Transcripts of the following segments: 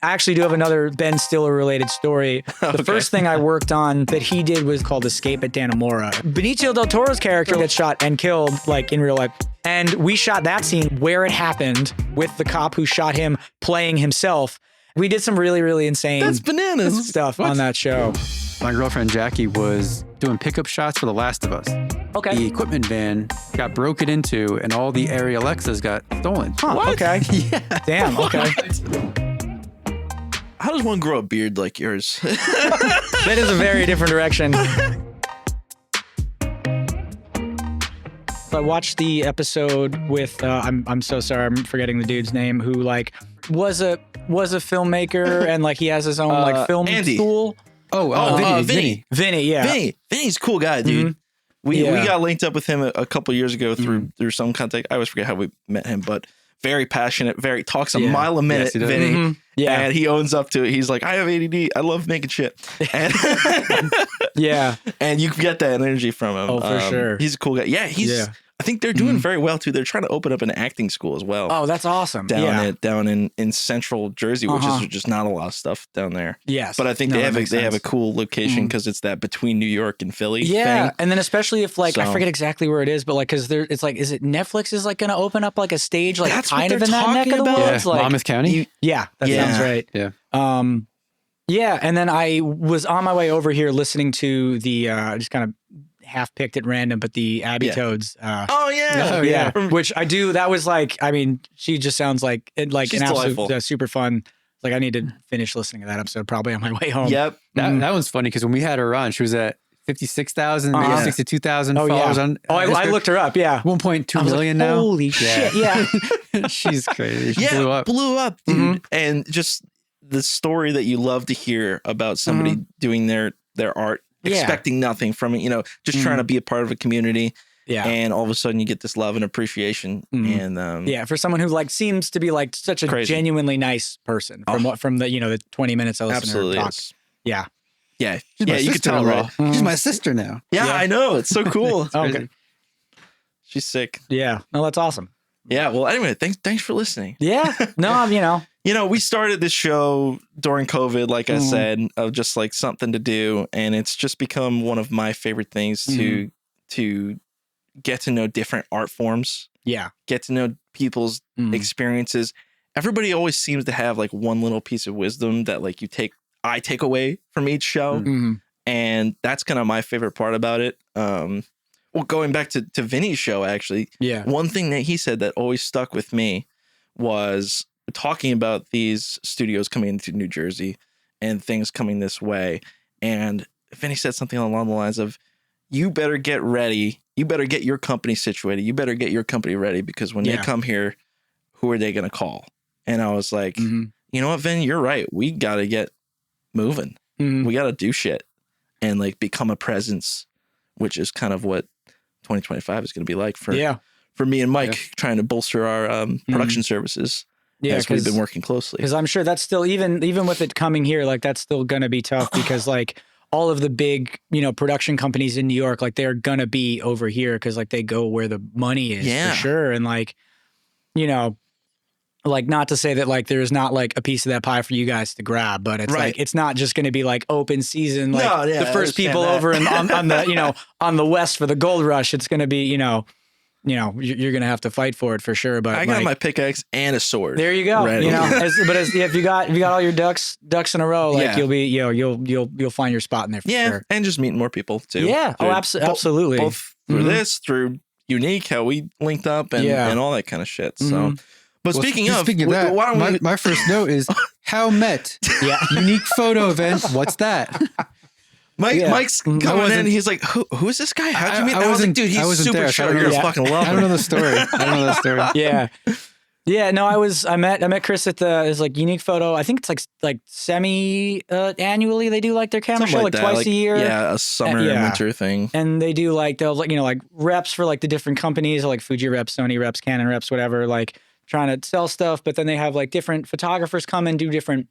I actually do have another Ben Stiller related story. The first thing I worked on that he did was called Escape at Dannemora. Benicio del Toro's character gets shot and killed like in real life. And we shot that scene where it happened with the cop who shot him playing himself. We did some really, really insane That's bananas. stuff on that show. My girlfriend Jackie was doing pickup shots for The Last of Us. Okay. The equipment van got broken into and all the Arri Alexas got stolen. Huh, What? okay. Yeah. Damn, okay. How does one grow a beard like yours? That is a very different direction. I watched the episode with I'm so sorry, I'm forgetting the dude's name, who like was a filmmaker and like he has his own like film Andy. school. Vinny. Vinny, yeah. Vinny's a cool guy, dude. We got linked up with him a couple years ago through some contact. I always forget how we met him, but very passionate, talks a mile a minute, Yes, he does. Vinny. Yeah. And he owns up to it. He's like, I have ADD. I love making shit. And Yeah. and you get that energy from him. Oh, for sure. He's a cool guy. Yeah, I think they're doing very well too. They're trying to open up an acting school as well. Oh, that's awesome. Down in central Jersey, which is just not a lot of stuff down there. Yes. But I think they have a cool location because it's that between New York and Philly thing. And then especially if like I forget exactly where it is, but like because it's like is it Netflix is like going to open up like a stage like That's kind what of in they're that neck of the talking about? woods, Yeah, like Monmouth County. that sounds right. Yeah. Yeah, and then I was on my way over here listening to the just kind of half picked at random, but the Abby Toads. Oh yeah. Oh, yeah. Which I do. That was like, I mean, she just sounds like She's an absolute delightful. super fun. Like I need to finish listening to that episode probably on my way home. Yep. That one's funny because when we had her on, she was at 56,000, maybe 62,000 Oh followers yeah. on. I looked her up. Yeah. 1.2 million like, now. Holy shit. Yeah. She's crazy. She Yeah, blew up. dude. And just the story that you love to hear about somebody doing their art, expecting nothing from it, just trying to be a part of a community. Yeah. And all of a sudden you get this love and appreciation. And For someone who like seems to be like such a Crazy. genuinely nice person from the the 20 minutes I listened absolutely to her talk. is. Yeah. Yeah. She's my You could tell, sister-in-law. right? She's my sister now. Yeah, I know. It's so cool. Okay. She's sick. Yeah. No, that's awesome. Yeah. Well, anyway, thanks for listening. Yeah. No, We started this show during COVID, like I said, of just like something to do. And it's just become one of my favorite things to get to know different art forms, yeah. get to know people's experiences. Everybody always seems to have like one little piece of wisdom that like I take away from each show. And that's kind of my favorite part about it. Well, going back to Vinny's show, actually, one thing that he said that always stuck with me was talking about these studios coming into New Jersey and things coming this way. And Vinny said something along the lines of, you better get ready. You better get your company situated. You better get your company ready because when they come here, who are they going to call? And I was like, you know what, Vin, you're right. We got to get moving. We got to do shit and like become a presence, which is kind of what 2025 is going to be like for me and Mike trying to bolster our production services. Yeah, as we've been working closely. Because I'm sure that's still even with it coming here, like that's still going to be tough because like all of the big, production companies in New York, like they're going to be over here because like they go where the money is for sure. And like, like not to say that like there's not like a piece of that pie for you guys to grab, but it's like it's not just going to be like open season like the first people over and on the on the west for the gold rush. It's going to be you're going to have to fight for it for sure. But I got my pickaxe and a sword. There you go. Ready. If you got all your ducks in a row, like you'll be you'll find your spot in there for sure. And just meeting more people too. Yeah. Absolutely. Both through this, through Unique, how we linked up and all that kind of shit. So but speaking of that, why don't we... my first note is how met. Unique photo event. What's that? Mike's coming in. He's like, "Who is this guy? How'd you meet?" I was like, "Dude, he's super there, show. You're fucking love him." I don't know the story. Yeah. No, I met Chris at the like Unique Photo. I think it's like semi annually they do like their camera show like twice a year. Yeah, a summer and winter thing. And they do like they'll like reps for like the different companies like Fuji reps, Sony reps, Canon reps, whatever. Like trying to sell stuff, but then they have like different photographers come and do different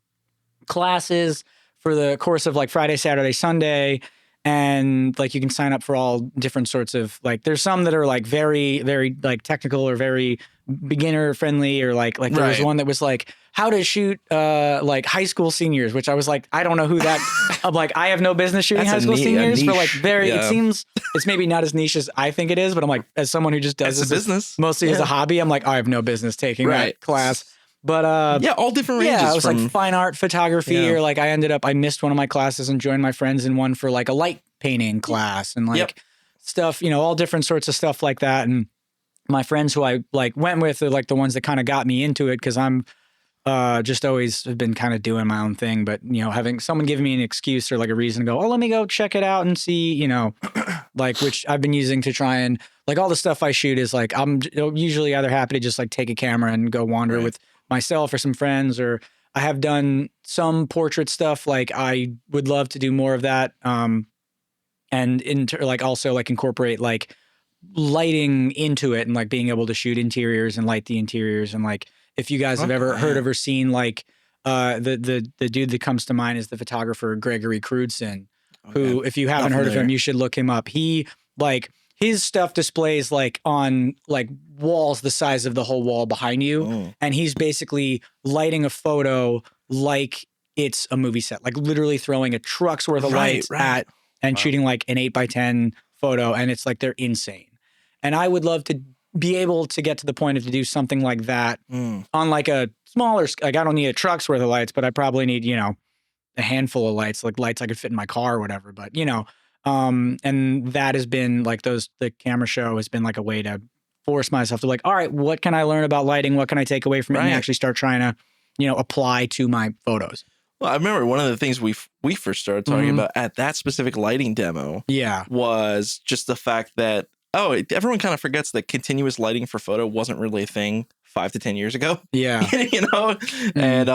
classes for the course of like Friday, Saturday, Sunday. And like you can sign up for all different sorts of like there's some that are like very, very like technical or very beginner friendly or like there was one that was like how to shoot like high school seniors, which I was like, I don't know who that I'm like, I have no business shooting high school seniors for like it seems it's maybe not as niche as I think it is, but I'm like, as someone who just does this business mostly as a hobby, I'm like, I have no business taking that class. But all different ranges. Yeah, it was like fine art photography, or like I missed one of my classes and joined my friends in one for like a light painting class and like stuff, all different sorts of stuff like that. And my friends who I like went with are like the ones that kind of got me into it because I'm just always have been kind of doing my own thing. But having someone give me an excuse or like a reason to go, oh, let me go check it out and see, like which I've been using to try and like all the stuff I shoot is like I'm usually either happy to just like take a camera and go wander with myself or some friends, or I have done some portrait stuff. Like I would love to do more of that. And like also like incorporate like lighting into it and like being able to shoot interiors and light the interiors. And like, if you guys have ever heard of or seen like the dude that comes to mind is the photographer, Gregory Crudson, who, if you haven't heard of him, you should look him up. He like, his stuff displays like on like walls the size of the whole wall behind you. And he's basically lighting a photo like it's a movie set, like literally throwing a truck's worth of lights at and shooting like an 8x10 photo. And it's like, they're insane. And I would love to be able to get to the point of to do something like that on like a smaller, like I don't need a truck's worth of lights, but I probably need, a handful of lights, like lights I could fit in my car or whatever. But, and that has been like the camera show has been like a way to force myself to like, all right, what can I learn about lighting? What can I take away from it and actually start trying to, apply to my photos? Well, I remember one of the things we first started talking about at that specific lighting demo was just the fact that, everyone kind of forgets that continuous lighting for photo wasn't really a thing 5 to 10 years ago. Yeah. And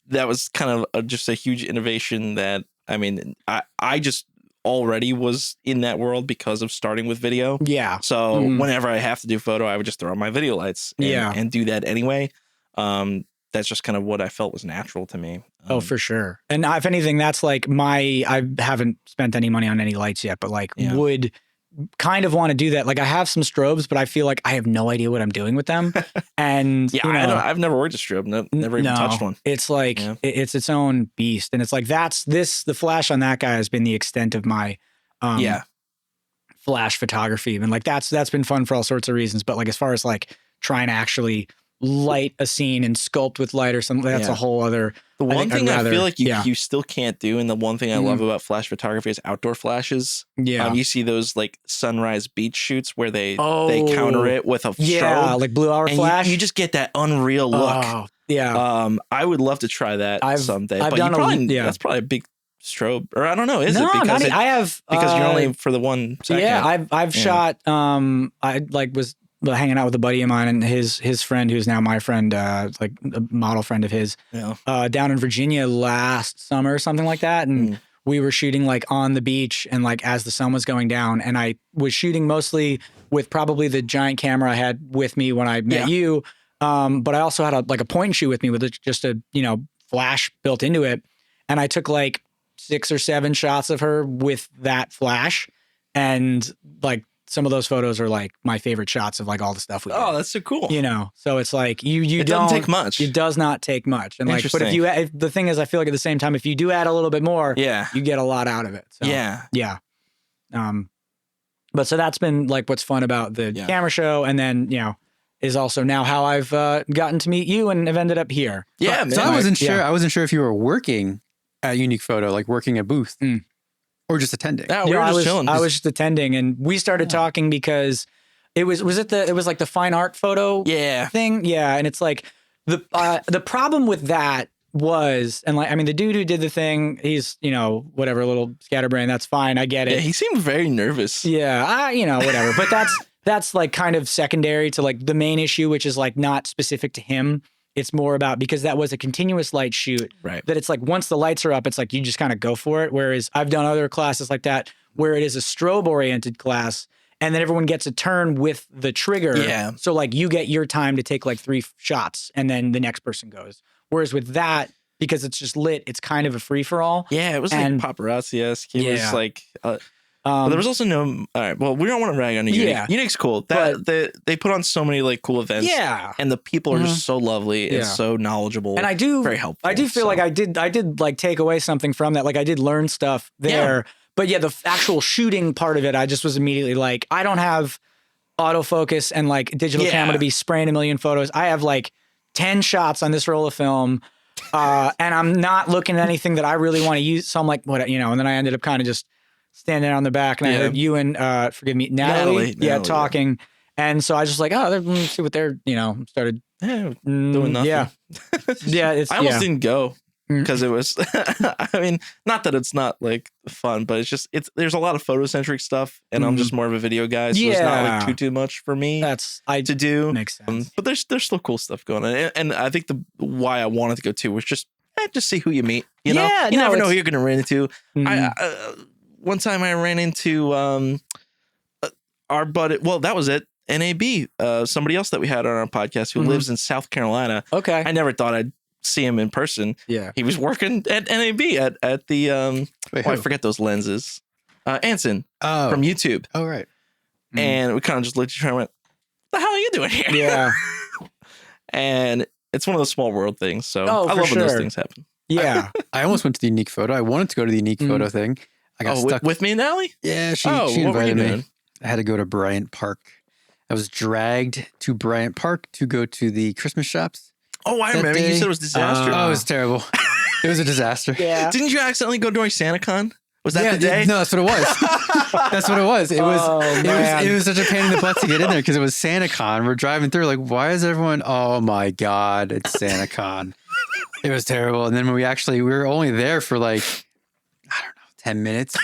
that was kind of just a huge innovation that, I mean, I just already was in that world because of starting with video. Yeah. So whenever I have to do photo, I would just throw on my video lights and do that anyway. That's just kind of what I felt was natural to me. Oh, for sure. And if anything, that's like I haven't spent any money on any lights yet, but like would kind of want to do that. Like I have some strobes, but I feel like I have no idea what I'm doing with them. And I've never worked a strobe. Never even touched one. It's like, it's its own beast. And it's like, the flash on that guy has been the extent of my, flash photography. And like, that's been fun for all sorts of reasons. But like, as far as like trying to actually light a scene and sculpt with light or something, that's a whole other. The one thing I feel like you still can't do, and the one thing I love about flash photography is outdoor flashes. Yeah, you see those like sunrise beach shoots where they counter it with a strobe, like blue hour flash. You just get that unreal look. Oh, yeah. I would love to try that someday. I've but done that's probably a big strobe, or I don't know. Is it because I have because you're only for the 1 second? Yeah, I've shot. I like was hanging out with a buddy of mine and his friend, who's now my friend, like a model friend of his, down in Virginia last summer or something like that. And we were shooting like on the beach and like as the sun was going down, and I was shooting mostly with probably the giant camera I had with me when I met you. But I also had a point and shoot with me with just a, flash built into it. And I took like 6 or 7 shots of her with that flash. And like, some of those photos are like my favorite shots of like all the stuff we did. Oh, that's so cool. So it's like it doesn't take much. It does not take much. And like, but if the thing is, I feel like at the same time, if you do add a little bit more, you get a lot out of it. So, yeah. But so that's been like what's fun about the camera show. And then, is also now how I've gotten to meet you and have ended up here. Yeah. So I wasn't sure. I wasn't sure if you were working at Unique Photo, like working a booth. Or just attending. No, we were just chilling. I was just attending, and we started talking because it was like the fine art photo thing. Yeah. And it's like the problem with that was, and like, I mean, the dude who did the thing, he's, whatever, a little scatterbrain. That's fine. I get it. Yeah, he seemed very nervous. Yeah. whatever. But that's like kind of secondary to like the main issue, which is like not specific to him. It's more about, because that was a continuous light shoot, right? That it's like, once the lights are up, it's like, you just kind of go for it. Whereas I've done other classes like that where it is a strobe oriented class, and then everyone gets a turn with the trigger. Yeah. So like you get your time to take like 3 shots and then the next person goes. Whereas with that, because it's just lit. It's kind of a free for all. Yeah, it was like paparazzi-esque. It was like, but there was also no. All right, well, we don't want to rag on Unique. Yeah. Unique's cool. They put on so many like cool events. Yeah, and the people are just so lovely and so knowledgeable. And very helpful. I do feel like I did like take away something from that. Like I did learn stuff there. Yeah. But yeah, the actual shooting part of it, I just was immediately like, I don't have autofocus and like digital camera to be spraying a million photos. I have like 10 shots on this roll of film. And I'm not looking at anything that I really want to use. So I'm like, what, and then I ended up kind of just standing on the back, and I heard you and forgive me, Natalie talking. And so I was just like, oh, let's see what they're, started doing nothing. Yeah. Yeah. I almost didn't go because it was, I mean, not that it's not like fun, but there's a lot of photocentric stuff, and I'm just more of a video guy. So it's not like too much for me to do. Makes sense. But there's still cool stuff going on. And I think why I wanted to go too was just see who you meet. You know, you never know who you're going to run into. One time I ran into our buddy. Well, that was it. NAB, somebody else that we had on our podcast who lives in South Carolina. Okay. I never thought I'd see him in person. Yeah. He was working at NAB at the I forget those lenses. Anson from YouTube. Oh, right. And we kind of just looked at each other and went, "What the hell are you doing here?" Yeah. And it's one of those small world things. So I love when those things happen. Yeah. I almost went to the Unique Photo. I wanted to go to the Unique Photo thing. I got stuck with me and Allie? Yeah, she invited me. I had to go to Bryant Park. I was dragged to Bryant Park to go to the Christmas shops. Oh, I remember. You said it was a disaster. Oh, it was terrible. It was a disaster. Yeah. Didn't you accidentally go during SantaCon? Was that the day? No, that's what it was. That's what it was. It was such a pain in the butt to get in there because it was SantaCon. We're driving through like, why is everyone? Oh my God, it's SantaCon. It was terrible. And then when we were only there for like, I don't know, 10 minutes.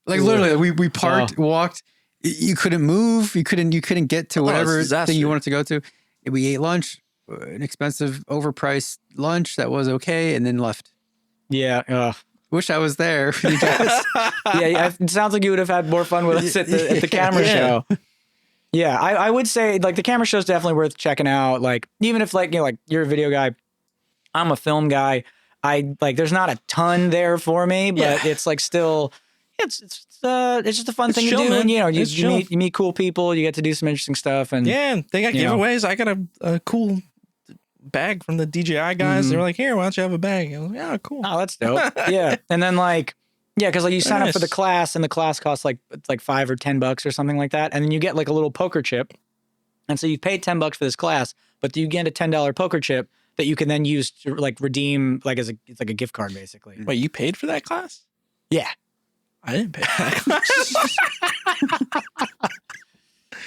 Like literally, we parked, walked. You couldn't move. You couldn't get to whatever thing you wanted to go to. We ate lunch, an expensive, overpriced lunch that was okay, and then left. Yeah. Wish I was there. You guys. Yeah. It sounds like you would have had more fun with us at the camera show. Yeah, I would say like the camera show is definitely worth checking out. Like even if like you're a video guy, I'm a film guy. There's not a ton there for me, but it's like still. It's just a fun thing to do, man. And you meet cool people, you get to do some interesting stuff, and they got giveaways. I got a cool bag from the DJI guys. They were like, "Here, why don't you have a bag?" I was like, "Yeah, cool. Oh, that's dope." Yeah, and then because you sign up for the class, and the class costs it's like $5 or $10 or something like that, and then you get like a little poker chip, and so you paid $10 for this class, but you get a $10 poker chip that you can then use to like redeem it's like a gift card basically. Wait, you paid for that class? Yeah. I didn't pay for that class.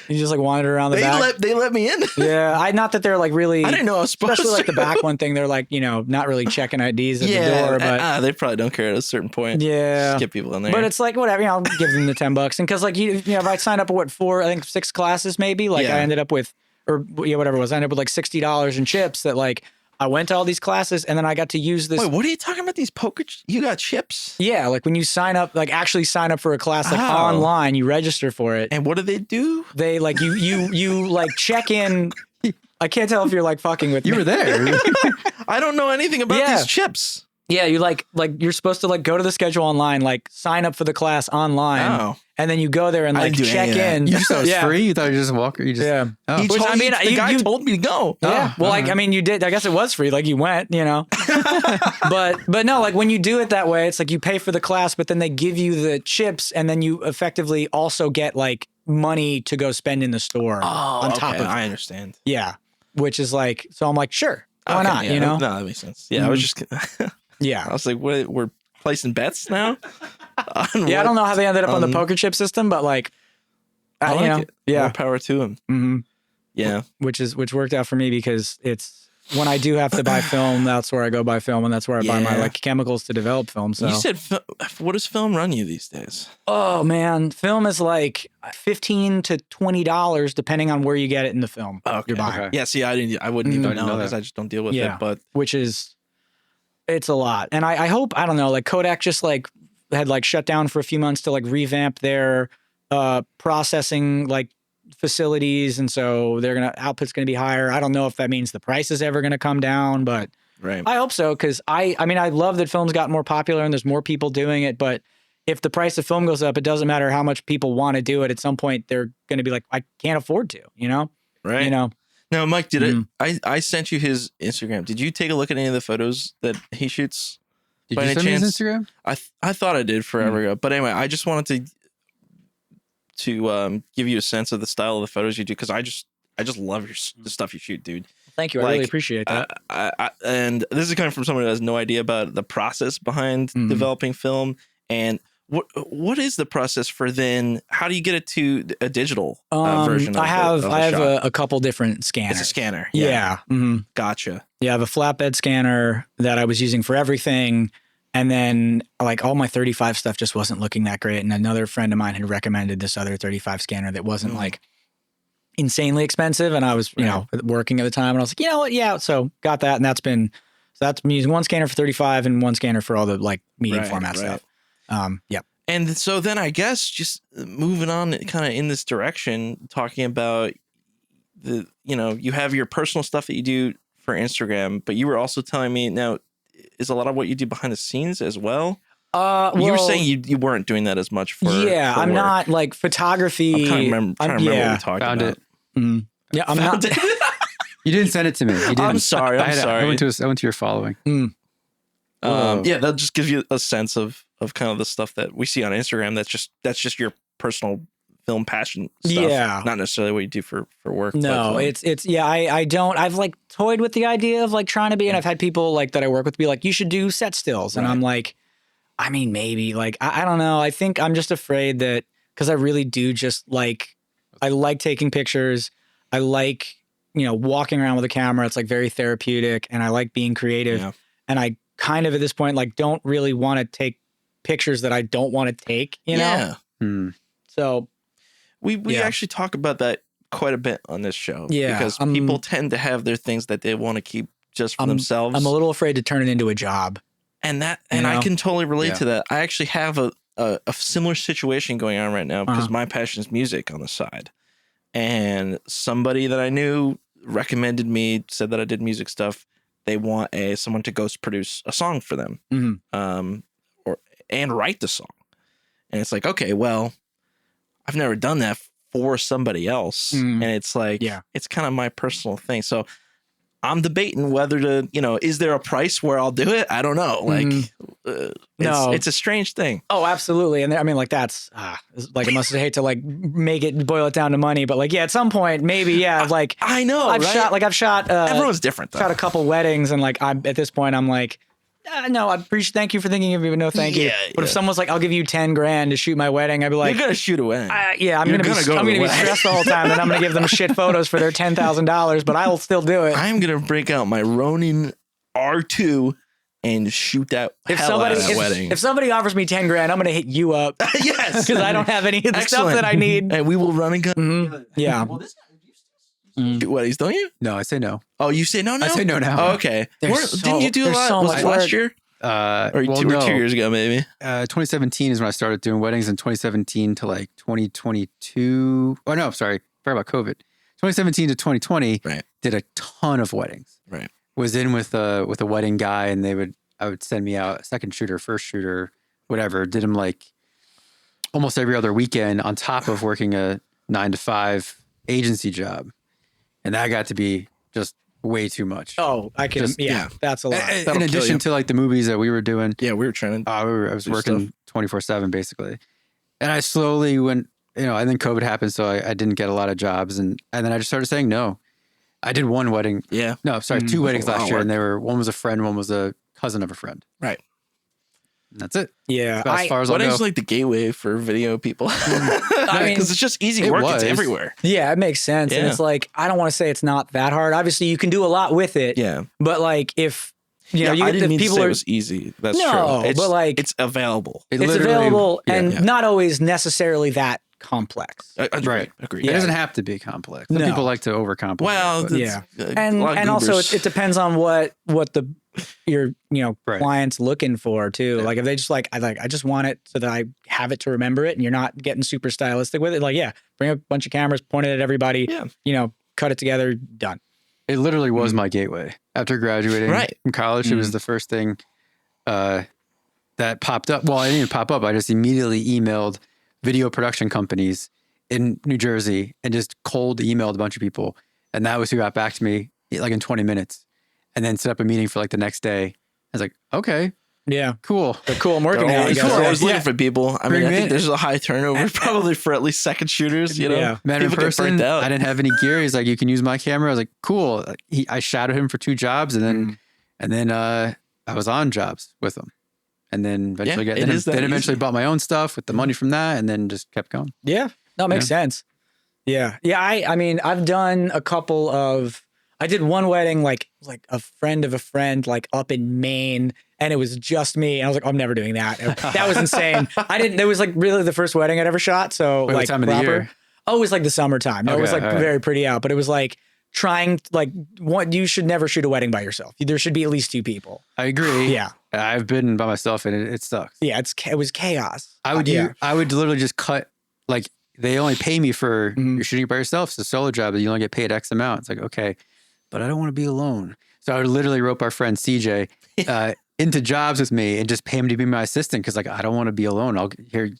You just like wander around the back. They let me in. Yeah, not that they're like really. I didn't know I was supposed especially to. like the back one thing. They're like not really checking IDs at the door, but they probably don't care at a certain point. Yeah, just get people in there. But it's like whatever. I'll give them the $10, and because like if I signed up for I think 6 classes maybe. I ended up with whatever it was. I ended up with like $60 in chips that like. I went to all these classes and then I got to use this. Wait, what are you talking about? These poker? You got chips? Yeah, like when you sign up, like actually sign up for a class online, you register for it. And what do they do? They like you like check in. I can't tell if you're like fucking with me. You were there. I don't know anything about these chips. Yeah, you like you're supposed to like go to the schedule online, like sign up for the class online, and then you go there and like check in. You just thought it was free. You thought you just walk. You just Oh. The guy told me to go. Yeah, well, I mean, you did. I guess it was free. Like you went, but no, like when you do it that way, it's like you pay for the class, but then they give you the chips, and then you effectively also get like money to go spend in the store on top of it. I understand. Yeah, which is like, so I'm like, sure, why not? No, that makes sense. Yeah, I was just. Yeah. I was like, what, we're placing bets now? I don't know how they ended up on the poker chip system, but like, I like it. Yeah. More power to them. Mm-hmm. Yeah. Which worked out for me because it's when I do have to buy film, that's where I go buy film, and that's where I buy my like chemicals to develop film. So you said, what does film run you these days? Oh man, film is like $15 to $20 depending on where you get it in the film you're buying. Okay. Yeah. See, I wouldn't even know because I just don't deal with it. But it's a lot. And I hope, I don't know, like Kodak just like had like shut down for a few months to like revamp their processing like facilities. And so output's going to be higher. I don't know if that means the price is ever going to come down, but Right. I hope so, because I mean, I love that film's gotten more popular and there's more people doing it. But if the price of film goes up, it doesn't matter how much people want to do it. At some point, they're going to be like, I can't afford to, Right. You know? Now, Mike, I sent you his Instagram. Did you take a look at any of the photos that he shoots? Did you send me his Instagram? I thought I did forever ago. But anyway, I just wanted to give you a sense of the style of the photos you do, because I just love the stuff you shoot, dude. Thank you. I really appreciate that. And this is coming from someone who has no idea about the process behind developing film. And what is the process for then? How do you get it to a digital version? I have a couple different scanners. It's a scanner. Yeah. Mm-hmm. Gotcha. Yeah, I have a flatbed scanner that I was using for everything. And then like all my 35 stuff just wasn't looking that great. And another friend of mine had recommended this other 35 scanner that wasn't like insanely expensive. And I was, working at the time, and I was like, you know what? Yeah. So got that. And that's me using one scanner for 35 and one scanner for all the like medium format stuff. Yeah. And so then I guess just moving on kind of in this direction, talking about you have your personal stuff that you do for Instagram, but you were also telling me now, is a lot of what you do behind the scenes as well? You were saying you weren't doing that as much for I'm work. not like photography. I'm trying to remember what we talked Found about. it. Mm-hmm. Yeah, I'm not. You didn't send it to me. You didn't. I'm sorry. I went to your following. Yeah, that just gives you a sense of kind of the stuff that we see on Instagram. That's just your personal film passion stuff. Yeah. Not necessarily what you do for work. No, but, I don't, I've like toyed with the idea of like trying to be, and I've had people like that I work with be like, you should do set stills. And I'm like, I mean, maybe like, I don't know. I think I'm just afraid that, because I really do just like, I like taking pictures. I like, walking around with a camera. It's like very therapeutic, and I like being creative. Yeah. And I kind of at this point, like, don't really want to take pictures that I don't want to take, know? So we actually talk about that quite a bit on this show. Yeah. Because people tend to have their things that they want to keep just for themselves. I'm a little afraid to turn it into a job. And I can totally relate to that. I actually have a similar situation going on right now, because my passion is music on the side. And somebody that I knew recommended me, said that I did music stuff. They want someone to ghost produce a song for them, and write the song. And it's like, okay, well, I've never done that for somebody else, and it's like, it's kind of my personal thing. So I'm debating whether to, is there a price where I'll do it? I don't know. Like, it's a strange thing. Oh, absolutely. And I mean, like, that's like, I must hate to like boil it down to money, but like, yeah, at some point, maybe, like, I know, I've shot, everyone's different though. Shot a couple weddings, and like, at this point, I'm like, no, I appreciate, thank you for thinking of me, but no, thank you. But if someone's like, I'll give you $10,000 to shoot my wedding, I'd be like, you're going to shoot a wedding. I'm going to be stressed the whole time, and I'm going to give them shit photos for their $10,000, but I will still do it. I'm going to break out my Ronin R2 and shoot that wedding. If somebody offers me $10,000, I'm going to hit you up. Yes. Because I don't have any of the stuff that I need. And we will run and gun. Mm-hmm. Yeah. Well, this shoot weddings, don't you? No, I say no. Oh, you say no now? I say no now. Oh, okay. Didn't you do a lot? Was it last year? Or 2 years ago, maybe. 2017 is when I started doing weddings, and 2017 to like 2022. Oh no, sorry, forgot about COVID. 2017 to 2020, did a ton of weddings. Right. Was in with a wedding guy, and I would send me out second shooter, first shooter, whatever. Did them like almost every other weekend on top of working a 9-to-5 agency job, and that got to be just way too much. Oh, I can. That's a lot. In addition to like the movies that we were doing. Yeah, we were trying to. I was working 24/7 basically, and I slowly went. And then COVID happened, so I didn't get a lot of jobs, and then I just started saying no. I did one wedding. Yeah. No, sorry, 2 weddings last year, and one was a friend, one was a cousin of a friend. Right. And that's it. Yeah. As far as I'll go. Weddings like the gateway for video people. I mean, because it's just easy work. It's everywhere. Yeah, it makes sense. Yeah. And it's like, I don't want to say it's not that hard. Obviously, you can do a lot with it. Yeah. But like, if you I didn't mean to say it was easy. That's true. But like, it's available. It's available, and not always necessarily that complex. Right. Agreed. It doesn't have to be complex. Some people like to overcomplicate. Well, and also it depends on what your client's looking for too. Like if they just like I just want it so that I have it to remember it, and you're not getting super stylistic with it. Like bring a bunch of cameras, point it at everybody. Yeah. Cut it together, done. It literally was my gateway. After graduating from college, it was the first thing that popped up. Well, I didn't even pop up. I just immediately emailed video production companies in New Jersey and just cold emailed a bunch of people. And that was who got back to me like in 20 minutes and then set up a meeting for like the next day. I was like, okay. Yeah. Cool. They're cool. I'm working now. Cool. I was looking for people. I mean, I think there's a high turnover probably for at least second shooters, you know? Yeah. Met in person. I didn't have any gear. He's like, you can use my camera. I was like, cool. I shadowed him for 2 jobs and then I was on jobs with him. And then eventually eventually bought my own stuff with the money from that and then just kept going. Yeah. That makes sense. Yeah. Yeah. I mean, I've done a couple of, I did one wedding, like a friend of a friend, like up in Maine, and it was just me. And I was like, I'm never doing that. That was insane. It was like really the first wedding I'd ever shot. So like what time of the year? Oh, it was like the summertime. No, it was like very pretty out, but it was like you should never shoot a wedding by yourself. There should be at least 2 people. I agree. Yeah. I've been by myself and it sucks. Yeah. It was chaos. I would literally just cut, like, they only pay me for you're shooting by yourself. It's a solo job that you only get paid X amount. It's like, okay, but I don't want to be alone. So I would literally rope our friend CJ into jobs with me and just pay him to be my assistant because like I don't want to be alone. I'll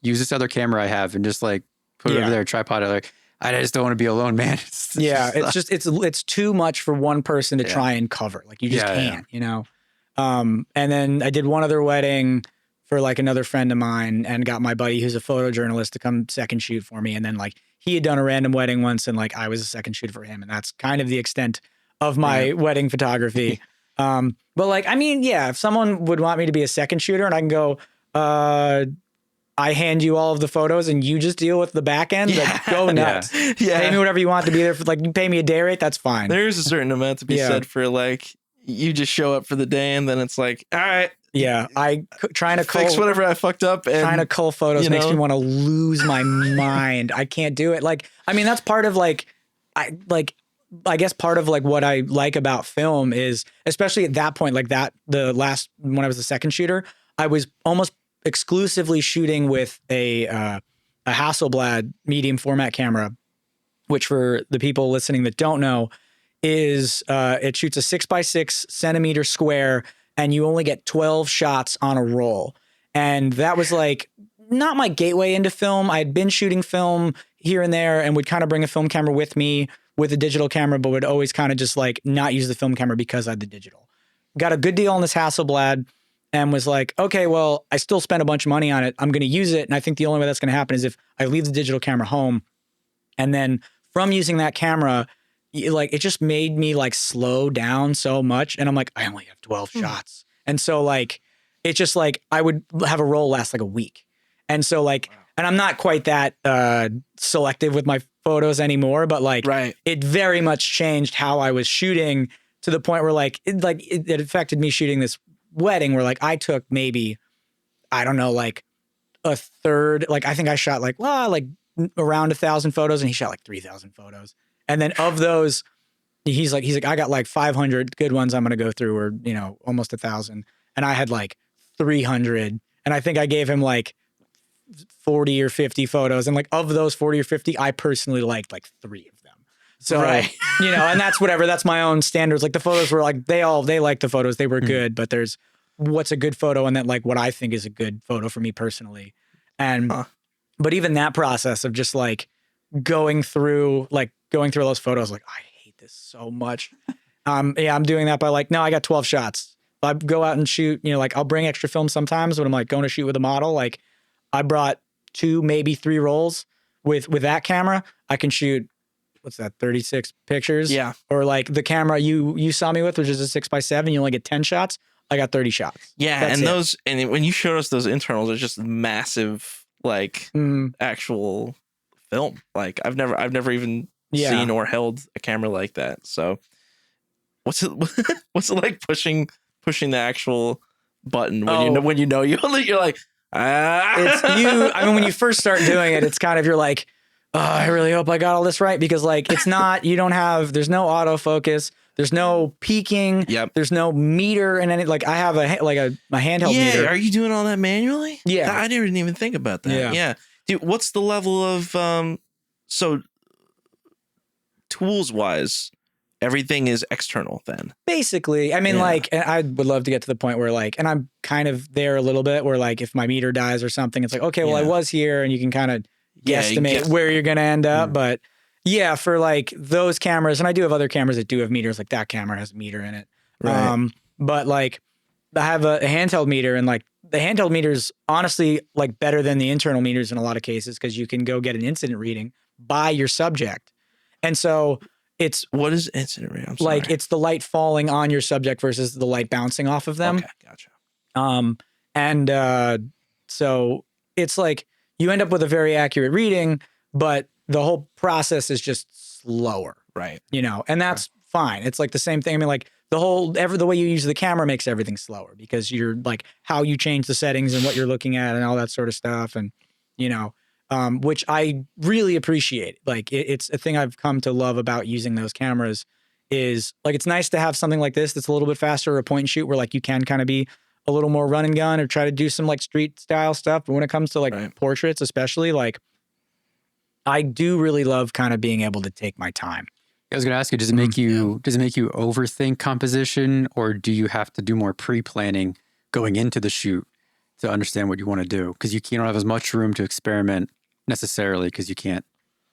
use this other camera I have and just like put it over there, tripod it. Like I just don't want to be alone, man. It's too much for one person to try and cover. Like you just can't, you know. And then I did one other wedding for like another friend of mine and got my buddy who's a photojournalist to come second shoot for me. And then like he had done a random wedding once and like I was a second shoot for him. And that's kind of the extent of my wedding photography. But like, I mean, yeah, if someone would want me to be a second shooter and I can go, I hand you all of the photos and you just deal with the back end, like go nuts. Pay me whatever you want to be there for, like you pay me a day rate, that's fine. There's a certain amount to be said for like, you just show up for the day and then it's like, all right. Yeah, trying to fix whatever I fucked up. And, trying to cull photos makes me want to lose my mind. I can't do it. Like, I mean, that's part of like, I guess part of like what I like about film is, especially at that point, like when I was the second shooter, I was almost exclusively shooting with a Hasselblad medium format camera, which for the people listening that don't know is it shoots a 6x6 centimeter square and you only get 12 shots on a roll. And that was like not my gateway into film. I'd been shooting film here and there and would kind of bring a film camera with me with a digital camera, but would always kind of just like not use the film camera because I had the digital. Got a good deal on this Hasselblad and was like, okay, well, I still spent a bunch of money on it. I'm going to use it. And I think the only way that's going to happen is if I leave the digital camera home. And then from using that camera, like it just made me like slow down so much. And I'm like, I only have 12 shots. And so like, it's just like, I would have a roll last like a week. And so like, and I'm not quite that selective with my photos anymore, but like it very much changed how I was shooting to the point where like it affected me shooting this wedding where like I took maybe, I don't know, like a third, like I think I shot like around 1,000 photos and he shot like 3,000 photos. And then of those, he's like, I got like 500 good ones I'm going to go through or, you know, almost 1,000. And I had like 300. And I think I gave him like 40 or 50 photos. And like of those 40 or 50, I personally liked like 3 of them. So, you know, and that's whatever, that's my own standards. Like the photos were like, they liked the photos. They were good, but there's what's a good photo and then like what I think is a good photo for me personally. And, but even that process of just like going through those photos, like I hate this so much. I'm doing that by like, no, I got 12 shots. I go out and shoot, you know, like I'll bring extra film sometimes when I'm like going to shoot with a model. Like I brought 2, maybe 3 rolls with that camera. I can shoot, what's that, 36 pictures? Yeah. Or like the camera you saw me with, which is a 6x7, you only get 10 shots. I got 30 shots. Yeah. That's and those, and when you showed us those internals, it's just massive, like actual film. Like I've never even seen or held a camera like that. So what's it like pushing the actual button when you're like, it's you. I mean, when you first start doing it, it's kind of, you're like, oh, I really hope I got all this right, because like, it's not, there's no autofocus. There's no peaking. Yep. There's no meter and any, like I have a handheld meter. Yeah. Are you doing all that manually? Yeah. I didn't even think about that. Yeah. Dude, what's the level of, so tools wise, everything is external then. Basically, I mean, like, and I would love to get to the point where like, and I'm kind of there a little bit where like, if my meter dies or something, it's like, okay, well, I was here, and you can kind of guesstimate where you're going to end up. But yeah, for like those cameras, and I do have other cameras that do have meters, like that camera has a meter in it. Right. But like, I have a handheld meter, and like the handheld meters, honestly, like better than the internal meters in a lot of cases, because you can go get an incident reading by your subject. And so it's what is incident reading? I'm sorry. Like it's the light falling on your subject versus the light bouncing off of them. Okay, gotcha. So it's like you end up with a very accurate reading, but the whole process is just slower. Right. You know, and that's fine. It's like the same thing. I mean, like the way you use the camera makes everything slower, because you're like how you change the settings and what you're looking at and all that sort of stuff. And, you know, which I really appreciate. Like it's a thing I've come to love about using those cameras is like, it's nice to have something like this that's a little bit faster, or a point and shoot where like you can kind of be a little more run and gun or try to do some like street style stuff. But when it comes to like portraits, especially, like I do really love kind of being able to take my time. I was going to ask you, does it make you overthink composition, or do you have to do more pre-planning going into the shoot to understand what you want to do? Because you don't have as much room to experiment necessarily, because you can't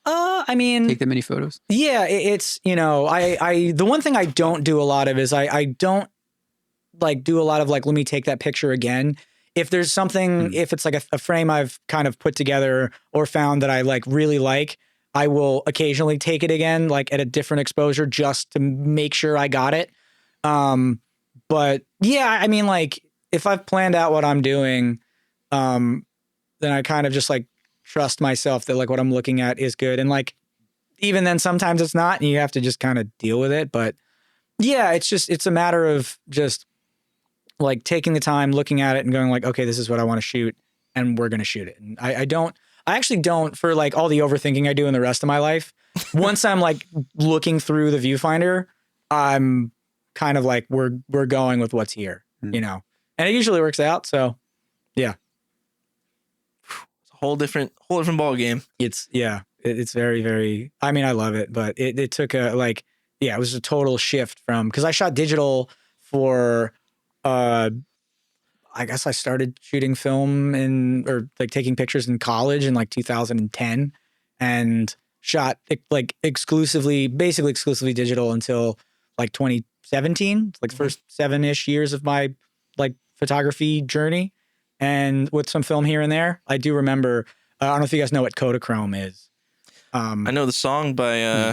I mean, take that many photos. Yeah, it's, you know, the one thing I don't do a lot of is I don't like do a lot of like, let me take that picture again. If there's something, if it's like a frame I've kind of put together or found that I like really like, I will occasionally take it again, like at a different exposure, just to make sure I got it. But yeah, I mean, like if I've planned out what I'm doing, then I kind of just like trust myself that like what I'm looking at is good. And like, even then sometimes it's not, and you have to just kind of deal with it. But yeah, it's a matter of just like taking the time, looking at it and going like, okay, this is what I want to shoot, and we're going to shoot it. And I actually don't, for like all the overthinking I do in the rest of my life. Once I'm like looking through the viewfinder, I'm kind of like, we're going with what's here, you know, and it usually works out. So yeah. It's a whole different ball game. It's very, very, I mean, I love it, but it took it was a total shift from, cause I shot digital for, I guess I started shooting film or like taking pictures in college in like 2010, and shot like basically exclusively digital until like 2017, like first 7-ish years of my like photography journey, and with some film here and there. I do remember, I don't know if you guys know what Kodachrome is. I know the song by well,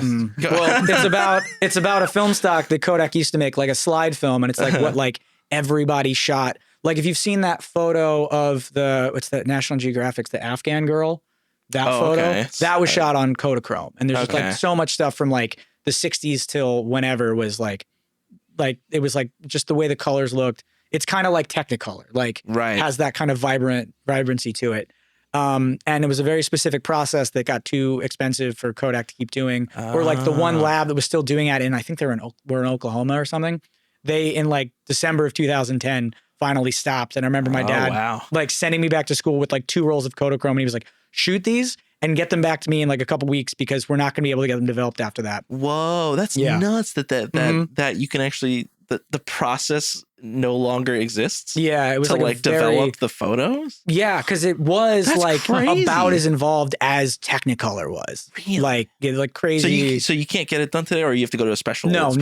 it's about a film stock that Kodak used to make, like a slide film, and it's like what like everybody shot. Like if you've seen that photo of what's that National Geographic's The Afghan Girl, photo, that was shot on Kodachrome. And there's just like so much stuff from like the 60s till whenever was like it was like just the way the colors looked. It's kind of like Technicolor, like has that kind of vibrancy to it. And it was a very specific process that got too expensive for Kodak to keep doing. Or like the one lab that was still doing that, and I think were in Oklahoma or something. They, in like December of 2010, finally stopped. And I remember my dad like sending me back to school with like 2 rolls of Kodachrome, and he was like, shoot these and get them back to me in like a couple weeks, because we're not going to be able to get them developed after that. Whoa, that's nuts that you can actually, the process no longer exists. Yeah, it was to develop the photos. Yeah, because it was crazy. About as involved as Technicolor was. Really? Like crazy. So you can't get it done today, or you have to go to a specialized no one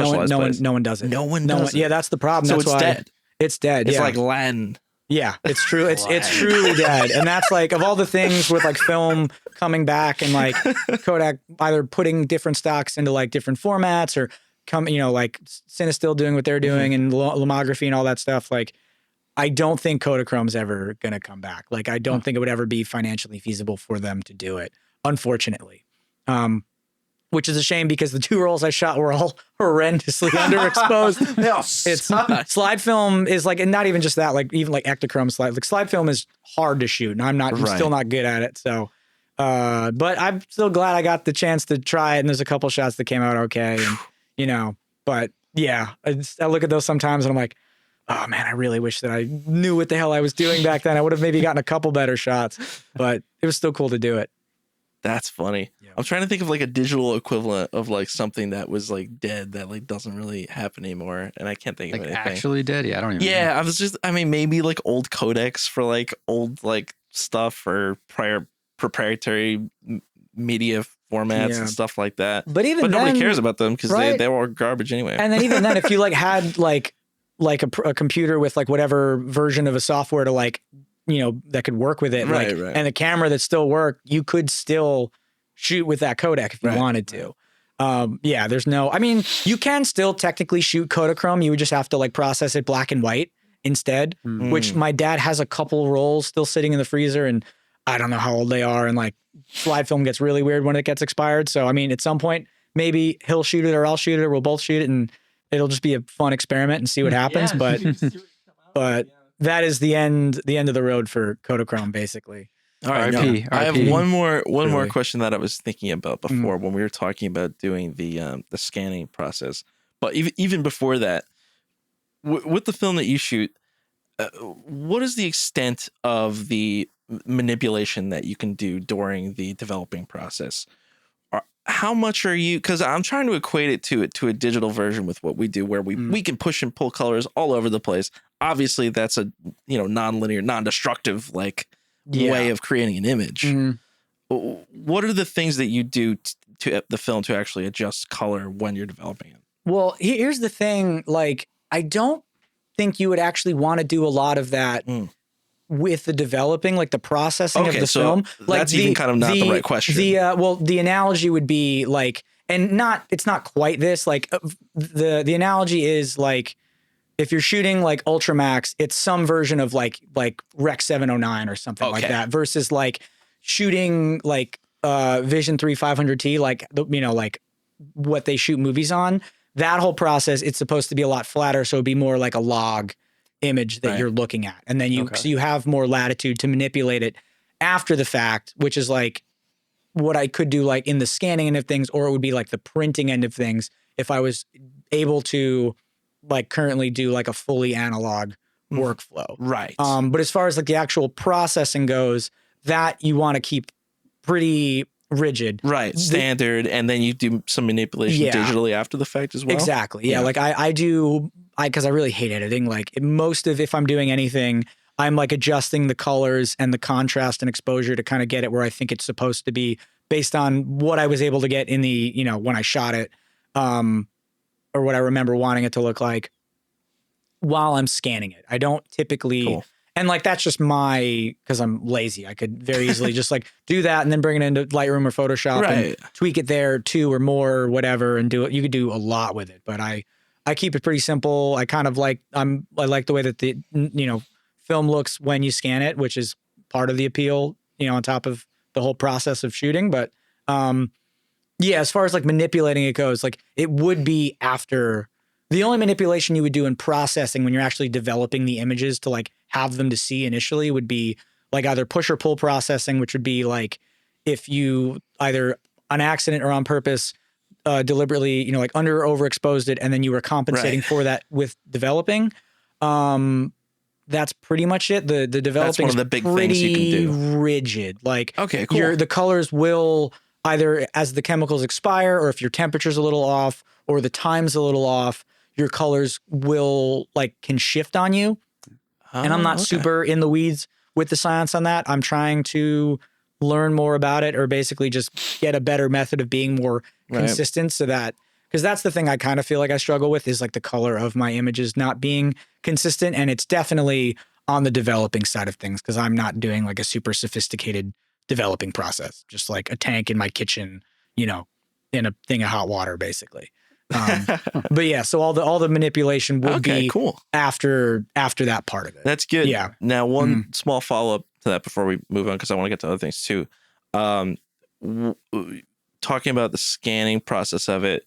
does it. No one does it. Yeah, that's the problem. So that's it's why dead. It's dead. It's like Latin. Yeah, it's true. It's truly dead. And that's like, of all the things with like film coming back and like Kodak either putting different stocks into like different formats, or like Cinestill doing what they're doing and lomography and all that stuff. Like, I don't think Kodachrome's ever going to come back. Like, I don't think it would ever be financially feasible for them to do it, unfortunately. Which is a shame, because the 2 rolls I shot were all horrendously underexposed. Slide film is like, and not even just that, like even like Ektachrome slide. Like slide film is hard to shoot, and I'm still not good at it. So, but I'm still glad I got the chance to try it. And there's a couple shots that came out okay, and but yeah, I look at those sometimes and I'm like, oh man, I really wish that I knew what the hell I was doing back then. I would have maybe gotten a couple better shots, but it was still cool to do it. That's funny. Yeah. I'm trying to think of like a digital equivalent of like something that was like dead that like doesn't really happen anymore, and I can't think of anything. Actually dead? Yeah, I don't even know. Yeah, I mean, maybe like old codecs for like old like stuff or prior proprietary media formats and stuff like that. But even nobody then, cares about them because right? they were garbage anyway. And then even then, if you like had like a computer with like whatever version of a software to like, that could work with it, Right. and the camera that still worked, you could still shoot with that codec if you wanted to. There's no, I mean, you can still technically shoot Kodachrome. You would just have to like process it black and white instead, which my dad has a couple rolls still sitting in the freezer, and I don't know how old they are. And like slide film gets really weird when it gets expired. So, I mean, at some point, maybe he'll shoot it or I'll shoot it or we'll both shoot it, and it'll just be a fun experiment and see what happens. But that is the end of the road for Kodachrome, basically. All right, RIP. I have one more Truly. question that I was thinking about before when we were talking about doing the scanning process. But even before that, with the film that you shoot, what is the extent of the manipulation that you can do during the developing process? How much are you? Because I'm trying to equate it to a digital version with what we do, where we can push and pull colors all over the place. Obviously, that's a non-linear, non-destructive way of creating an image. What are the things that you do to the film to actually adjust color when you're developing it? Well, here's the thing. Like, I don't think you would actually want to do a lot of that with the developing, like the processing of the film. Like that's even kind of not the right question. The analogy would be like, and it's not quite this. Like the analogy is like, if you're shooting like Ultramax, it's some version of like Rec 709 or something like that, versus like shooting like Vision 3 500T, like like what they shoot movies on. That whole process, it's supposed to be a lot flatter, so it'd be more like a log image that you're looking at, and then so you have more latitude to manipulate it after the fact, which is like what I could do like in the scanning end of things, or it would be like the printing end of things if I was able to like currently do like a fully analog workflow. Right. But as far as like the actual processing goes, that you want to keep pretty rigid. Right. Standard. And then you do some manipulation digitally after the fact as well. Exactly. Yeah. Like I do, because I really hate editing. Like if I'm doing anything, I'm like adjusting the colors and the contrast and exposure to kind of get it where I think it's supposed to be based on what I was able to get in the, when I shot it, or what I remember wanting it to look like while I'm scanning it. I don't typically, and like, that's just because I'm lazy. I could very easily just like do that and then bring it into Lightroom or Photoshop and tweak it there 2 or more or whatever and do it. You could do a lot with it, but I keep it pretty simple. I kind of like, I like the way that the, film looks when you scan it, which is part of the appeal, on top of the whole process of shooting. But, as far as like manipulating it goes, like it would be after. The only manipulation you would do in processing when you're actually developing the images to like have them to see initially would be like either push or pull processing, which would be like if you either on accident or on purpose deliberately, like under or overexposed it, and then you were compensating for that with developing. That's pretty much it. The developing that's one of the big things you can do. Rigid. Like cool. The colors will either as the chemicals expire, or if your temperature's a little off, or the time's a little off, your colors will can shift on you. And I'm not super in the weeds with the science on that. I'm trying to learn more about it, or basically just get a better method of being more consistent, so that, because that's the thing I kind of feel like I struggle with is like the color of my images not being consistent. And it's definitely on the developing side of things, because I'm not doing like a super sophisticated developing process, just like a tank in my kitchen, in a thing of hot water, basically. But yeah, so all the manipulation would be after that part of it. That's good. Yeah. Now, one small follow up to that before we move on, because I want to get to other things too. Talking about the scanning process of it,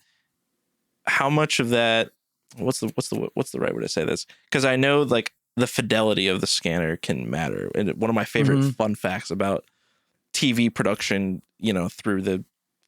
how much of that? What's the right way to say this? Because I know like the fidelity of the scanner can matter, and one of my favorite fun facts about TV production, through the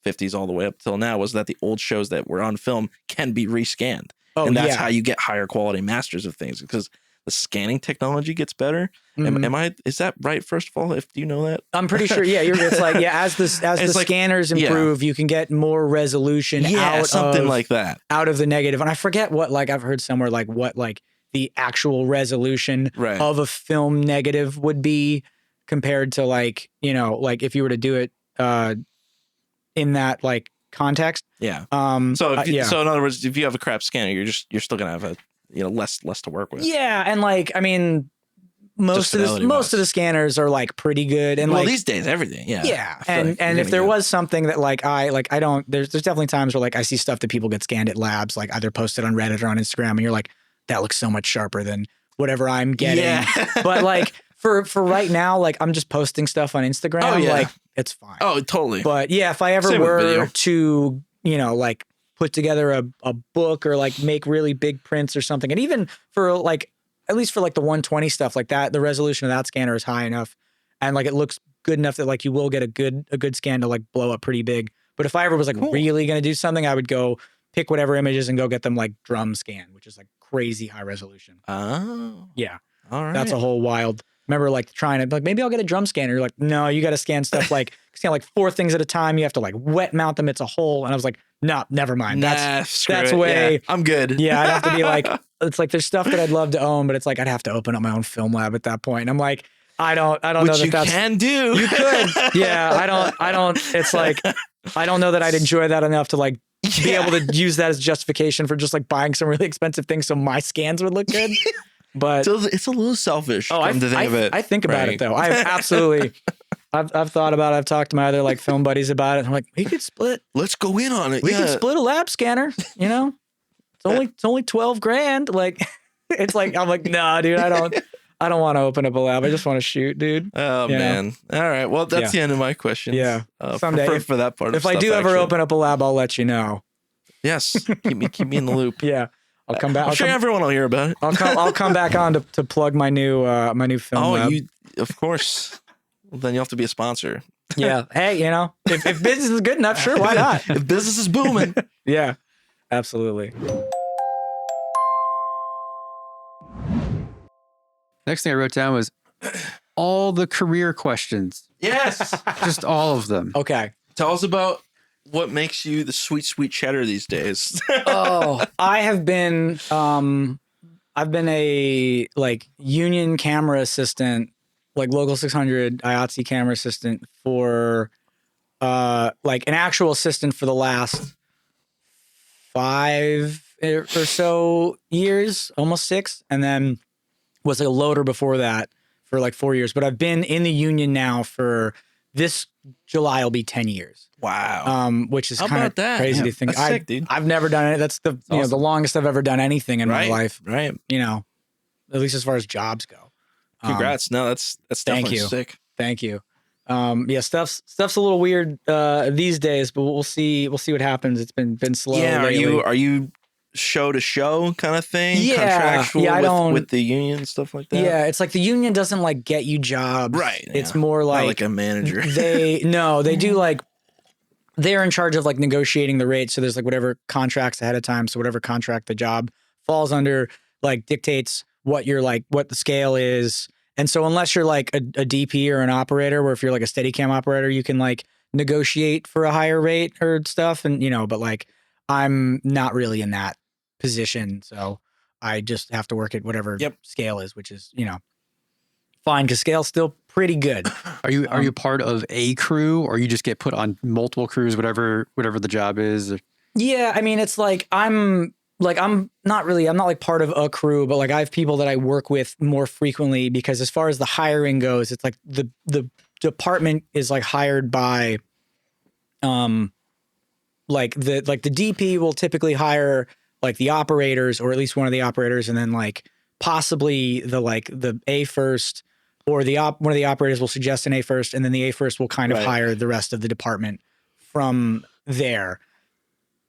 50s all the way up till now, was that the old shows that were on film can be rescanned. And that's how you get higher quality masters of things, because the scanning technology gets better. Is that right? First of all, do you know that? I'm pretty sure. Yeah, it's like as the scanners improve, you can get more resolution out something of, like that, out of the negative. And I forget what, like I've heard somewhere like what like the actual resolution of a film negative would be compared to like, you know, like if you were to do it in that like context. Yeah. So in other words, if you have a crap scanner, you're still gonna have less to work with. Yeah, and like I mean, most of the scanners are like pretty good. And like these days, everything. Yeah. Yeah. And if there was something that like I don't, there's definitely times where like I see stuff that people get scanned at labs, like either posted on Reddit or on Instagram, and you're like, that looks so much sharper than whatever I'm getting. Yeah. But like for right now, like I'm just posting stuff on Instagram. Oh, yeah. Like it's fine. Oh, totally. But yeah, if I ever were to, you know, like put together a book or like make really big prints or something, and even for like, at least for like the 120 stuff like that, the resolution of that scanner is high enough and like it looks good enough that like you will get a good scan to like blow up pretty big. But if I ever was like really going to do something, I would go pick whatever images and go get them like drum scan, which is like crazy high resolution. Oh. Yeah. All right. That's a whole wild. Remember like trying to like, maybe I'll get a drum scanner. You're like, no, you got to scan stuff like scan like 4 things at a time. You have to like wet mount them. It's a hole. And I was like, no, never mind. That's way. Yeah, I'm good. Yeah. I'd have to be like, it's like, there's stuff that I'd love to own, but it's like, I'd have to open up my own film lab at that point. And I'm like, I don't know that that's. You can do. You could. Yeah. I don't, it's like, I don't know that I'd enjoy that enough to like be able to use that as justification for just like buying some really expensive things so my scans would look good. But it's a little selfish. I think about it though. I've absolutely, I've thought about it. I've talked to my other like film buddies about it. I'm like, we could split. Let's go in on it. We could split a lab scanner. You know, it's only $12,000. Like, it's like I'm like, nah, dude. I don't want to open up a lab. I just want to shoot, dude. Oh man. All right. Well, that's the end of my questions. Yeah. Someday for that part. If I do ever open up a lab, I'll let you know. Yes. Keep me in the loop. Yeah. I'll come back. I'm sure everyone will hear about it. I'll come back on to plug my new film lab. Of course. Well, then you have to be a sponsor. Yeah. Hey, you know, if business is good enough, sure, why not? If business is booming. Yeah, absolutely. Next thing I wrote down was all the career questions. Yes. Just all of them. Okay. Tell us about what makes you the sweet cheddar these days. I've been a like union camera assistant, like local 600 IATSE camera assistant for like an actual assistant for the last 5 or so years, almost 6, and then was a loader before that for like 4 years. But I've been in the union now for this July will be 10 years. Wow. Which is kind of crazy to think. That's sick, dude. I've never done it. That's the awesome. The longest I've ever done anything in my life. Right. You know, at least as far as jobs go. Congrats. No, that's definitely sick. Thank you. Yeah, stuff's a little weird these days, but we'll see what happens. It's been slow. Yeah, lately. Are you show to show kind of thing? Yeah. Contractual Yeah, with the union, stuff like that? Yeah, it's like the union doesn't like get you jobs. Right. It's more like a manager. They do like they're in charge of like negotiating the rate. So there's like whatever contracts ahead of time. So whatever contract the job falls under like dictates what the scale is. And so unless you're like a DP or an operator, where if you're like a Steadicam operator, you can like negotiate for a higher rate or stuff. And, you know, but like I'm not really in that position. So I just have to work at whatever scale is, which is, you know, fine because scale's still pretty good. Are you part of a crew, or you just get put on multiple crews, whatever the job is? Yeah, I mean, it's like I'm not like part of a crew, but like I have people that I work with more frequently because as far as the hiring goes, it's like the department is like hired by like the DP will typically hire like the operators or at least one of the operators, and then like possibly the A first or one of the operators will suggest an A first, and then the A first will kind of hire the rest of the department from there.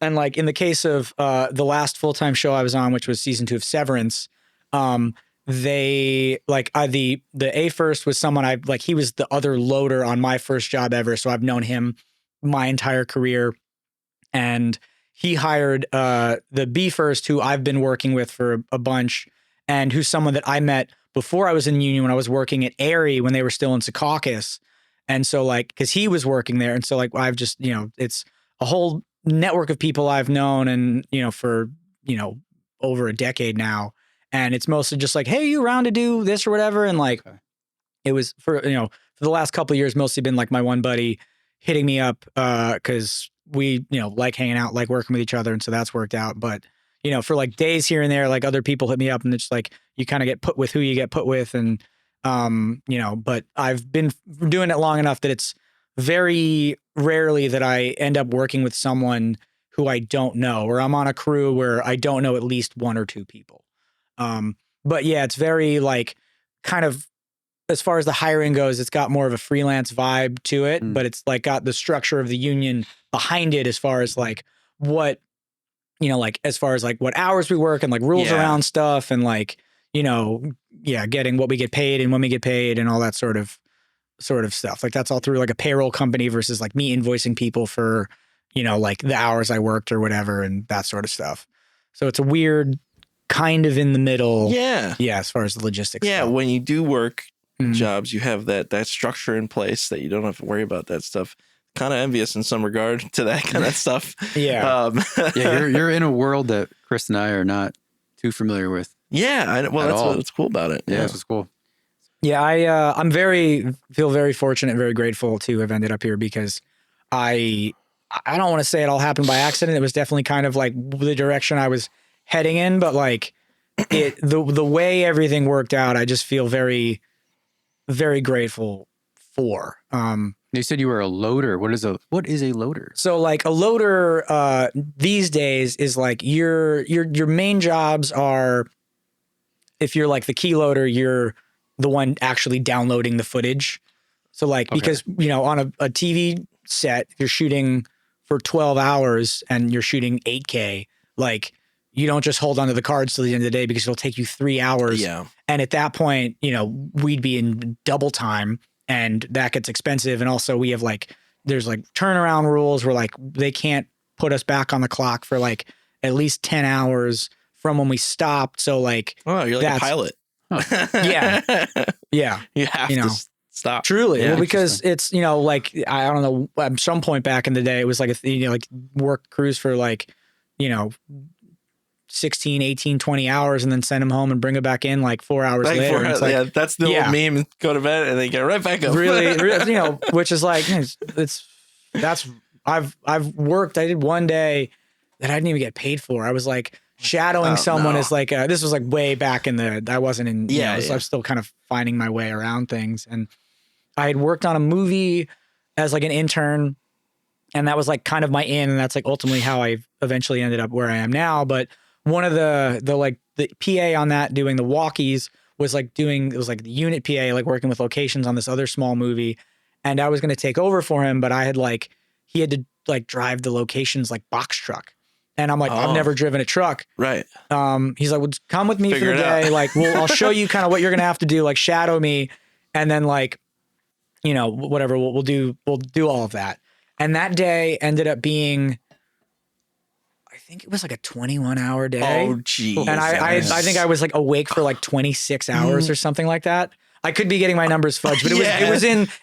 And like in the case of the last full-time show I was on, which was season 2 of Severance, they like the A first was someone he was the other loader on my first job ever. So I've known him my entire career, and he hired the B first, who I've been working with for a bunch. and who's someone that I met before I was in the union when I was working at Arri when they were still in Secaucus. And so like, because he was working there. And so like, I've just, it's a whole network of people I've known and, for, over a decade now. And it's mostly just like, hey, you around to do this or whatever. And like, it was for the last couple of years, mostly been like my one buddy hitting me up because we, like hanging out, like working with each other. And so that's worked out. But, for like days here and there, like other people hit me up and it's like, you kind of get put with who you get put with. And, but I've been doing it long enough that it's very rarely that I end up working with someone who I don't know, or I'm on a crew where I don't know at least one or two people. But yeah, it's very like kind of, as far as the hiring goes, it's got more of a freelance vibe to it, but it's like got the structure of the union behind it as far as like what, like as far as like what hours we work and like rules around stuff and like, getting what we get paid and when we get paid and all that sort of stuff. Like that's all through like a payroll company versus like me invoicing people for, like the hours I worked or whatever and that sort of stuff. So it's a weird kind of in the middle. Yeah. Yeah. As far as the logistics. Yeah. Stuff. When you do work jobs, you have that structure in place that you don't have to worry about that stuff. Kind of envious in some regard to that kind of stuff. Yeah. You're in a world that Chris and I are not too familiar with. Yeah. That's what's cool about it. Yeah. That's what's cool. Yeah. I'm feel very fortunate, very grateful to have ended up here because I don't want to say it all happened by accident. It was definitely kind of like the direction I was heading in, but like the way everything worked out, I just feel very, very grateful for. You said you were a loader. What is a loader? So like a loader these days is like your main jobs are, if you're like the key loader, you're the one actually downloading the footage. So like, because, on a TV set, if you're shooting for 12 hours and you're shooting 8K, like you don't just hold onto the cards till the end of the day because it'll take you 3 hours. Yeah. And at that point, we'd be in double time and that gets expensive. And also we have like, there's like turnaround rules where like they can't put us back on the clock for like at least 10 hours from when we stopped. So like, oh, you're like a pilot. Yeah. Yeah. You have to stop. Truly. Yeah, well, because it's, like, I don't know, at some point back in the day, it was like, like work crews for like, 16, 18, 20 hours and then send them home and bring it back in like 4 hours like later. 4 hours, yeah, that's the old meme. Go to bed and then get right back up. Really, which is like, I've worked. I did one day that I didn't even get paid for. I was like shadowing someone as like, this was like way back in I wasn't in, so I was still kind of finding my way around things. And I had worked on a movie as like an intern and that was like kind of my in. And that's like ultimately how I eventually ended up where I am now. But one of the PA on that doing the walkies was like it was like the unit PA, like working with locations on this other small movie. And I was going to take over for him, but he had to like drive the locations like box truck. And I'm like, I've never driven a truck. Right. He's like, well, come with me for the day. Like, I'll show you kind of what you're going to have to do, like shadow me. And then like, whatever, we'll do all of that. And that day ended up being, I think it was like a 21-hour day. Oh, geez. And I think I was like awake for like 26 hours or something like that. I could be getting my numbers fudged, but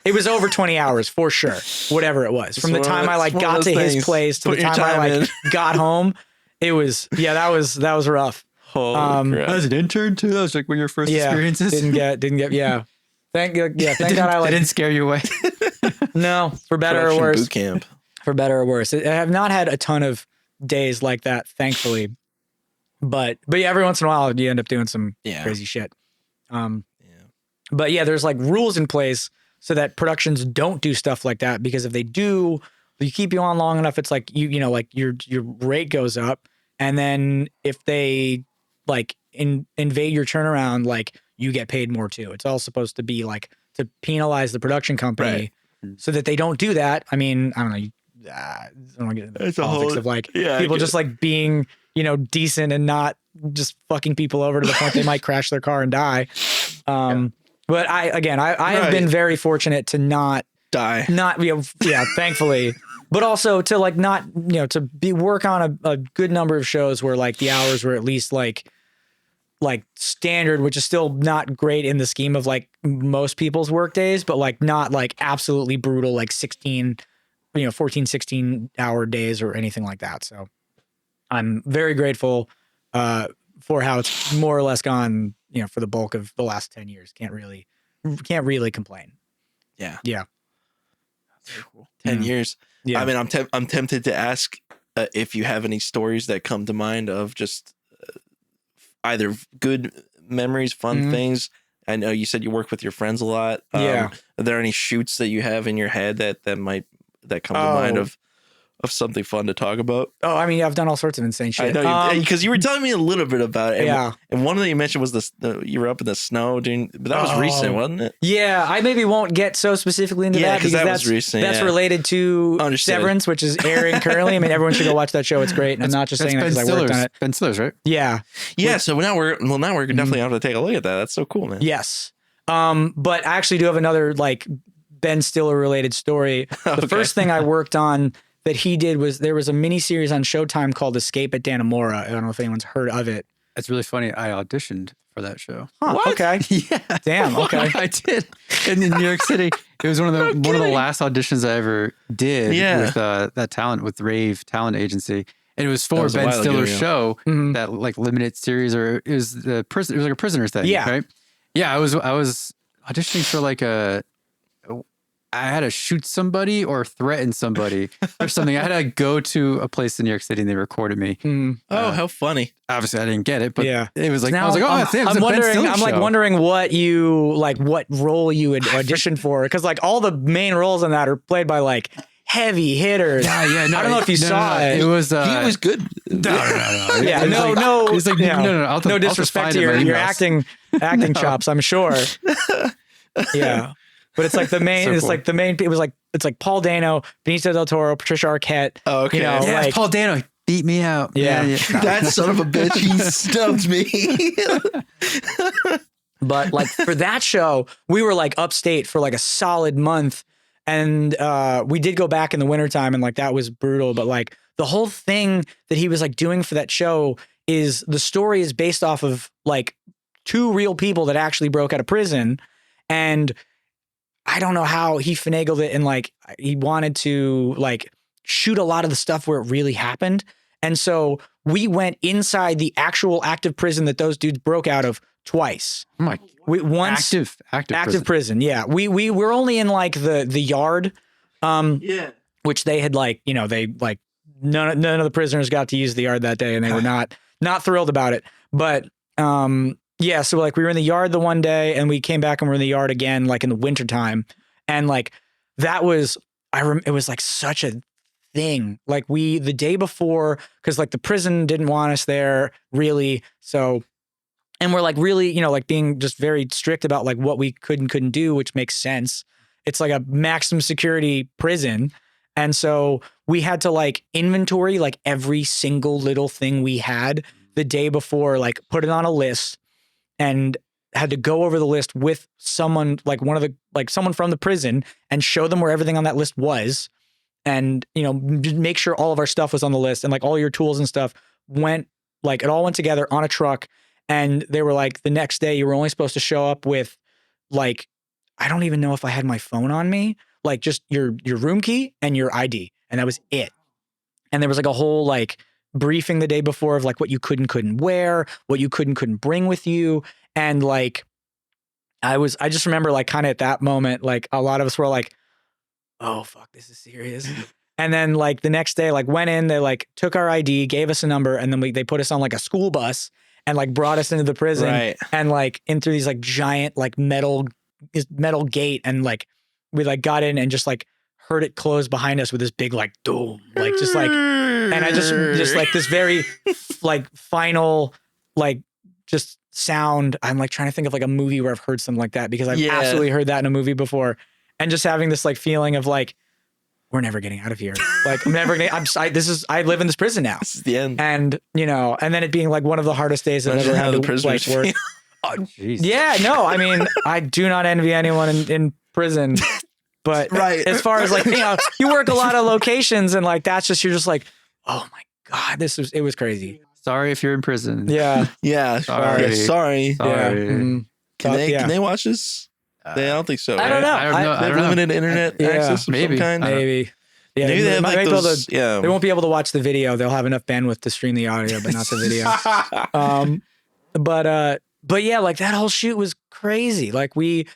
it was over 20 hours for sure. Whatever it was. From the time I like got to his place to the time I like got home, it was, that was rough. Holy crap. As an intern too? That was like one of your first experiences? Didn't get, yeah. Thank God I didn't scare you away. No, for better or worse. Boot camp. For better or worse. I have not had a ton of days like that, thankfully. But yeah, every once in a while you end up doing some crazy shit. But yeah, there's like rules in place so that productions don't do stuff like that, because if they do, you keep you on long enough, it's like like your rate goes up, and then if they like invade your turnaround, like you get paid more too. It's all supposed to be like to penalize the production company so that they don't do that. I mean, I don't know. I don't want to get into the politics of like people just like being decent and not just fucking people over to the point they might crash their car and die. But I have been very fortunate to not die. Thankfully. But also to like not, to work on a good number of shows where like the hours were at least like like standard, which is still not great in the scheme of like most people's work days, but like not like absolutely brutal, like 14, 16 hour days or anything like that. So I'm very grateful for how it's more or less gone, for the bulk of the last 10 years. Can't really complain. Yeah. Yeah. That's very cool. 10 years. Yeah. I mean, I'm tempted to ask if you have any stories that come to mind of just either good memories, fun things. I know you said you work with your friends a lot. Yeah. Are there any shoots that you have in your head that come to mind of something fun to talk about? Oh, I mean, I've done all sorts of insane shit. I know because you were telling me a little bit about it. Yeah. And one of them you mentioned was you were up in the snow but that was recent, wasn't it? Yeah. I maybe won't get so specifically into that because that was recent. That's related to Understood. Severance, which is airing currently. I mean, everyone should go watch that show. It's great. And I'm not just saying that because I worked on it. Ben Stiller's, right? Yeah. Yeah. So now we're definitely have to take a look at that. That's so cool, man. Yes. But I actually do have another like Ben Stiller related story. The first thing I worked on that he did was there was a mini series on Showtime called Escape at Dannemora. I don't know if anyone's heard of it. It's really funny. I auditioned for that show. Huh, What? okay. Yeah. Damn. Okay. I did. In New York City. It was one of the last auditions I ever did with with Rave Talent Agency. And it was for Ben Stiller's show, that like limited series, or it was the prison. It was like a prisoner thing. Yeah. Right. Yeah. I was auditioning for like I had to shoot somebody or threaten somebody or something. I had to go to a place in New York City and they recorded me. Oh, how funny. Obviously I didn't get it, but it was like, Now, I was like, oh, that's it. It was a Ben Stiller show. wondering what role you would audition for. Cause like all the main roles in that are played by like heavy hitters. Yeah. No, I don't know if you saw it. It was, He was good. No. Yeah, It's like, no. No disrespect to your acting chops, I'm sure. Yeah. But it's like the main. So it's cool. like the main. It's like Paul Dano, Benicio del Toro, Patricia Arquette. Oh, okay. Yeah, like, Paul Dano beat me out. Yeah. That son of a bitch, he stumped me. But like for that show, we were like upstate for like a solid month, and we did go back in the wintertime, and like that was brutal. But like the whole thing that he was like doing for that show is the story is based off of like two real people that actually broke out of prison, and I don't know how he finagled it, and like he wanted to like shoot a lot of the stuff where it really happened. And so we went inside the actual active prison that those dudes broke out of twice. Oh my, Once active prison. Yeah. We were only in like the yard, which they had like, they like none of the prisoners got to use the yard that day, and they were not thrilled about it. But yeah, so like we were in the yard the one day, and we came back and we're in the yard again, like in the wintertime. And like that was, it was like such a thing. Like the day before, because like the prison didn't want us there really. So, and we're like really, like being just very strict about like what we could and couldn't do, which makes sense. It's like a maximum security prison. And so we had to like inventory like every single little thing we had the day before, like put it on a list, and had to go over the list with someone, like someone from the prison, and show them where everything on that list was. And, just make sure all of our stuff was on the list, and like all your tools and stuff it all went together on a truck. And they were like, the next day you were only supposed to show up with like, I don't even know if I had my phone on me, like just your room key and your ID. And that was it. And there was like a whole like briefing the day before of like what you could and couldn't wear, what you could and couldn't bring with you. And like, I just remember like kind of at that moment, like a lot of us were like, oh fuck, this is serious. And then like the next day, like went in, they like took our ID, gave us a number, and then they put us on like a school bus and like brought us into the prison, right. And like in through these like giant like metal gate, and like we like got in and just like heard it close behind us with this big like doom, like just like, and I just like this very like final like just sound. I'm like trying to think of like a movie where I've heard something like that, because I've absolutely heard that in a movie before, and just having this like feeling of like, we're never getting out of here. Like I'm never gonna, I live in this prison now. This is the end. And and then it being like one of the hardest days I've ever had to like work. Yeah, no, I mean, I do not envy anyone in prison, but right. As far as like, you work a lot of locations, and like, you're just like, oh my God, it was crazy. Sorry if you're in prison. Yeah. Yeah. Sorry. Yeah, sorry. Yeah. Sorry. Can they watch this? I don't think so. I don't know. I don't know. They have limited internet Yeah, access of maybe. some kind. Maybe. Yeah, Maybe they have might like be able those. They won't be able to watch the video. They'll have enough bandwidth to stream the audio, but not the video. But yeah, like that whole shoot was crazy. Like we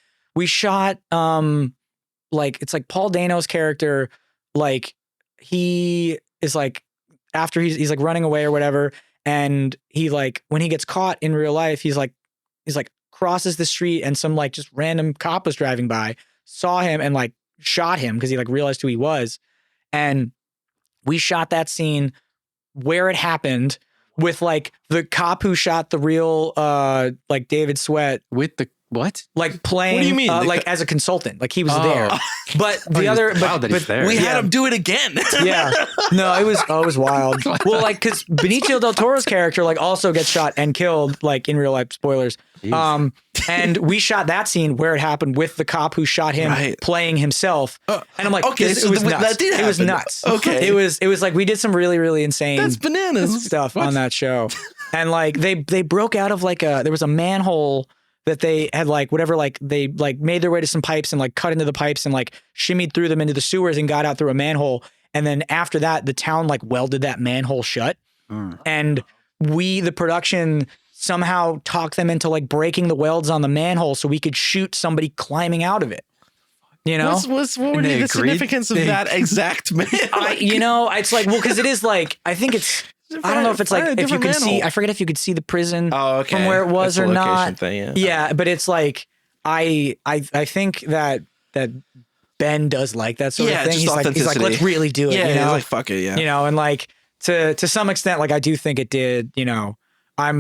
shot like it's like Paul Dano's character, like he is like after he's like running away or whatever, and he like when he gets caught in real life, he's like crosses the street and some like just random cop was driving by, saw him and like shot him because he like realized who he was. And we shot that scene where it happened with like the cop who shot the real like David Sweat With the what? like playing What do you mean? like as a consultant, like he was Oh. there. But the he was other proud that he's there. We Yeah. had him do it again. Yeah. No, it was wild. Well, like because Benicio del Toro's character like also gets shot and killed like in real life. Spoilers. Jeez. And we shot that scene where it happened with the cop who shot him Right. playing himself. And I'm like, okay, it so was that nuts. did It was happen. nuts. Okay. It was like we did some really, really insane That's bananas. stuff on that show. And like they broke out of like there was a manhole that they had like whatever, like they like made their way to some pipes and like cut into the pipes and like shimmied through them into the sewers and got out through a manhole. And then after that, the town like welded that manhole shut. And the production somehow talked them into like breaking the welds on the manhole so we could shoot somebody climbing out of it. You know? What were And they the agreed? significance of that exact man? It's like, well, because it is like, I think it's, I don't know if it's like, Find a if you different can see, manhole. I forget if you could see the prison Oh, okay. from where it was That's or a location not. thing, yeah. Yeah, but it's like, I think that Ben does like that sort Yeah, of thing. just He's like, authenticity. let's really do it. Yeah, you know? he's like, fuck it, yeah. You know, and like to some extent, like I do think it did, you know, I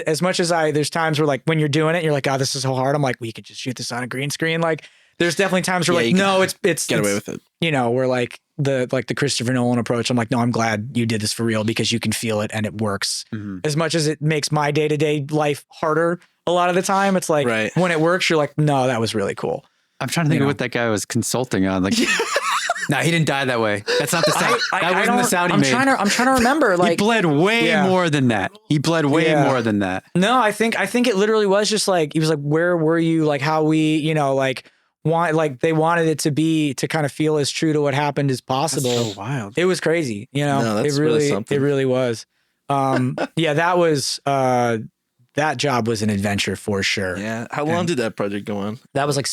as much as there's times where like when you're doing it, you're like, oh, this is so hard. I'm like, we could just shoot this on a green screen. Like there's definitely times where Yeah, like, you no, can it's Get away with it. you know, where like the Christopher Nolan approach. I'm like, no, I'm glad you did this for real because you can feel it and it works. As much as it makes my day-to-day life harder a lot of the time, it's like Right. when it works, you're like, no, that was really cool. I'm trying to think You of know. what that guy was consulting on. Like, no, he didn't die that way. That's not the sound. That wasn't the sound he made. I'm trying to remember. He Like, bled way Yeah. more than that. He bled way Yeah. more than that. no, I think it literally was just like he was like, where were you? Like how we, you know, like why? Like they wanted it to kind of feel as true to what happened as possible. That's so wild. It was crazy, you know. No, that's it really really, something. it really was. Yeah, that was that job was an adventure for sure. Yeah. How long did that project go on? That was like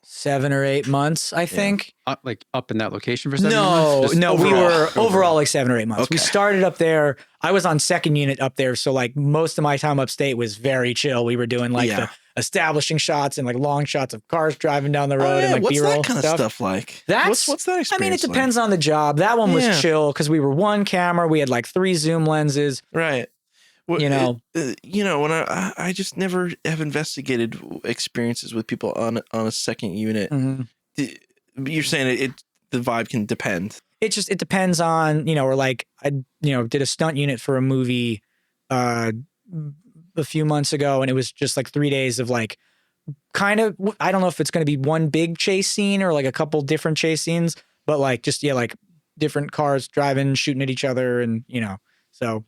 7 or 8 months, I think. Up in that location for 7 No, months? Just no, we overall? were overall like 7 or 8 months. We Okay. started up there. I was on second unit up there, so like most of my time upstate was very chill. We were doing like Yeah. the establishing shots and like long shots of cars driving down the road Oh, yeah. and like What's B-roll that kind of stuff like? That's what's that experience I mean, it like? depends on the job. That one was Yeah. chill because we were one camera. We had like 3 zoom lenses. Right. Well, You know. When I just never have investigated experiences with people on a second unit. You're saying the vibe can depend. It depends on, you know, or like I, you know, did a stunt unit for a movie a few months ago, and it was just like 3 days of like kind of, I don't know if it's going to be one big chase scene or like a couple different chase scenes, but like just like different cars driving, shooting at each other, and you know, so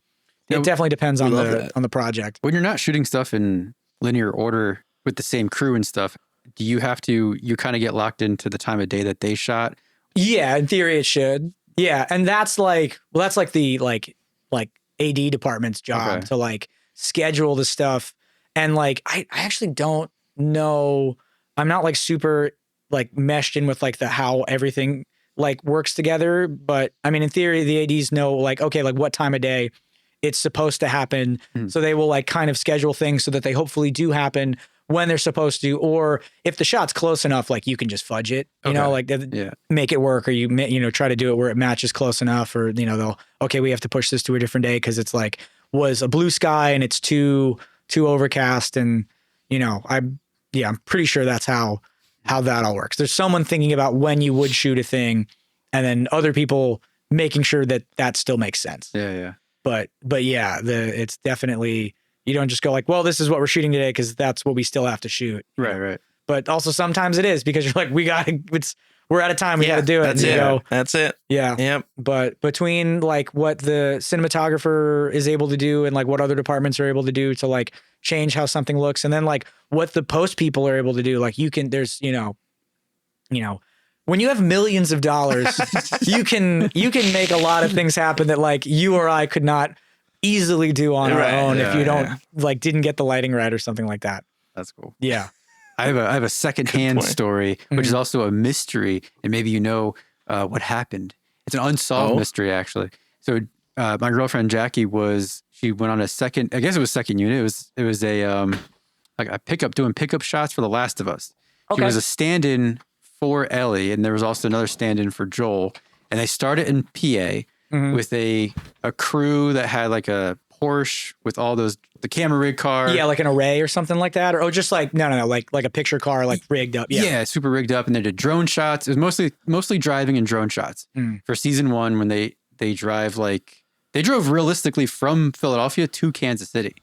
Yeah, it definitely depends on love the that. on the project. When you're not shooting stuff in linear order with the same crew and stuff, do you kind of get locked into the time of day that they shot? Yeah, in theory it should. Yeah, and that's like the like AD department's job Okay. to like schedule the stuff. And like I actually don't know. I'm not like super like meshed in with like the how everything like works together, but I mean in theory the ADs know like okay, like what time of day it's supposed to happen. So they will like kind of schedule things so that they hopefully do happen when they're supposed to, or if the shot's close enough, like you can just fudge it, you know, like Yeah. make it work, or you know, try to do it where it matches close enough, or, you know, we have to push this to a different day. Cause it's like was a blue sky and it's too overcast. And, you know, I'm pretty sure that's how that all works. There's someone thinking about when you would shoot a thing and then other people making sure that still makes sense. Yeah. Yeah. But yeah, it's definitely, you don't just go like, well, this is what we're shooting today because that's what we still have to shoot. Right. But also sometimes it is because you're like, we're out of time. We got to do it. That's it. Yeah. Yep. But between like what the cinematographer is able to do and like what other departments are able to do to like change how something looks, and then like what the post people are able to do, like there's, when you have millions of dollars, you can make a lot of things happen that like you or I could not easily do on our own if you don't like didn't get the lighting right or something like that. That's cool. Yeah. I have a secondhand story, which is also a mystery, and maybe what happened. It's an unsolved mystery, actually. So my girlfriend Jackie she went on second unit. It was a doing pickup shots for The Last of Us. Okay. She was a stand-in for Ellie, and there was also another stand-in for Joel. And they started in PA with a crew that had like a Porsche with all the camera rig car. Yeah, like an array or something like that. Or just like, no, like a picture car, like rigged up. Yeah, super rigged up. And they did drone shots. It was mostly driving and drone shots. For season 1 when they drove realistically from Philadelphia to Kansas City.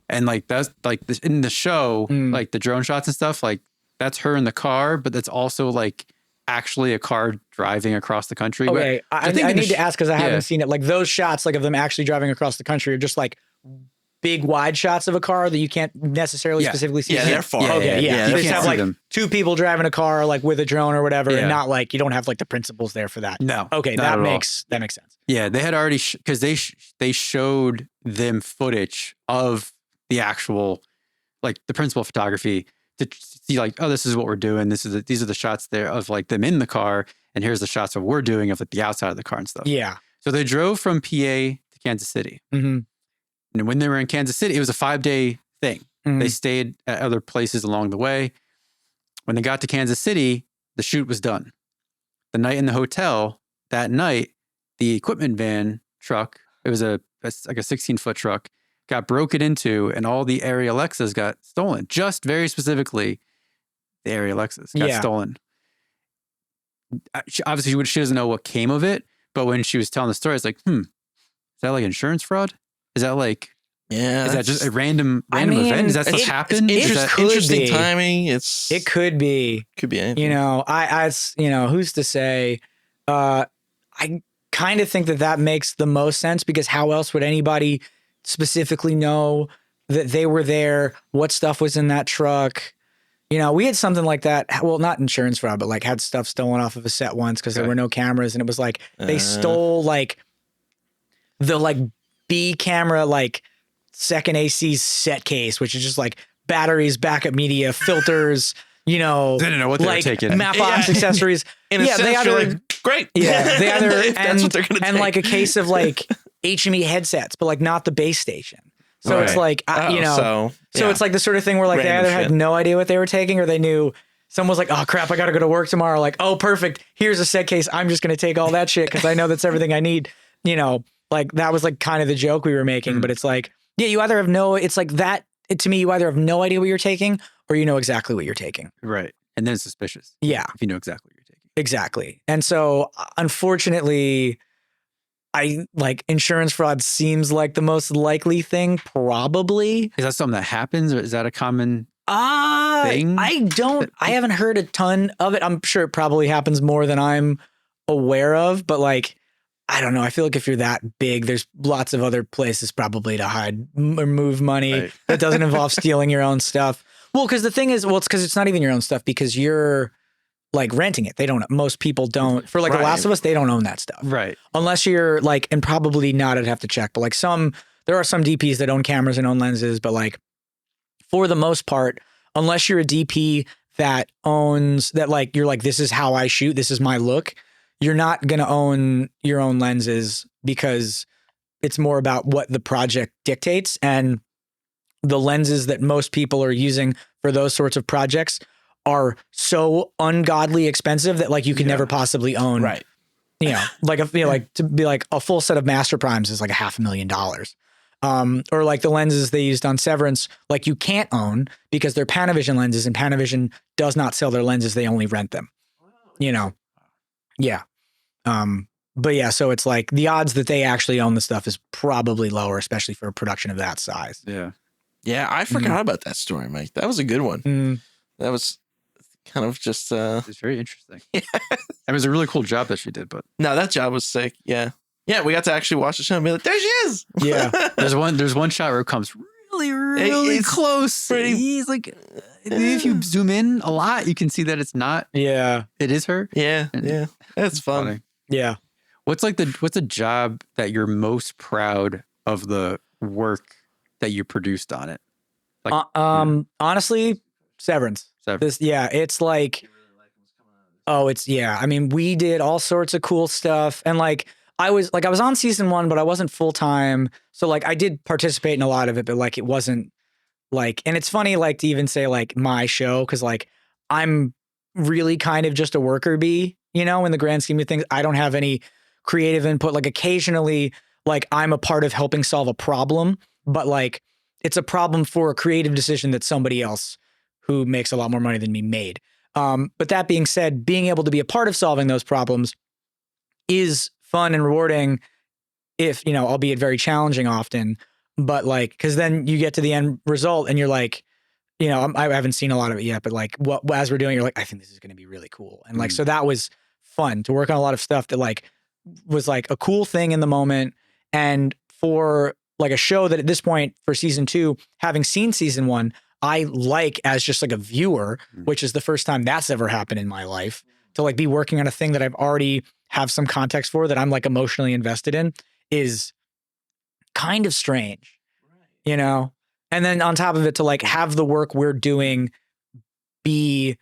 And like, that's like in the show, like the drone shots and stuff, like that's her in the car, but that's also like actually a car driving across the country. Okay, I need to ask because I haven't seen it. Like those shots, like of them actually driving across the country, are just like big wide shots of a car that you can't necessarily specifically see. Yeah, they're far. Okay, yeah. You just have like two people driving a car like with a drone or whatever, and not like you don't have like the principals there for that. No. Okay, that makes sense. Yeah, they had already because they showed them footage of the actual like the principal photography to see like, oh, this is what we're doing. These are the shots there of like them in the car, and here's the shots of what we're doing of like the outside of the car and stuff. Yeah. So they drove from PA to Kansas City. And when they were in Kansas City, it was a 5-day thing. They stayed at other places along the way. When they got to Kansas City, the shoot was done. The night in the hotel, that night, the equipment van truck, it was like a 16-foot truck, got broken into, and all the Arri Alexas got stolen. Just very specifically, the Arri Alexas got stolen. Obviously, she doesn't know what came of it, but when she was telling the story, it's like, is that like insurance fraud? Is that like, is that just a random event? Is that what's happened? Interesting timing. It could be. Could be anything. Who's to say? I kind of think that makes the most sense because how else would anybody specifically know that they were there? What stuff was in that truck? We had something like that. Well, not insurance fraud, but like had stuff stolen off of a set once because there were no cameras, and it was like they stole like the like B camera like second AC set case, which is just like batteries, backup media, filters. They didn't know what they were taking. Map box accessories. They either great. Yeah, they either that's what they're gonna take. like a case of like HME headsets, but like not the base station. So it's like so it's like the sort of thing where like they either had no idea what they were taking, or they knew someone was like, oh crap, I got to go to work tomorrow. Like, oh perfect, here's a set case. I'm just gonna take all that shit because I know that's everything I need. Like that was like kind of the joke we were making, but it's like you either have it's like that. To me, you either have no idea what you're taking or you know exactly what you're taking. Right. And then it's suspicious. Yeah. If you know exactly what you're taking. Exactly. And so unfortunately, insurance fraud seems like the most likely thing, probably. Is that something that happens, or is that a common thing? I haven't heard a ton of it. I'm sure it probably happens more than I'm aware of, but like, I don't know. I feel like if you're that big, there's lots of other places probably to hide or move money that doesn't involve stealing your own stuff. Well, because the thing is, it's because it's not even your own stuff because you're like renting it. They don't. Most people don't. For like The Last of Us, they don't own that stuff. Right. Unless you're like, and probably not. I'd have to check. But like there are some DPs that own cameras and own lenses. But like for the most part, unless you're a DP that owns that, like you're like, this is how I shoot. This is my look. You're not going to own your own lenses because it's more about what the project dictates, and the lenses that most people are using for those sorts of projects are so ungodly expensive that like you can never possibly own. Right. Like to be like a full set of Master Primes is like $500,000. Or like the lenses they used on Severance, like you can't own because they're Panavision lenses, and Panavision does not sell their lenses. They only rent them, Yeah. But yeah, so it's like the odds that they actually own the stuff is probably lower, especially for a production of that size. Yeah. Yeah. I forgot about that story, Mike. That was a good one. That was kind of just It's very interesting. Yeah. It was a really cool job that she did, but no, that job was sick. Yeah. Yeah, we got to actually watch the show and be like, there she is. Yeah. there's one shot where it comes really close. He's like, if you zoom in a lot, you can see that it's not. Yeah. It is her. Yeah. Yeah. That's fun. Funny. Yeah. What's a job that you're most proud of the work that you produced on it? Like, honestly, Severance. It's like, I mean, we did all sorts of cool stuff, and like I was on season 1, but I wasn't full time, so like I did participate in a lot of it, but like it wasn't like, and it's funny like to even say like my show, because like I'm really kind of just a worker bee, you know, in the grand scheme of things. I don't have any creative input. Like occasionally, like I'm a part of helping solve a problem, but like it's a problem for a creative decision that somebody else who makes a lot more money than me made. But that being said, being able to be a part of solving those problems is fun and rewarding, if, you know, albeit very challenging often, but like, cause then you get to the end result and you're like, you know, I haven't seen a lot of it yet, but like as we're doing, you're like, I think this is going to be really cool. And like, so that was fun to work on a lot of stuff that like was like a cool thing in the moment. And for like a show that at this point for season 2, having seen season 1, I like as just like a viewer, which is the first time that's ever happened in my life, to like be working on a thing that I've already have some context for, that I'm like emotionally invested in, is kind of strange, you know? And then on top of it, to like have the work we're doing be,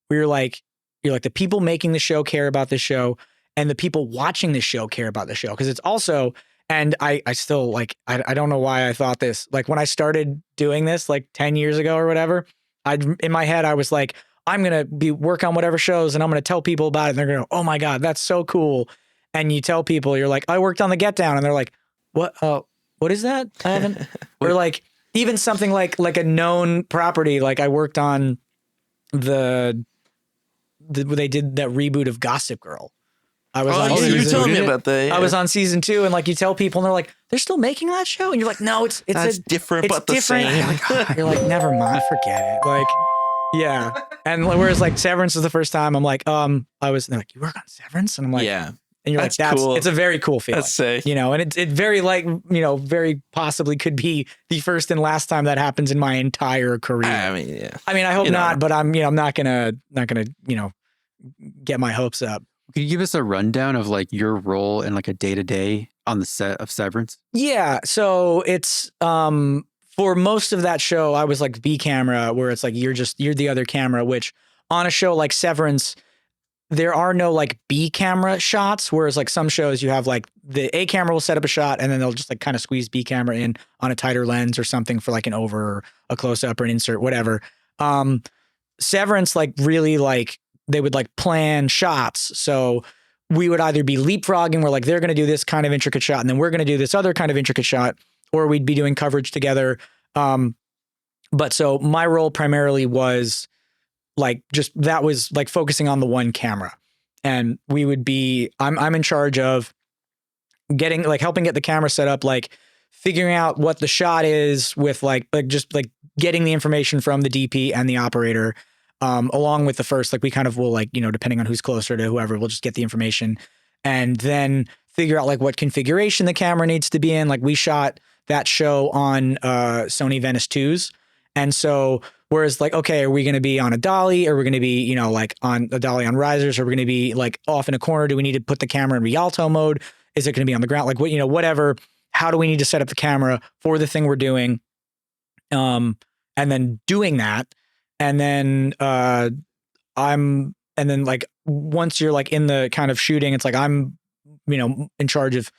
you're like the people making the show care about the show, and the people watching the show care about the show. Cause it's also, and I still like, I don't know why I thought this, like when I started doing this like 10 years ago or whatever, in my head, I was like, I'm going to work on whatever shows and I'm going to tell people about it. And they're going to go, oh my God, that's so cool. And you tell people, you're like, I worked on the Get Down. And they're like, what is that? I haven't, or like even something like a known property. Like I worked on they did that reboot of Gossip Girl. I was on you were telling me about that. Yeah. I was on season 2, and like you tell people, and they're like, "They're still making that show," and you're like, "No, it's different, but different." the same. You're like, never mind, forget it. Like, yeah. And whereas like Severance is the first time, I'm like, they're like, you work on Severance, and I'm like, yeah. And you're that's like, cool. It's a very cool feeling. That's sick. You know, and it very like, you know, very possibly could be the first and last time that happens in my entire career. I mean, yeah. I mean, I hope not, but I'm not gonna, you know, get my hopes up. Could you give us a rundown of like your role in like a day-to-day on the set of Severance? Yeah. So it's, for most of that show, I was like B camera, where it's like, you're the other camera, which on a show like Severance, there are no like B camera shots. Whereas like some shows you have like the A camera will set up a shot and then they'll just like kind of squeeze B camera in on a tighter lens or something for like an over or a close up or an insert, whatever. Severance, like really like, they would like plan shots. So we would either be leapfrogging where like they're going to do this kind of intricate shot and then we're going to do this other kind of intricate shot, or we'd be doing coverage together. But so my role primarily was like, just that was like focusing on the one camera, and we would be, I'm in charge of getting like helping get the camera set up, like figuring out what the shot is with like just like getting the information from the DP and the operator. Along with the first, like we kind of will like, you know, depending on who's closer to whoever, we'll just get the information and then figure out like what configuration the camera needs to be in. Like we shot that show on Sony Venice 2s. And so whereas like, okay, are we going to be on a dolly, or we're going to be, you know, like on a dolly on risers, or we're going to be like off in a corner? Do we need to put the camera in Rialto mode? Is it going to be on the ground? Like what, you know, whatever, how do we need to set up the camera for the thing we're doing? And then doing that. And then like once you're like in the kind of shooting, it's like I'm, you know, in charge of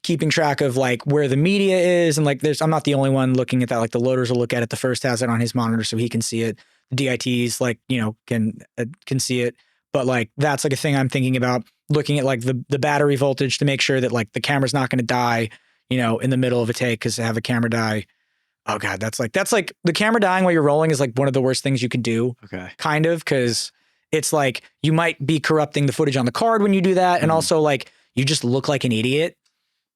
keeping track of like where the media is. And like I'm not the only one looking at that. Like the loaders will look at it. The first has it on his monitor so he can see it. The DITs like, you know, can see it. But like that's like a thing I'm thinking about, looking at like the battery voltage to make sure that like the camera's not going to die, you know, in the middle of a take, because to have a camera die, oh God, that's like the camera dying while you're rolling is like one of the worst things you can do. Okay. Kind of, because it's like you might be corrupting the footage on the card when you do that. And also like you just look like an idiot,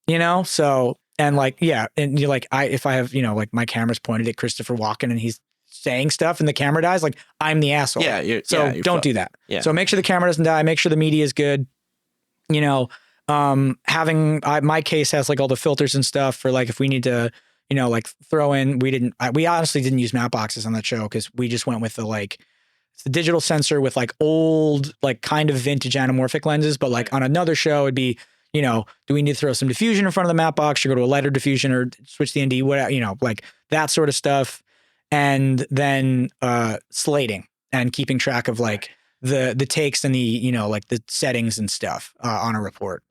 you know? So, and like, yeah. And you're like, if I have, you know, like my camera's pointed at Christopher Walken and he's saying stuff and the camera dies, like I'm the asshole. Yeah. You're don't fucked. do that. Yeah. So make sure the camera doesn't die. Make sure the media is good. You know, my case has like all the filters and stuff for like if we need to, you know, like throw in. We honestly didn't use matte boxes on that show because we just went with it's the digital sensor with like old, like kind of vintage anamorphic lenses. But like on another show, it'd be, you know, do we need to throw some diffusion in front of the matte box or go to a lighter diffusion or switch the ND, whatever, you know, like that sort of stuff. And then slating and keeping track of like the takes and the, you know, like the settings and stuff on a report.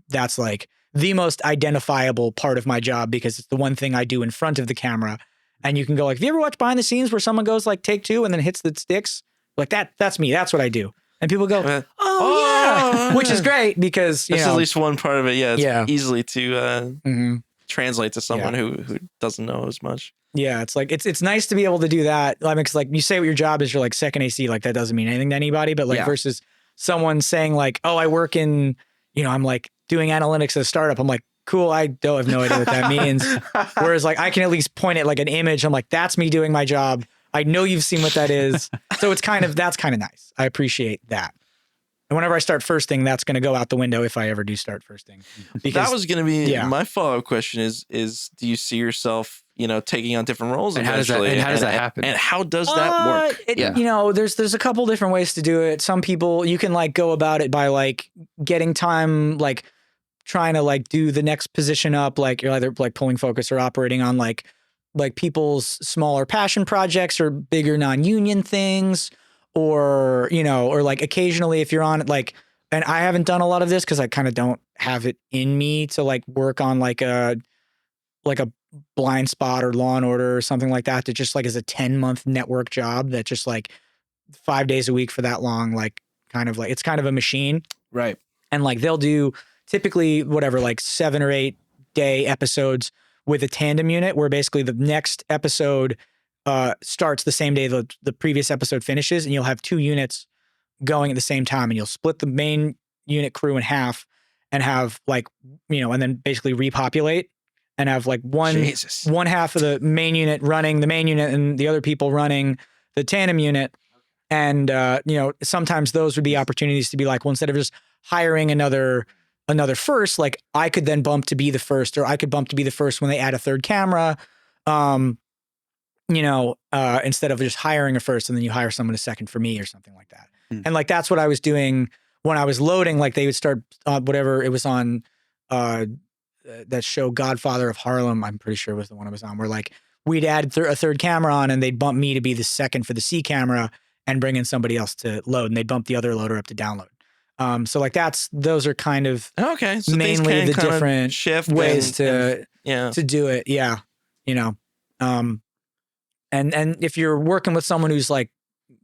That's like the most identifiable part of my job because it's the one thing I do in front of the camera. And you can go like, have you ever watched behind the scenes where someone goes like take 2 and then hits the sticks? Like that's me. That's what I do. And people go, oh yeah, which is great because, you that's know, at least one part of it. Yeah. It's easily to translate to someone who doesn't know as much. Yeah. It's like, it's nice to be able to do that. I mean, cause like you say what your job is, you're like second AC, like that doesn't mean anything to anybody, but like versus someone saying like, oh, I work in, you know, I'm like doing analytics at a startup. I'm like, cool. I don't have no idea what that means. Whereas like, I can at least point at like an image. I'm like, that's me doing my job. I know you've seen what that is. So that's kind of nice. I appreciate that. And whenever I start firsting, that's going to go out the window if I ever do start firsting. Because that was going to be my follow-up question is do you see yourself, you know, taking on different roles and eventually? How does that happen? And how does that work? You know, there's a couple different ways to do it. Some people, you can like go about it by like getting time, like trying to like do the next position up. Like you're either like pulling focus or operating on like people's smaller passion projects or bigger non-union things. Or, you know, or like occasionally if you're on like, and I haven't done a lot of this because I kind of don't have it in me to like work on like a Blind Spot or Law and Order or something like that just like is a 10-month network job that just like 5 days a week for that long, like kind of like, it's kind of a machine. Right. And like they'll do typically whatever, like 7 or 8 day episodes with a tandem unit where basically the next episode starts the same day the previous episode finishes, and you'll have 2 units going at the same time, and you'll split the main unit crew in half and have like, you know, and then basically repopulate and have like one half of the main unit running the main unit and the other people running the tandem unit. And, you know, sometimes those would be opportunities to be like, well, instead of just hiring another first, like I could then bump to be the first, or I could bump to be the first when they add a third camera. You know, instead of just hiring a first and then you hire someone a second for me or something like that. And like, that's what I was doing when I was loading. Like they would start whatever it was on that show Godfather of Harlem. I'm pretty sure was the one I was on, where like we'd add a third camera on and they'd bump me to be the second for the C camera and bring in somebody else to load, and they'd bump the other loader up to download. So like those are kind of so mainly the different shift ways to do it. Yeah. You know, and if you're working with someone who's like,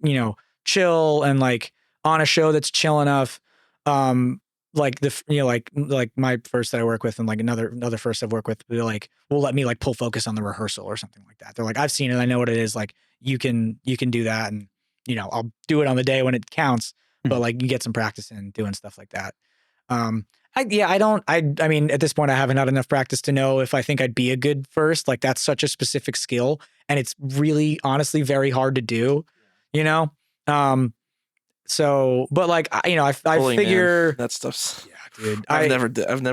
you know, chill and like on a show that's chill enough, like like my first that I work with and like another first I've worked with, they're like, will let me like pull focus on the rehearsal or something like that. They're like, I've seen it, I know what it is. Like you can do that, and you know, I'll do it on the day when it counts, but like you get some practice in doing stuff like that. I mean, at this point I haven't had enough practice to know if I think I'd be a good first. Like that's such a specific skill, and it's really honestly very hard to do, you know? So, but like, you know, I figure man, that stuff's, dude, I've never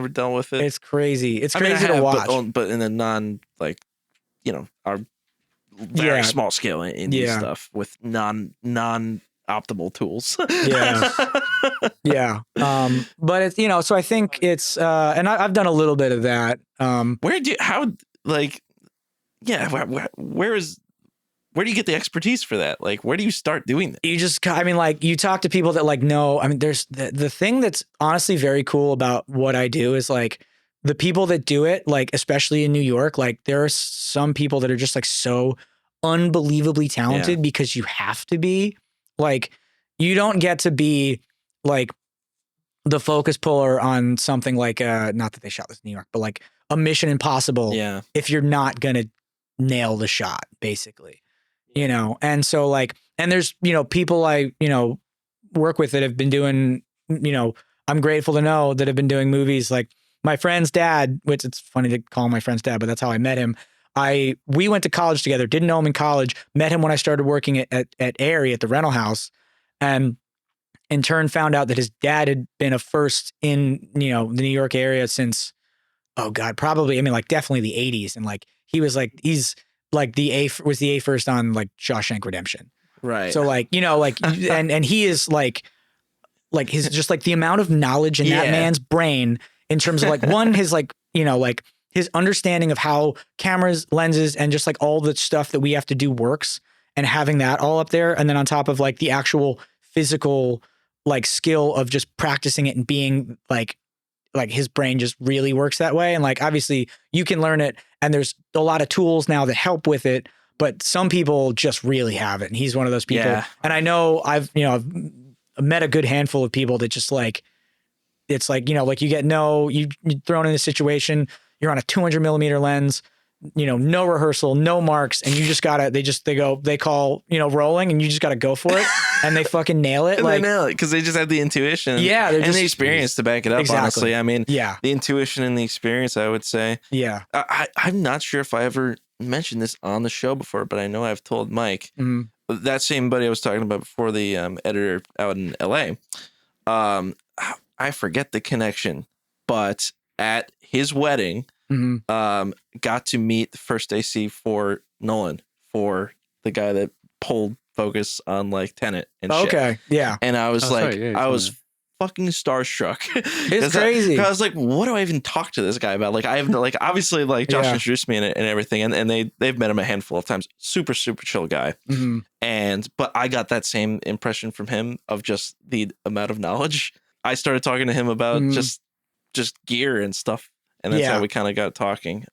dealt with it. It's crazy. It's crazy to watch, but in a non, like, you know, our very small scale indie stuff with non optimal tools. Yeah. But it's, you know, so I think it's, and I've done a little bit of that. Where do you get the expertise for that? Like, where do you start doing that? You just, I mean, like you talk to people that like know, I mean, there's the thing that's honestly very cool about what I do is like the people that do it, like, especially in New York, like there are some people that are just like so unbelievably talented because you have to be. Like, you don't get to be like the focus puller on something like, not that they shot this in New York, but like a Mission Impossible. Yeah. If you're not going to nail the shot, basically, you know? And so like, and there's, you know, people I, you know, work with that have been doing, you know, I'm grateful to know that have been doing movies like my friend's dad, which it's funny to call him my friend's dad, but that's how I met him. we went to college together, didn't know him in college, met him when I started working at Arri at the rental house, and in turn found out that his dad had been a first in, the New York area since, oh God, probably, like definitely the 80s. And like, he's like was the A first on like Shawshank Redemption. Right. So like, and he is like his, just like the amount of knowledge in that man's brain in terms of like his like, like his understanding of how cameras, lenses, and just like all the stuff that we have to do works, and having that all up there. And then on top of like the actual physical like skill of just practicing it and being like his brain just really works that way. And like, obviously you can learn it, and there's a lot of tools now that help with it, but some people just really have it. And he's one of those people. Yeah. And I know I've met a good handful of people that just like, it's like, like you're thrown in a situation, you're on a 200 millimeter lens, no rehearsal, no marks. And you just gotta, they call, rolling, and you just gotta go for it. And they fucking nail it. And like, they nail it because they just have the intuition. Yeah. And the experience to back it up, exactly. Honestly. I mean, yeah, the intuition and the experience, I would say. Yeah. I'm not sure if I ever mentioned this on the show before, but I know I've told Mike, that same buddy I was talking about before, the editor out in LA. I forget the connection, but at his wedding, got to meet the first AC for Nolan, for the guy that pulled focus on like Tenet and shit. Okay, yeah. And I was I was fucking starstruck. It's crazy. I was like, what do I even talk to this guy about? Like, I have like, obviously, like Josh introduced me in it and everything, and they've met him a handful of times. Super chill guy. But I got that same impression from him of just the amount of knowledge. I started talking to him about just gear and stuff. And that's how we kind of got talking.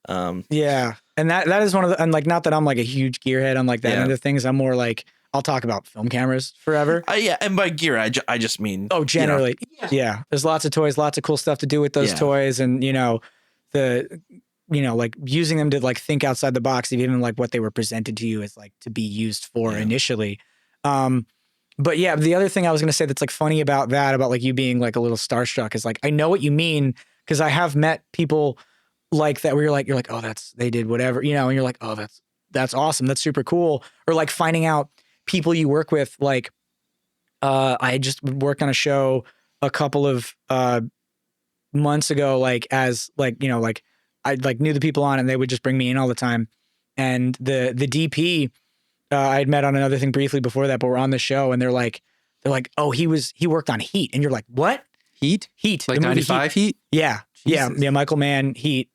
Yeah. And that is one of the, and like, not that I'm like a huge gearhead on like that end of things. I'm more like, I'll talk about film cameras forever. Yeah. And by gear, I just mean. Oh, generally. Yeah. There's lots of toys, lots of cool stuff to do with those toys. And, like using them to like think outside the box, even like what they were presented to you as like to be used for initially. But yeah, the other thing I was going to say that's like funny about that, about like you being like a little starstruck, is like, I know what you mean. Because I have met people like that where you're like, oh, they did whatever, and you're like, oh, that's awesome. That's super cool. Or like finding out people you work with, like, I just worked on a show a couple of months ago, like as like, like I like knew the people on it, and they would just bring me in all the time. And the DP I'd met on another thing briefly before that, but we're on the show, and they're like, oh, he worked on Heat. And you're like, what? Heat, like 95 Heat? Yeah. Jesus. Yeah. Michael Mann, Heat.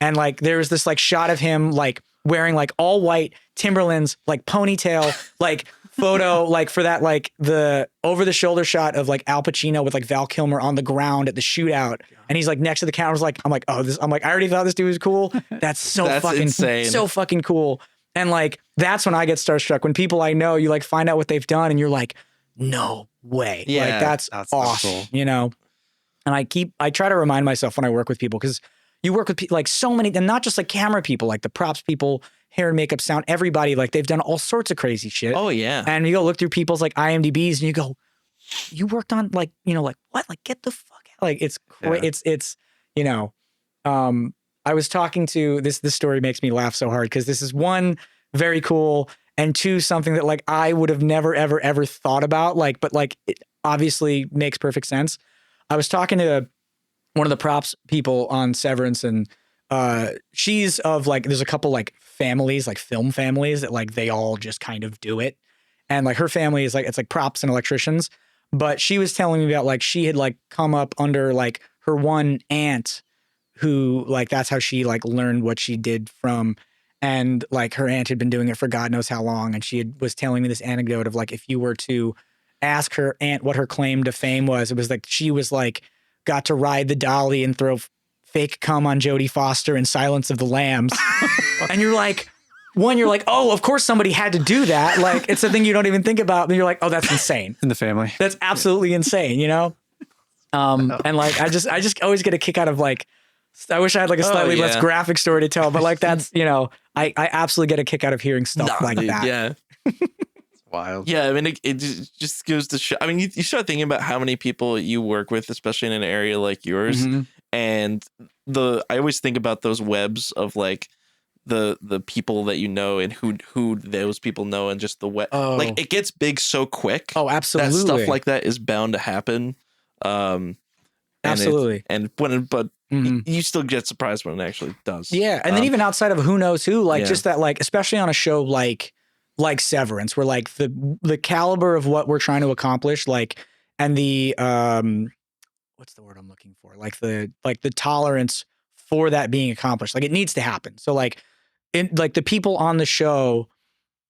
And like, there was this like shot of him like wearing like all white Timberlands, like ponytail, like photo, like for that, like the over the shoulder shot of like Al Pacino with like Val Kilmer on the ground at the shootout. And he's like next to the camera. I'm like, I already thought this dude was cool. That's fucking insane. So fucking cool. And like, that's when I get starstruck, when people I know, you like find out what they've done and you're like, no way. Yeah, like that's awesome, cool. And I try to remind myself when I work with people, because you work with people like so many, and not just like camera people, like the props people, hair and makeup, sound, everybody, like they've done all sorts of crazy shit. Oh yeah. And you go look through people's like IMDb's and you go, you worked on like, like what? Like get the fuck out. Like it's I was talking to this story makes me laugh so hard, because this is one, very cool, and two, something that like I would have never, ever, ever thought about, like, but like it obviously makes perfect sense. I was talking to one of the props people on Severance, and she's of like, there's a couple like families, like film families that like they all just kind of do it. And like her family is like, it's like props and electricians. But she was telling me about like, she had like come up under like her one aunt who like, that's how she like learned what she did from. And like her aunt had been doing it for God knows how long. And she was telling me this anecdote of like, if you were to ask her aunt what her claim to fame was, it was like, she was like, got to ride the dolly and throw fake cum on Jodie Foster in Silence of the Lambs. And you're like, oh, of course somebody had to do that. Like, it's a thing you don't even think about. And you're like, oh, that's insane. In the family. That's absolutely insane, And like, I just always get a kick out of like, I wish I had like a slightly less graphic story to tell, but like that's, I absolutely get a kick out of hearing stuff like that. Yeah. It's wild. Yeah. I mean, it just goes to show. I mean, you start thinking about how many people you work with, especially in an area like yours. Mm-hmm. And I always think about those webs of like the people that you know and who those people know, and just the like it gets big so quick. Oh, absolutely. That stuff like that is bound to happen. Absolutely. You still get surprised when it actually does. Yeah. And then even outside of who knows who, like just that, like, especially on a show like Severance, where like the caliber of what we're trying to accomplish, like, and the, what's the word I'm looking for? Like the tolerance for that being accomplished. Like it needs to happen. So like, like the people on the show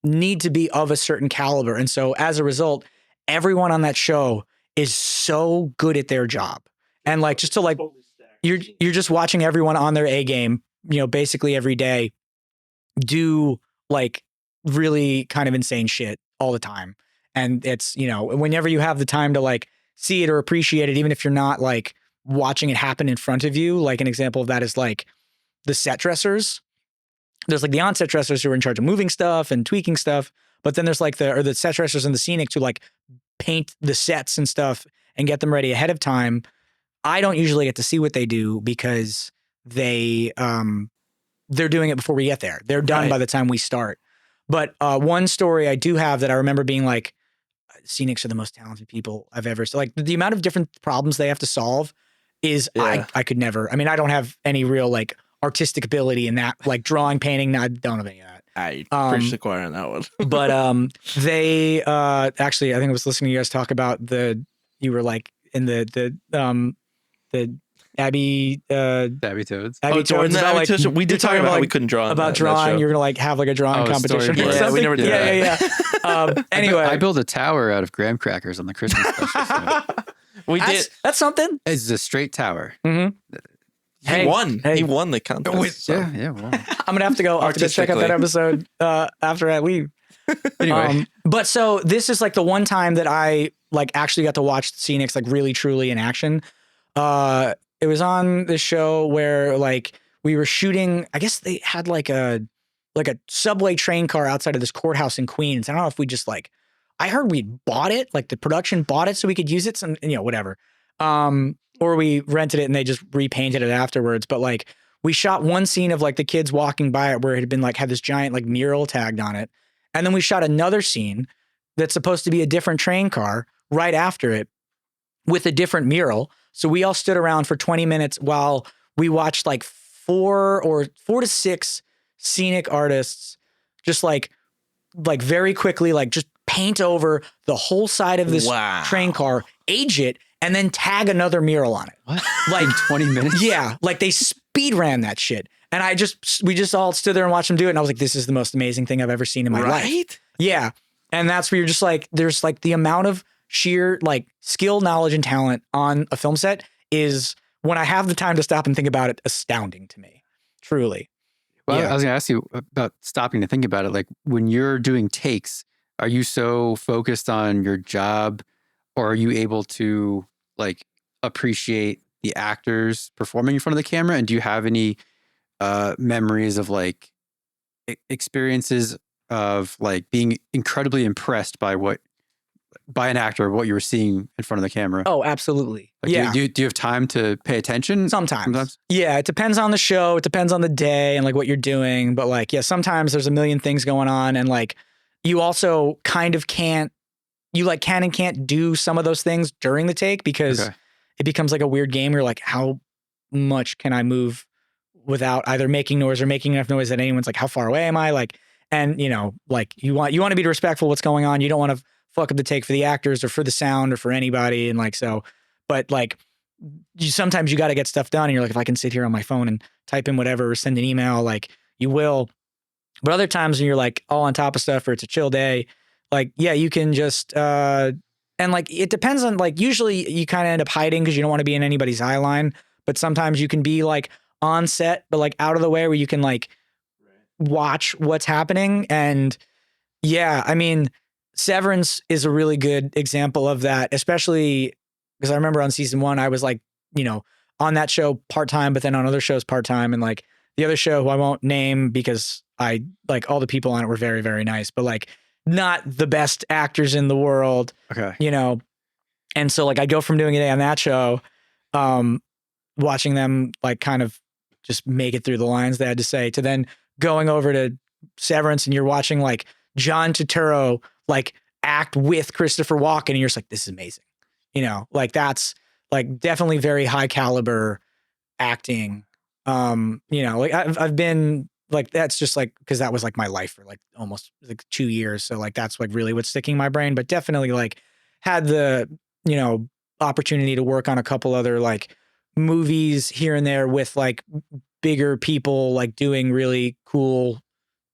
need to be of a certain caliber. And so as a result, everyone on that show is so good at their job. And like, just to like, you're just watching everyone on their A game, you know, basically every day do like really kind of insane shit all the time. And it's, you know, whenever you have the time to like see it or appreciate it, even if you're not like watching it happen in front of you, like an example of that is like the set dressers. There's like the on-set dressers who are in charge of moving stuff and tweaking stuff. But then there's like the set dressers and the scenics who like paint the sets and stuff and get them ready ahead of time. I don't usually get to see what they do because they're doing it before we get there. They're done by the time we start. But one story I do have that I remember being like, scenics are the most talented people I've ever seen. Like the amount of different problems they have to solve is I could never. I mean, I don't have any real like artistic ability in that, like drawing, painting. I don't have any of that. I preach the choir on that one. But they actually, I think I was listening to you guys talk about you were like in the Abbey Toads. Abbey Toads. We did talk about how we couldn't draw about drawing. You're gonna like have like a drawing competition. Yeah, we never did that. Yeah. Anyway, I built a tower out of graham crackers on the Christmas special. So. We did. That's something. It's a straight tower. Mm-hmm. He won. He won the contest. So. Yeah. Well. I'm gonna have to go check out that episode after I leave. Anyway, but so this is like the one time that I like actually got to watch the scenics like really truly in action. It was on the show where like we were shooting. I guess they had like a subway train car outside of this courthouse in Queens. I don't know if we just like. I heard we bought it, like the production bought it so we could use it, and you know whatever. Or we rented it and they just repainted it afterwards. But like we shot one scene of like the kids walking by it where it had been like had this giant like mural tagged on it. And then we shot another scene that's supposed to be a different train car right after it with a different mural. So we all stood around for 20 minutes while we watched like four to six scenic artists just like very quickly, like just paint over the whole side of this train car, age it, and then tag another mural on it. What? Like 20 minutes? Yeah. Like they speed ran that shit. And we just all stood there and watched them do it. And I was like, this is the most amazing thing I've ever seen in my life. Yeah. And that's where you're just like, there's like the amount of sheer like skill, knowledge, and talent on a film set is, when I have the time to stop and think about it, astounding to me. Truly. Well, I was going to ask you about stopping to think about it. Like when you're doing takes, are you so focused on your job, or are you able to like appreciate the actors performing in front of the camera? And do you have any memories of like experiences of like being incredibly impressed by an actor, what you were seeing in front of the camera? Oh, absolutely. Like, yeah. Do you have time to pay attention? Sometimes. Yeah. It depends on the show. It depends on the day and like what you're doing. But like, yeah, sometimes there's a million things going on, and like you also kind of can and can't do some of those things during the take because it becomes like a weird game. You're like, how much can I move without either making noise or making enough noise that anyone's like, how far away am I? Like, and you know, like you want to be respectful of what's going on. You don't want to fuck up the take for the actors or for the sound or for anybody. And like, so, but like sometimes you got to get stuff done, and you're like, if I can sit here on my phone and type in whatever or send an email, like you will. But other times when you're like all on top of stuff or it's a chill day, like, yeah, you can just, and like, it depends on like, usually you kind of end up hiding because you don't want to be in anybody's eye line, but sometimes you can be like on set, but like out of the way where you can like watch what's happening. And yeah, I mean, Severance is a really good example of that, especially because I remember on season 1, I was like, you know, on that show part-time, but then on other shows part-time. And like the other show, who I won't name because I like all the people on it were very, very nice, but like not the best actors in the world, you know? And so like I go from doing a day on that show, watching them like kind of just make it through the lines they had to say, to then going over to Severance and you're watching like John Turturro like act with Christopher Walken and you're just like, this is amazing. You know, like that's like definitely very high caliber acting. You know, like I've been like, that's just like, cause that was like my life for like almost like 2 years. So like, that's like really what's sticking in my brain, but definitely like had the, you know, opportunity to work on a couple other like movies here and there with like bigger people, like doing really cool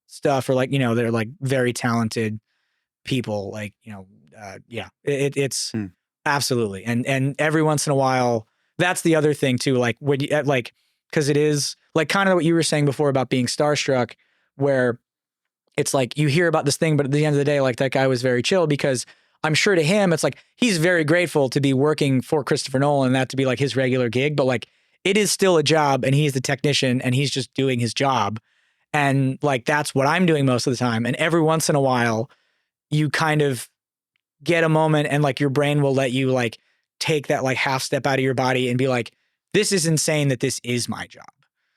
stuff or like, you know, they're like very talented people, like, you know, yeah, it's absolutely. And every once in a while, that's the other thing too. Like when you like, cause it is like kind of what you were saying before about being starstruck, where it's like, you hear about this thing, but at the end of the day, like that guy was very chill because I'm sure to him, it's like, he's very grateful to be working for Christopher Nolan and that to be like his regular gig, but like, it is still a job and he's the technician and he's just doing his job. And like, that's what I'm doing most of the time. And every once in a while, you kind of get a moment and like your brain will let you like take that like half step out of your body and be like, this is insane that this is my job.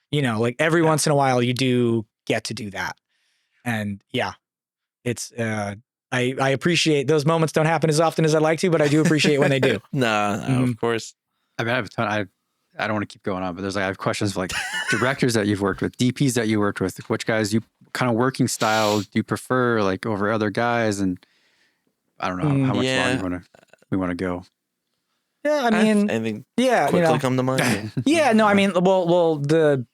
You know, like every once in a while you do get to do that. And yeah, it's, I appreciate those moments don't happen as often as I'd like to, but I do appreciate when they do. No, of course. I mean, I have a ton. I don't want to keep going on, but there's like, I have questions for like directors that you've worked with, DPs that you worked with, which guys you kind of working style do you prefer like over other guys? And I don't know how much longer we want to go. Yeah. I mean, I think yeah, quickly you know, come to mind. yeah, no, I mean, well, the,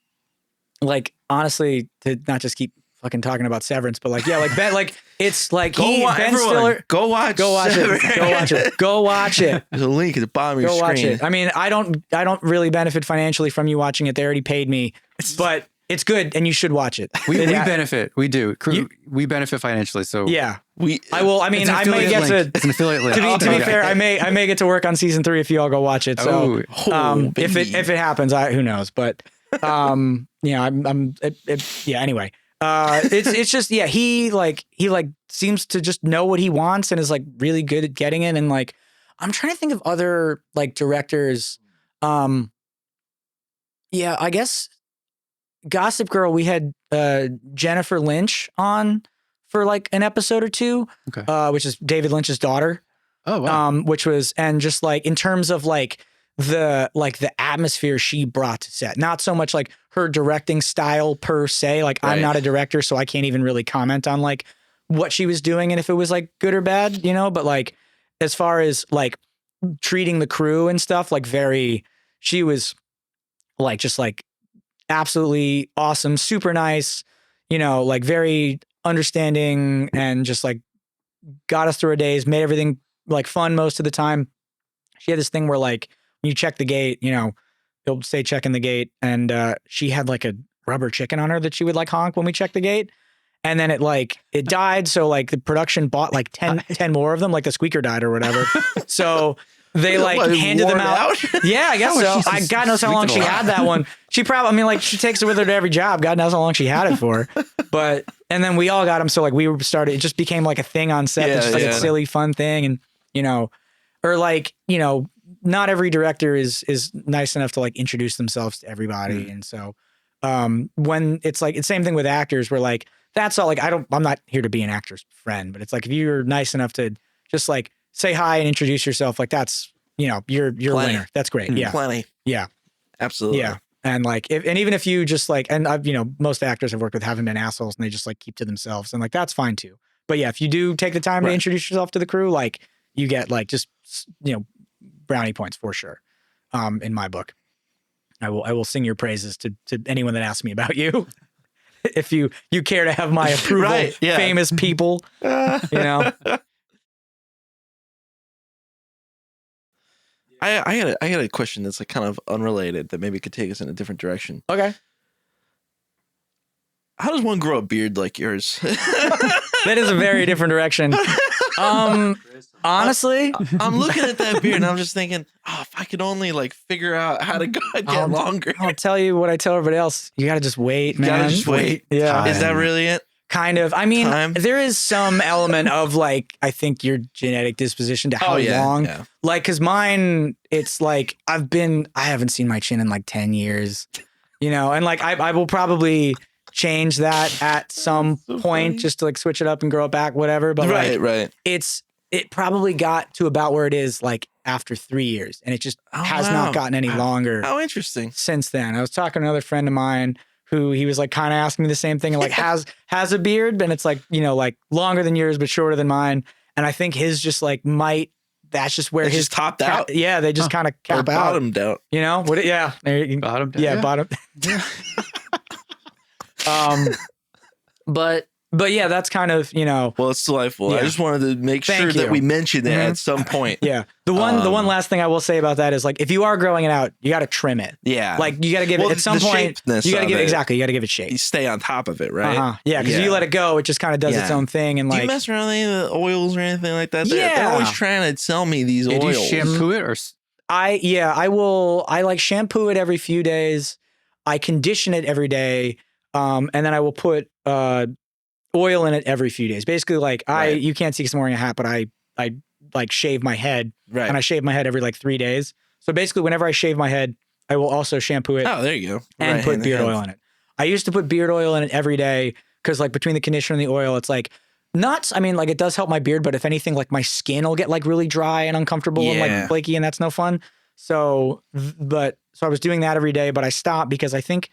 like, honestly, to not just keep fucking talking about Severance, but like, yeah, like Ben, like it's like Ben Stiller. Go watch it. Go watch it. Go watch it. There's a link at the bottom of your screen. Go watch it. I mean, I don't really benefit financially from you watching it. They already paid me, but it's good and you should watch it. We benefit. We do. We benefit financially. So yeah, I will. I mean, I may get to. It's an affiliate link. To be fair, I may get to work on season 3 if you all go watch it. So if it happens, who knows? But yeah, yeah. Anyway. It's just, yeah, he seems to just know what he wants and is like really good at getting it. And like, I'm trying to think of other like directors. Yeah, I guess Gossip Girl, we had, Jennifer Lynch on for like an episode or two, which is David Lynch's daughter. Oh, wow. Which was, and just like, in terms of like the atmosphere she brought to set, not so much like her directing style per se. Like I'm not a director, so I can't even really comment on like what she was doing and if it was like good or bad, you know, but like as far as like treating the crew and stuff, like she was like, just like absolutely awesome, super nice, you know, like very understanding and just like got us through our days, made everything like fun most of the time. She had this thing where like, when you check the gate, you know, it'll say checking the gate. And she had like a rubber chicken on her that she would like honk when we checked the gate. And then it died. So like the production bought like 10 more of them, like the squeaker died or whatever. So they like handed them out. Yeah, I guess so. God knows how long she had that one. She probably, I mean, like she takes it with her to every job. God knows how long she had it for. But, and then we all got them. So like we started, it just became like a thing on set. It's just like a silly, fun thing. And, you know, or like, you know, not every director is nice enough to like introduce themselves to everybody. And so when it's like, it's same thing with actors where like, that's all like, I'm not here to be an actor's friend, but it's like, if you're nice enough to just like say hi and introduce yourself, like that's, you know, you're a winner. That's great. Yeah. Plenty. Yeah. Absolutely. Yeah. And like, and even if you just like, and I've, you know, most actors I've worked with haven't been assholes and they just like keep to themselves and like, that's fine too. But yeah, if you do take the time to introduce yourself to the crew, like you get like just, you know, brownie points for sure. In my book, I will sing your praises to anyone that asks me about you. If you care to have my approval, famous people, you know. I got a question that's like kind of unrelated that maybe could take us in a different direction. Okay. How does one grow a beard like yours? That is a very different direction. Honestly, I'm looking at that beard and I'm just thinking, if I could only like figure out how to get longer. I'll tell you what I tell everybody else. You got to just wait, man. You gotta just wait. Yeah. Time. Is that really it? Kind of. I mean, there is some element of like, I think your genetic disposition to how long. Yeah. Like, cause mine, it's like, I haven't seen my chin in like 10 years, you know, and like, I will probably change that at some point just to like switch it up and grow it back, whatever. But right. It probably got to about where it is like after 3 years, and it just has not gotten any longer. How interesting. Since then. I was talking to another friend of mine who he was like kind of asking me the same thing and like has a beard, and it's like, you know, like longer than yours, but shorter than mine. And I think his just like that's just where his just topped out. Yeah. They just kind of cap out. Bottomed out. You know what? Yeah. Bottomed out. Yeah. Bottom. But yeah, that's kind of, you know. Well, it's delightful. Yeah. I just wanted to make sure that we mentioned it at some point. Yeah. The one last thing I will say about that is like, if you are growing it out, you got to trim it. Yeah. Like you got to give it at some point. You got to give exactly. You got to give it shape. You stay on top of it, right? Yeah. Because you let it go, it just kind of does its own thing. And like, do you mess around with any of the oils or anything like that? Yeah. They're always trying to sell me these oils. Do you shampoo it or? I will. I like shampoo it every few days. I condition it every day. And then I will put oil in it every few days. Basically, like you can't see because I'm wearing a hat, but I like shave my head, and I shave my head every like 3 days. So basically, whenever I shave my head, I will also shampoo it. Oh, there you go. And put beard oil in it. I used to put beard oil in it every day because like between the conditioner and the oil, it's like nuts. I mean, like it does help my beard, but if anything, like my skin will get like really dry and uncomfortable and like flaky, and that's no fun. So I was doing that every day, but I stopped because I think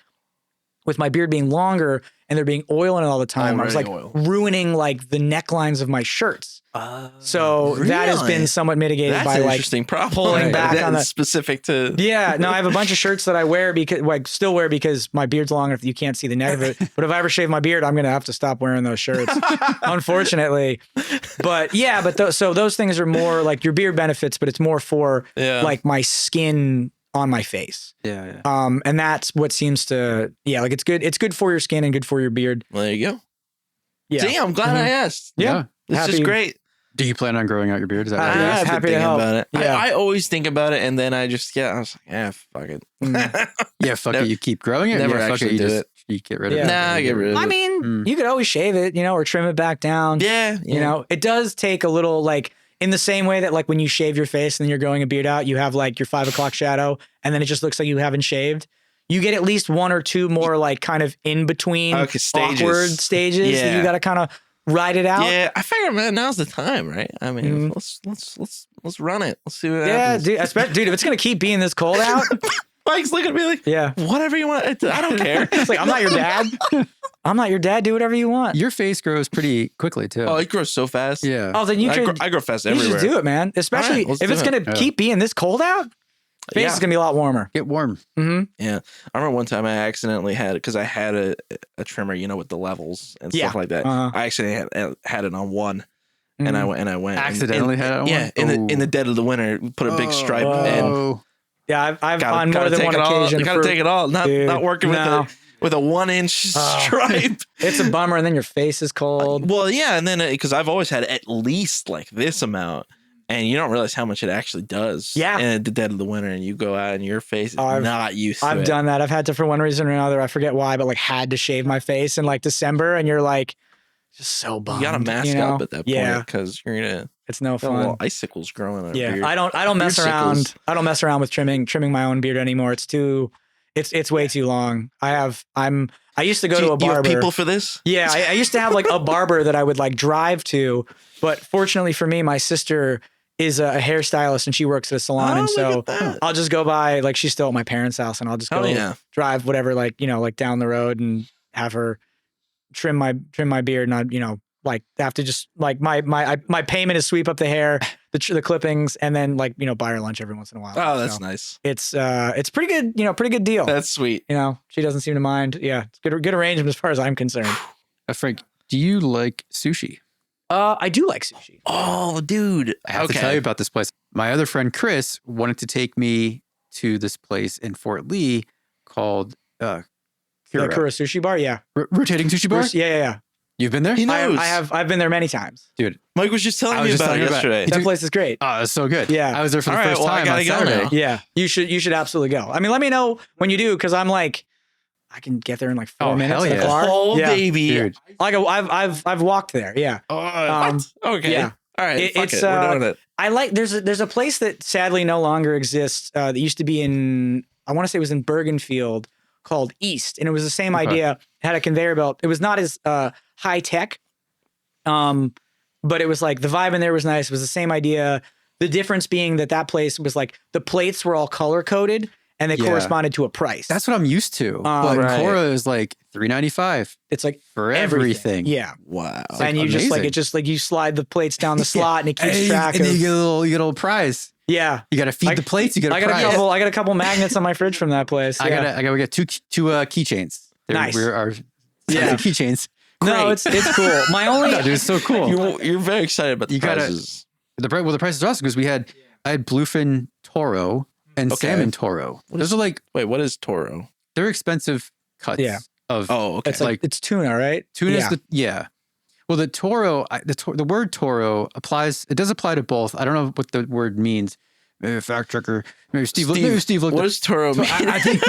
with my beard being longer and there being oil in it all the time, I was like ruining like the necklines of my shirts. So that has been somewhat mitigated by like pulling back on the specific to. Yeah, no, I have a bunch of shirts that I wear because my beard's long enough that you can't see the neck of it. But if I ever shave my beard, I'm going to have to stop wearing those shirts, unfortunately. But yeah, so those things are more like your beard benefits, but it's more for like my skin on my face. Yeah. And that's what seems to, like it's good. It's good for your skin and good for your beard. Well, there you go. Yeah. See, I'm glad I asked. Yeah. This is great. Do you plan on growing out your beard? Is that I've been thinking about it. Yeah. I always think about it, and then I just, I was like, fuck it. Fuck it. You keep growing it? Never actually do it. You get rid of it? Nah, I get rid of it. I mean, you could always shave it, or trim it back down. Yeah. You know, it does take a little, like, in the same way that, like, when you shave your face and then you're growing a beard out, you have, like, your 5 o'clock shadow, and then it just looks like you haven't shaved. You get at least one or two more, like, kind of in between awkward stages that you got to kind of ride it out. Yeah, I figure, man, now's the time, right? I mean, let's run it. Let's see what happens. Dude, if it's gonna keep being this cold out, Mike's looking at me like, whatever you want. I don't care. It's like, I'm not your dad. I'm not your dad. Do whatever you want. Your face grows pretty quickly too. Oh, it grows so fast. Yeah. Oh, then I grow fast everywhere. You should do it, man. Especially if it's gonna keep being this cold out. Face is gonna be a lot warmer. Get warm. Mm-hmm. Yeah, I remember one time I accidentally had it because I had a trimmer, with the levels and stuff like that. I actually had it on one, and I went accidentally had it on one. In the dead of the winter, put a big stripe and I've on more than one occasion. You gotta take it all. Not working with a 1-inch stripe. It's a bummer, and then your face is cold. Well, yeah, and then because I've always had at least like this amount. And you don't realize how much it actually does. Yeah. In the dead of the winter, and you go out and your face is not used to it. I've done that. I've had to, for one reason or another, I forget why, but like had to shave my face in like December, and you're like just so bummed. You got to mask up at that point because you're gonna. It's no fun. Little icicles growing on your beard. I don't mess around. I don't mess around with trimming my own beard anymore. It's too. It's way too long. I used to go to a barber. You have people for this? Yeah, I used to have like a barber that I would like drive to, but fortunately for me, my sister is a hairstylist and she works at a salon, and so I'll just go by, like she's still at my parents' house, and I'll just go drive whatever, like like down the road and have her trim my beard, and I like have to just like my payment is sweep up the hair, the clippings, and then like buy her lunch every once in a while. Oh, that's nice. It's pretty good, pretty good deal. That's sweet. She doesn't seem to mind. Yeah, it's good arrangement as far as I'm concerned. Frank, do you like sushi? I do like sushi. Oh, dude. I have to tell you about this place. My other friend, Chris, wanted to take me to this place in Fort Lee called Kura Sushi Bar. Yeah. Rotating sushi bar? Yeah. You've been there? He knows. I've been there many times. Dude. Mike was just telling me about it yesterday. That place is great. Oh, it's so good. Yeah. I was there for the first time on Saturday. Yeah. You should absolutely go. I mean, let me know when you do, because I'm like, I can get there in like 4 minutes in the car. Oh, baby. Dude. Like I've walked there. Yeah. What? Okay. Yeah. All right. We're doing it. I like, there's a place that sadly no longer exists. That used to be I want to say it was in Bergenfield, called East. And it was the same idea. had a conveyor belt. It was not as high tech, but it was like the vibe in there was nice. It was the same idea. The difference being that place was like the plates were all color coded and they corresponded to a price. That's what I'm used to. But Cora is like $3.95. It's like for everything. Yeah. Wow. And you just like you slide the plates down the slot and it keeps track and of. you get a little prize. Yeah. You got to feed the plates. You get a prize. I got a couple magnets on my fridge from that place. I got two keychains. Nice. Keychains. No, it's cool. My only dude, it's so cool. You're very excited about the prizes. The price is awesome because I had bluefin toro and salmon toro. Those are like, wait, what is toro? They're expensive cuts. Yeah. Okay. It's like it's tuna, right? Tuna is Well, the toro, the word toro applies. It does apply to both. I don't know what the word means. Maybe a fact checker. Maybe Steve looked. What does toro mean? I think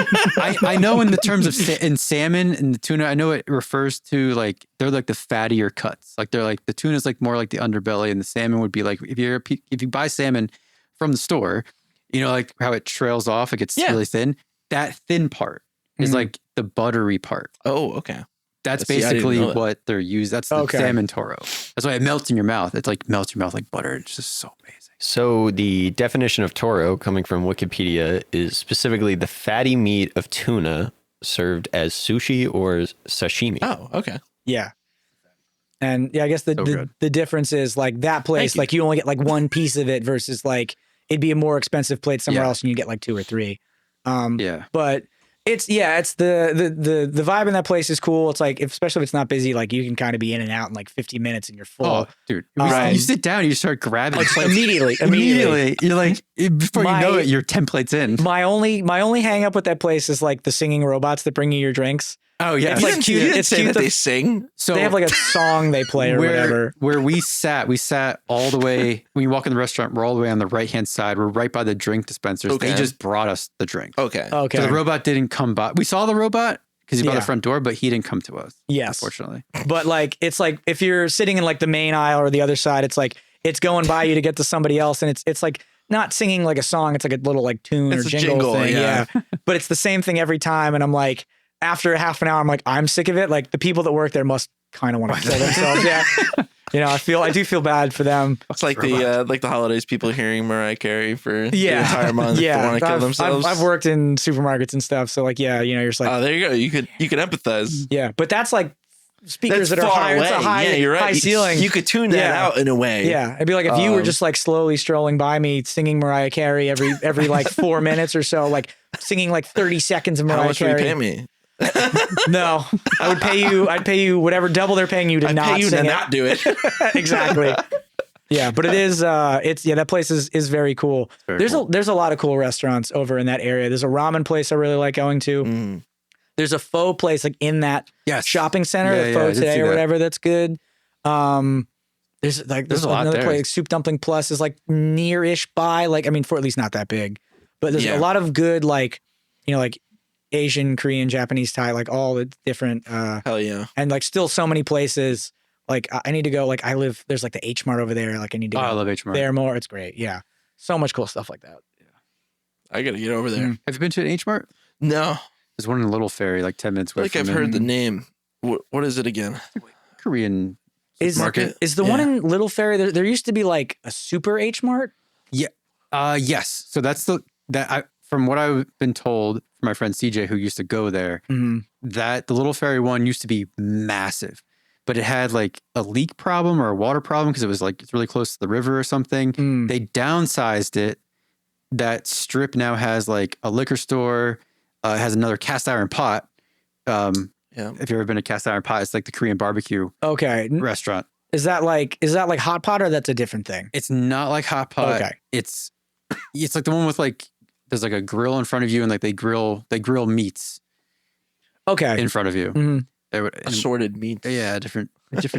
I know in the terms of in salmon and the tuna. I know it refers to like they're like the fattier cuts. Like they're like the tuna is like more like the underbelly, and the salmon would be like if you buy salmon from the store, you know like how it trails off, it gets really thin. That thin part is like the buttery part. Oh, okay. That's basically what they're used. That's the salmon toro. That's why it melts in your mouth. It's like melts your mouth like butter. It's just so amazing. So the definition of toro coming from Wikipedia is specifically the fatty meat of tuna served as sushi or sashimi. Oh, okay. Yeah. And yeah, I guess the difference is like that place, like you only get like one piece of it versus like it'd be a more expensive plate somewhere else and you get like 2 or 3. But it's the vibe in that place is cool. It's like, especially if it's not busy, like you can kind of be in and out in like 50 minutes and you're full. Oh, dude. You sit down, you start grabbing. Like, immediately. You're like, before you know it, you're 10 plates in. My only hang up with that place is like the singing robots that bring you your drinks. Oh yeah, it's like cute. It's cute that they sing. So they have like a song they play or whatever. Where we sat all the way. When you walk in the restaurant, we're all the way on the right hand side. We're right by the drink dispensers. Okay. They just brought us the drink. Okay. So the robot didn't come by. We saw the robot because he by the front door, but he didn't come to us. Yes, unfortunately. But like, it's like if you're sitting in like the main aisle or the other side, it's like it's going by you to get to somebody else, and it's like not singing like a song. It's like a little like tune or jingle thing. Yeah. But it's the same thing every time, and I'm like. After half an hour, I'm like, I'm sick of it. Like the people that work there must kind of want to kill themselves. Yeah. You know, I do feel bad for them. It's like the holidays, people hearing Mariah Carey for the entire month. Yeah. Want to kill themselves. I've worked in supermarkets and stuff. So like, yeah, you know, you're just like, oh, there you go. You could empathize. Yeah. But that's like speakers that are high. It's a high ceiling. You could tune that out in a way. Yeah. It'd be like if you were just like slowly strolling by me singing Mariah Carey every like 4 minutes or so, like singing like 30 seconds of Mariah Carey. How much would you pay me? No, I'd pay you whatever double they're paying you to not sing it. Not do it. Exactly. Yeah, but it is that place is very cool. There's a lot of cool restaurants over in that area. There's a ramen place I really like going to. There's a pho place like in that shopping center, Pho Today or whatever, that's good. There's a lot another place, like Soup Dumpling Plus is like near-ish by, like, I mean, for at least not that big. But there's a lot of good like, you know, like Asian, Korean, Japanese, Thai, like all the different hell yeah. And like still so many places. Like I need to go, like there's like the H Mart over there. Like I need to go I love H Mart. There more. It's great. Yeah. So much cool stuff like that. Yeah. I gotta get over there. Have you been to an H Mart? No. There's one in Little Ferry, like 10 minutes away. I've heard the name. What is it again? Korean market. Is the one in Little Ferry? There used to be like a super H Mart. Yeah. Yes. So that's from what I've been told from my friend CJ, who used to go there, that the Little Ferry one used to be massive, but it had like a leak problem or a water problem because it was like it's really close to the river or something. They downsized it. That strip now has like a liquor store. It has another cast iron pot. If you've ever been to Cast Iron Pot, it's like the Korean barbecue restaurant. Is that like Hot Pot or that's a different thing? It's not like Hot Pot. Okay. It's like the one with like there's like a grill in front of you and like they grill meats. Okay. In front of you. Assorted meats. Yeah, different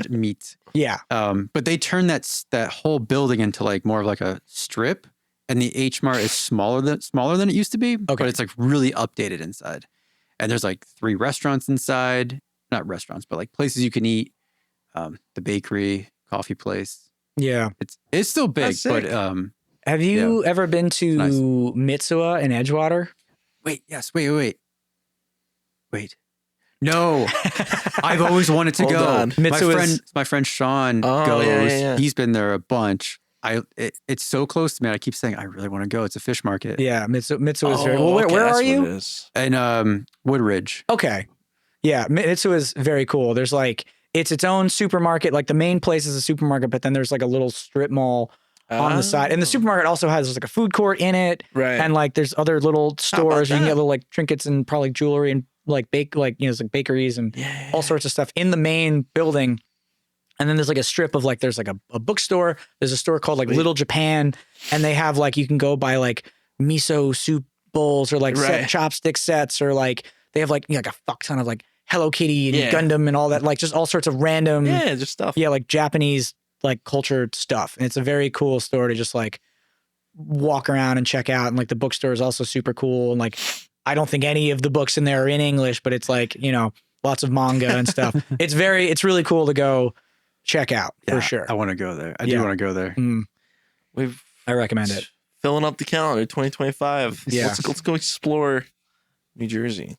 meats. Yeah. But they turned that whole building into like more of like a strip, and the H Mart is smaller than it used to be. Okay. But it's like really updated inside. And there's like 3 restaurants inside. Not restaurants, but like places you can eat. The bakery, coffee place. Yeah. It's still big, but have you ever been to Mitsuwa in Edgewater? Wait. No, I've always wanted to Hold go. on. My friend Sean goes. Yeah. He's been there a bunch. It's so close to me. I keep saying I really want to go. It's a fish market. Yeah, Mitsu is very. Well, where are you? In Woodridge. Okay, yeah, Mitsu is very cool. There's like it's its own supermarket. Like the main place is a supermarket, but then there's like a little strip mall on the side, and the supermarket also has like a food court in it, right? And like there's other little stores. You can get little like trinkets and probably jewelry and like it's like bakeries and all sorts of stuff in the main building. And then there's like a strip of like there's like a bookstore. There's a store called like Little Japan, and they have like you can go buy like miso soup bowls or like set chopstick sets, or like they have like like a fuck ton of like Hello Kitty and Gundam and all that, like just all sorts of random just stuff. Yeah, like Japanese like cultured stuff. And it's a very cool store to just like walk around and check out. And like the bookstore is also super cool. And like I don't think any of the books in there are in English, but it's like, lots of manga and stuff. It's really cool to go check out for sure. I want to go there. I do want to go there. I recommend it. Filling up the calendar 2025. Yeah. Let's go explore New Jersey.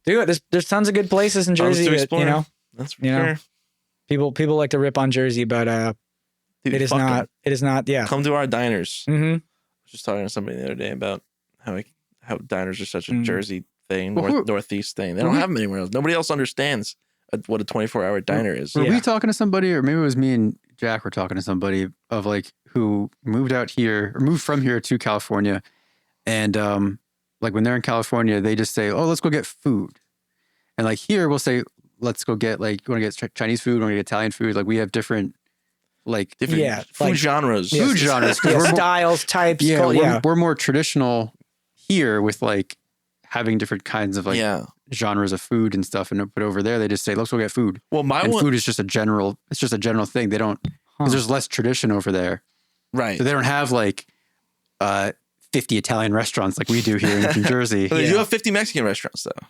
Do it. There's tons of good places in Jersey that, That's for sure. People like to rip on Jersey, but Dude, it is not. Yeah. Come to our diners. Mm-hmm. I was just talking to somebody the other day about how diners are such a Jersey thing, Northeast thing. They don't have them anywhere else. Nobody else understands what a 24-hour diner is. Were we talking to somebody, or maybe it was me and Jack were talking to somebody of like who moved out here or moved from here to California, and like when they're in California, they just say, "Oh, let's go get food," and like here we'll say, "Let's go get like you want to get Chinese food, want to get Italian food." Like we have different food genres. Food genres. Styles, types. We're more traditional here with like having different kinds of like genres of food and stuff. But over there, they just say, let's go get food. Well, food is just a general thing. They don't, because there's less tradition over there. Right. So they don't have like 50 Italian restaurants like we do here in New Jersey. But they do have 50 Mexican restaurants though.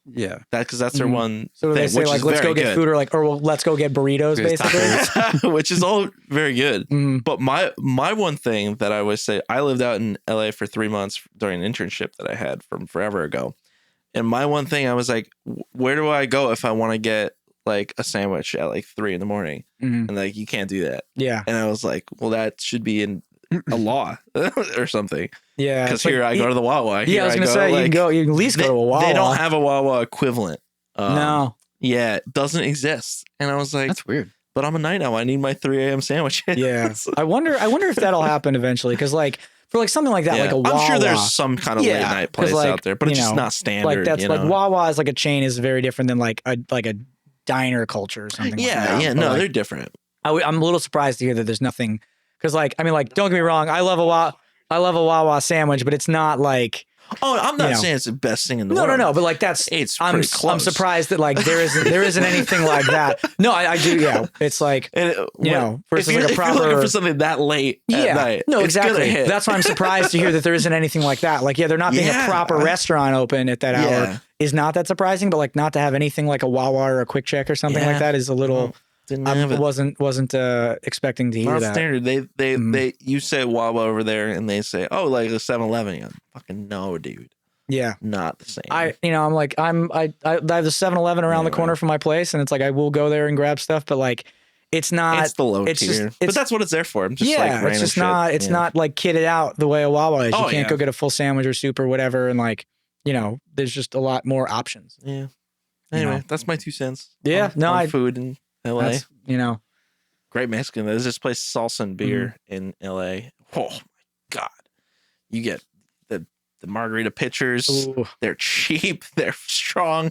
Yeah, because that's their one. So they say like, let's go get food, or let's go get burritos, basically, which is all very good. But my one thing that I always say, I lived out in LA for 3 months during an internship that I had from forever ago, and my one thing I was like, where do I go if I want to get like a sandwich at like 3 a.m, and like you can't do that. Yeah, and I was like, well, that should be in a law or something. Yeah, because here I go to the Wawa. Yeah, I was gonna say you can at least go to a Wawa. They don't have a Wawa equivalent. No. Yeah, it doesn't exist. And I was like, that's weird. But I'm a night owl. I need my 3 a.m. sandwiches. Yeah, I wonder if that'll happen eventually. Because like for like something like that, like a Wawa, I'm sure there's some kind of late night place out there, but it's just not standard. Like that's like Wawa as like a chain is very different than like a diner culture or something. No, they're different. I'm a little surprised to hear that there's nothing. Because like don't get me wrong, I love a Wawa sandwich, but it's not like. Oh, I'm not saying it's the best thing in the world. No, but like it's I'm surprised that like there isn't anything like that. No, I do. Yeah, it's like versus like a proper. If you're looking for something that late at night, no, exactly. That's why I'm surprised to hear that there isn't anything like that. Like, they're not being a proper restaurant open at that hour is not that surprising. But like, not to have anything like a Wawa or a Quick Check or something like that is a little. I wasn't expecting to hear not that. Standard. They you say Wawa over there, and they say, oh, like a 7-Eleven. Fucking no, dude. Yeah, not the same. I have the 7-Eleven around the corner from my place, and it's like I will go there and grab stuff, but like it's not. It's the low tier, but that's what it's there for. It's just not. It's not like kitted out the way a Wawa is. You can't go get a full sandwich or soup or whatever, and like there's just a lot more options. Yeah. Anyway, that's my 2 cents. Yeah. On food in LA. Great Mexican. There's this place, Salsa and Beer in LA. Oh my God. You get the margarita pitchers. Ooh. They're cheap, they're strong,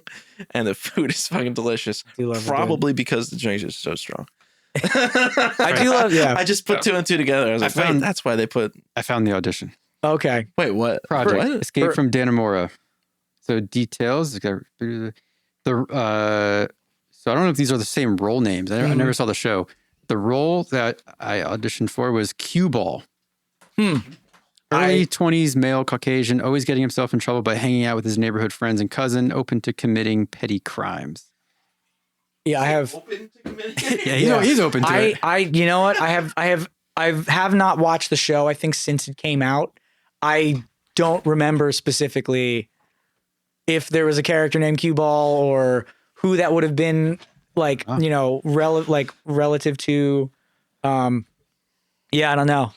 and the food is fucking delicious. Probably because the drinks are so strong. I do love, I just put 2 and 2 together. I was like, that's why they put. I found the audition. Okay. Wait, what? Project. What? Escape from Dannemora. So details. So I don't know if these are the same role names. I never saw the show. The role that I auditioned for was cue ball. Early 20s male Caucasian, always getting himself in trouble by hanging out with his neighborhood friends and cousin, open to committing petty crimes. Yeah, I have. Open to committing? He's open to it. You know what? I have not watched the show. I think since it came out, I don't remember specifically if there was a character named Cue Ball or who that would have been like, relative to, yeah, I don't know.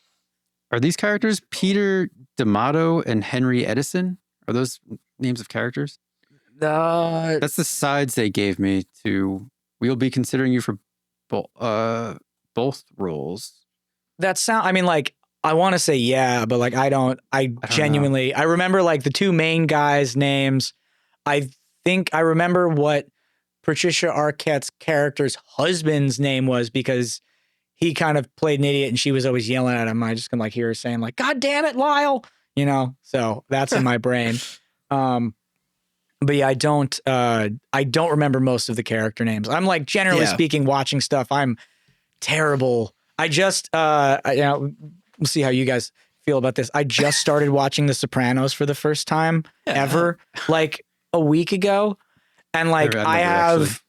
Are these characters Peter D'Amato and Henry Edison? Are those names of characters? That's the sides they gave me to. We'll be considering you for both roles. I want to say yeah, but like I genuinely I remember like the two main guys' names. I think I remember what Patricia Arquette's character's husband's name was because he kind of played an idiot and she was always yelling at him. I just can like hear her saying like, "God damn it, Lyle," so that's in my brain. But yeah, I don't remember most of the character names. I'm like, generally speaking, watching stuff, I'm terrible. I just, we'll see how you guys feel about this. I just started watching The Sopranos for the first time ever, like a week ago. And like, I've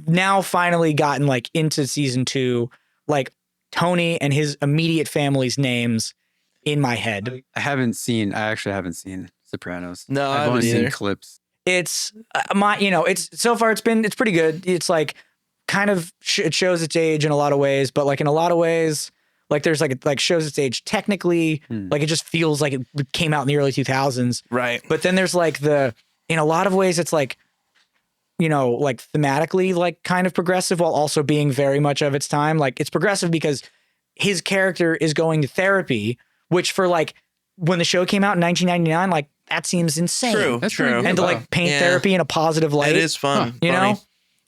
now finally gotten like into season 2, like Tony and his immediate family's names in my head. I actually haven't seen Sopranos. No, I've only seen clips. It's it's so far it's pretty good. It's like kind of it shows its age in a lot of ways, but like in a lot of ways, like there's like shows its age technically, like it just feels like it came out in the early 2000s. Right. But then there's like in a lot of ways it's like, like thematically like kind of progressive while also being very much of its time. Like it's progressive because his character is going to therapy, which for like when the show came out in 1999, like that seems insane. True. That's true. true. And to like paint therapy in a positive light. It is fun. You know,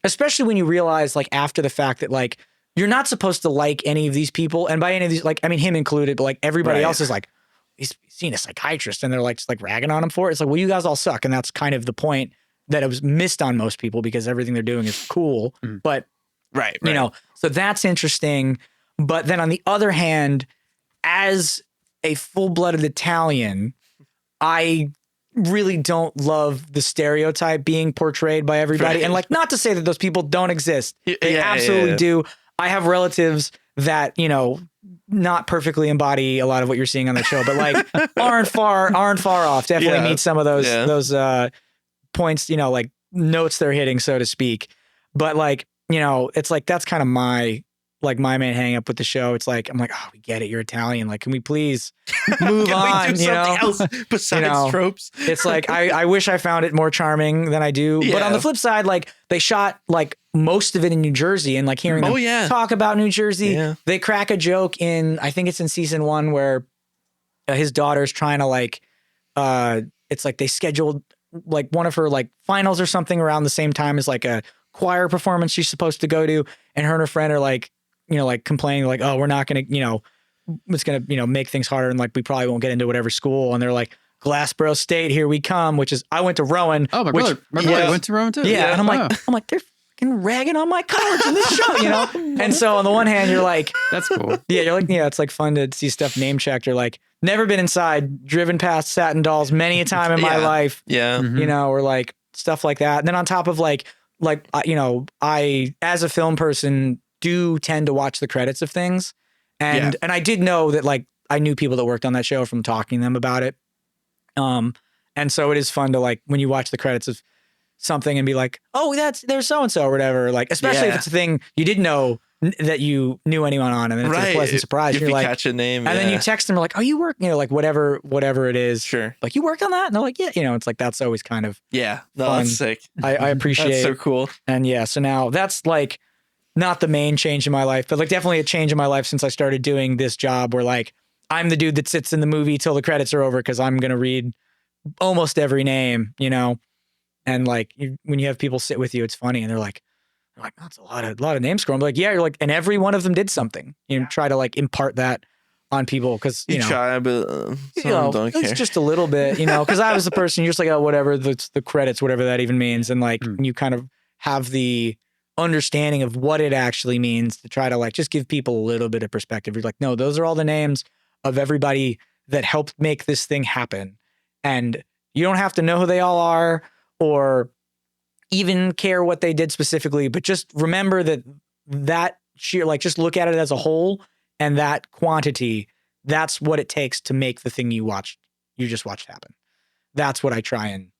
especially when you realize like after the fact that like you're not supposed to like any of these people. And by any of these, like, I mean, him included, but like everybody else is like, he's seen a psychiatrist and they're like, just like ragging on him for it. It's like, well, you guys all suck. And that's kind of the point that it was missed on most people because everything they're doing is cool. But, you know, so that's interesting. But then on the other hand, as a full-blooded Italian, I really don't love the stereotype being portrayed by everybody. And like, not to say that those people don't exist. They absolutely do. I have relatives that, you know, not perfectly embody a lot of what you're seeing on the show, but like aren't far off. Definitely meet some of those points, you know, like notes they're hitting, so to speak. But like, you know, it's like, that's kind of my main hang up with the show. It's like, I'm like, oh, we get it. You're Italian. Like, can we please move on? Do something else besides tropes. It's like, I wish I found it more charming than I do. But on the flip side, like they shot like most of it in New Jersey, and like hearing them talk about New Jersey, they crack a joke in, I think it's in season 1 where his daughter's trying to like, it's like they scheduled like one of her like finals or something around the same time as like a choir performance she's supposed to go to. And her friend are like, you know, like complaining like, oh, we're not going to, you know, it's going to, you know, make things harder. And like, we probably won't get into whatever school. And they're like, Glassboro State, here we come, which is, I went to Rowan. Oh, my brother went to Rowan too. Yeah. And I'm like, they're fucking ragging on my college in this show, you know? And so on the one hand, you're like, that's cool. Yeah. You're like, yeah, it's like fun to see stuff name checked. You're like, never been inside, driven past satin dolls many a time in my life. Yeah. You know, or like stuff like that. And then on top of like, you know, I, as a film person, do tend to watch the credits of things. And I did know that like I knew people that worked on that show from talking to them about it. And so it is fun to like when you watch the credits of something and be like, oh, there's so-and-so or whatever. Like, especially if it's a thing you didn't know that you knew anyone on, and then it's a pleasant surprise. If you're you like, catch a name, and then you text them like, oh, you work, you know, like whatever it is. Sure. Like, you worked on that? And they're like, yeah, you know, it's like, that's always kind of no, fun. that's sick. I appreciate That's so cool. And yeah, so now that's like not the main change in my life, but like definitely a change in my life since I started doing this job where like I'm the dude that sits in the movie till the credits are over because I'm going to read almost every name, you know? And like when you have people sit with you, it's funny. And they're like, that's a lot of name scrolling. I'm like, yeah, you're like, and every one of them did something. You know, try to like impart that on people because you know, try, but you know, don't care. It's just a little bit, you know, because I was the person you're just like, oh, whatever the credits, whatever that even means, and like you kind of have the understanding of what it actually means to try to like just give people a little bit of perspective. You're like, no, those are all the names of everybody that helped make this thing happen, and you don't have to know who they all are or even care what they did specifically, but just remember that sheer, like, just look at it as a whole, and that quantity, that's what it takes to make the thing you just watched happen. That's what I try and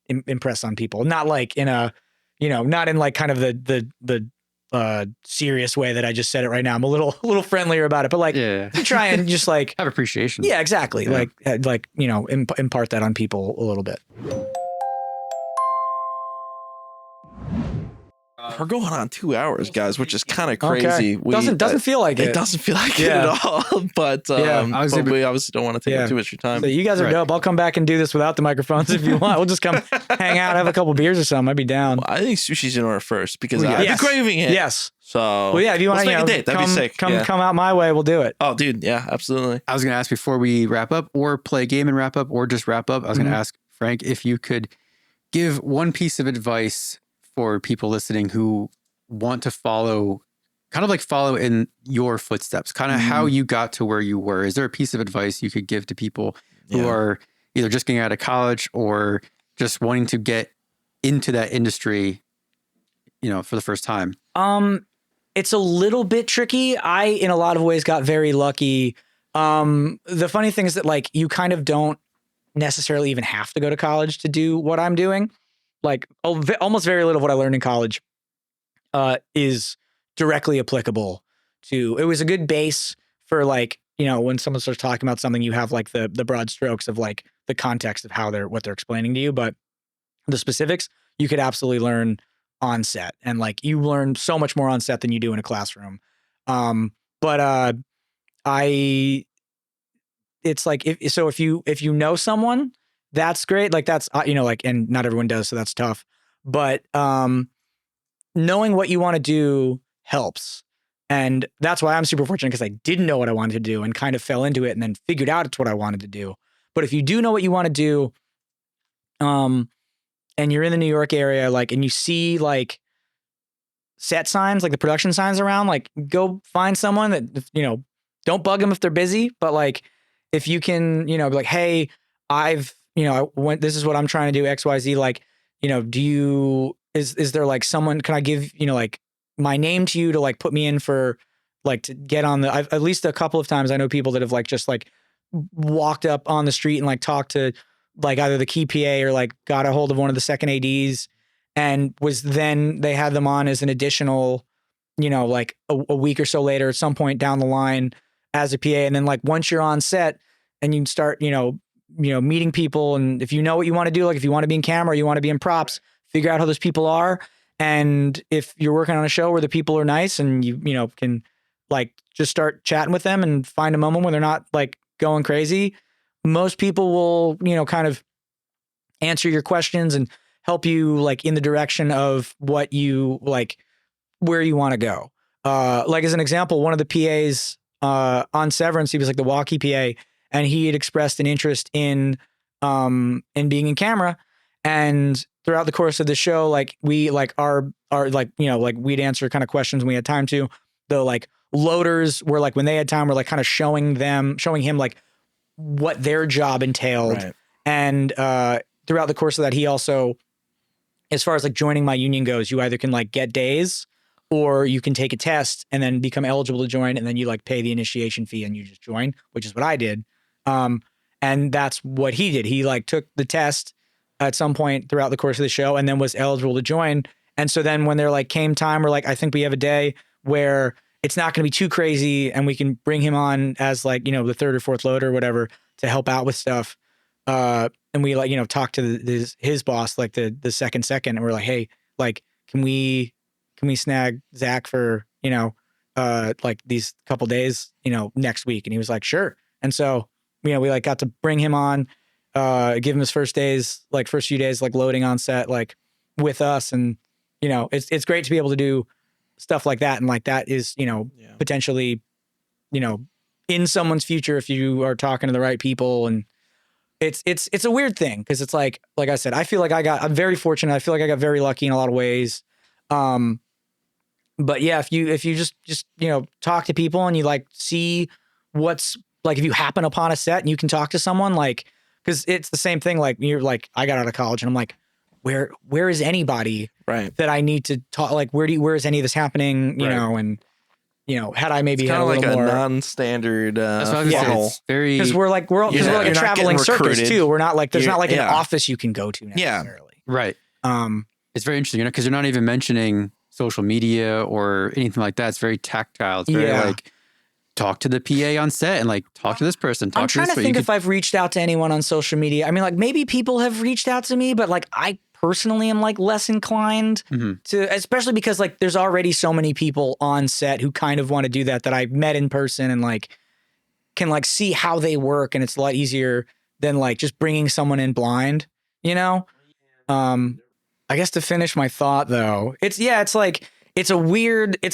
impress on people. Not like in a, not in like kind of the serious way that I just said it right now. I'm a little friendlier about it, but like you try and just like have appreciation. Yeah, exactly. Yeah. Like impart that on people a little bit. We're going on 2 hours, guys, which is kind of crazy. Okay. Doesn't feel like it. It doesn't feel like it at all. But we obviously don't want to take up too much of your time. So you guys are dope. I'll come back and do this without the microphones if you want. We'll just come hang out, have a couple beers or something. I'd be down. Well, I think Sushi's in order first because I've been craving it. Yes. So if you want to make a date, that'd be sick. Come out my way. We'll do it. Oh, dude. Yeah, absolutely. I was going to ask before we wrap up or play a game and wrap up or just wrap up. I was going to ask Frank if you could give one piece of advice for people listening who want to follow in your footsteps, kind of how you got to where you were. Is there a piece of advice you could give to people who are either just getting out of college or just wanting to get into that industry, for the first time? It's a little bit tricky. I, in a lot of ways, got very lucky. The funny thing is that like you kind of don't necessarily even have to go to college to do what I'm doing. Like almost very little of what I learned in college is directly applicable to. It was a good base for like, when someone starts talking about something, you have like the broad strokes of like the context of what they're explaining to you, but the specifics you could absolutely learn on set, and like you learn so much more on set than you do in a classroom. It's like if you know someone, that's great. Like that's and not everyone does, so that's tough. But knowing what you want to do helps. And that's why I'm super fortunate, because I didn't know what I wanted to do and kind of fell into it and then figured out it's what I wanted to do. But if you do know what you want to do, and you're in the New York area, like, and you see like set signs, like the production signs around, like go find someone that, don't bug them if they're busy, but like, if you can, be like, hey, this is what I'm trying to do, XYZ, like, is there like someone, can I give, like my name to you to like put me in for like to get on I've at least a couple of times I know people that have like just like walked up on the street and like talked to like either the key PA or like got a hold of one of the second ADs, and they had them on as an additional, like a week or so later at some point down the line as a PA. And then like once you're on set and you start, meeting people, and if you know what you want to do, like if you want to be in camera, or you want to be in props, figure out how those people are. And if you're working on a show where the people are nice and you can like just start chatting with them and find a moment where they're not like going crazy, most people will, kind of answer your questions and help you like in the direction of what you like, where you want to go. Like as an example, one of the PAs on Severance, he was like the walkie PA, and he had expressed an interest in being in camera. And throughout the course of the show, like we like our like, like we'd answer kind of questions when we had time to. The like loaders were like, when they had time, we're like kind of showing him like what their job entailed. Right. And throughout the course of that, he also, as far as like joining my union goes, you either can like get days, or you can take a test and then become eligible to join, and then you like pay the initiation fee and you just join, which is what I did. And that's what he did. He like took the test at some point throughout the course of the show and then was eligible to join. And so then when there like came time where like, I think we have a day where it's not going to be too crazy and we can bring him on as like, the third or fourth loader or whatever to help out with stuff. And we like, talk to his boss, like the second, and we're like, hey, like, can we snag Zach for, like these couple days, next week? And he was like, sure. And so, we like got to bring him on, give him his first few days, like loading on set, like with us. And, it's great to be able to do stuff like that. And like, that is, potentially, in someone's future, if you are talking to the right people. And it's a weird thing. Cause it's like I said, I feel like I'm very fortunate. I feel like I got very lucky in a lot of ways. But yeah, if you just, talk to people and you like see what's like, if you happen upon a set and you can talk to someone, like, cause it's the same thing. Like you're like, I got out of college and I'm like, where is anybody that I need to talk? Like, where is any of this happening? You know, and had I maybe had a little more non-standard, that's what I was saying. It's very, because we're like a traveling circus too. We're not like, there's not like an office you can go to necessarily. Right. It's very interesting, because you're not even mentioning social media or anything like that. It's very tactile. It's very like, talk to the PA on set and like talk to this person. I'm trying to think if I've reached out to anyone on social media. I mean, like maybe people have reached out to me, but like I personally am like less inclined to, especially because like there's already so many people on set who kind of want to do that I've met in person and like can like see how they work, and it's a lot easier than like just bringing someone in blind, you know? I guess to finish my thought though, it's like, it's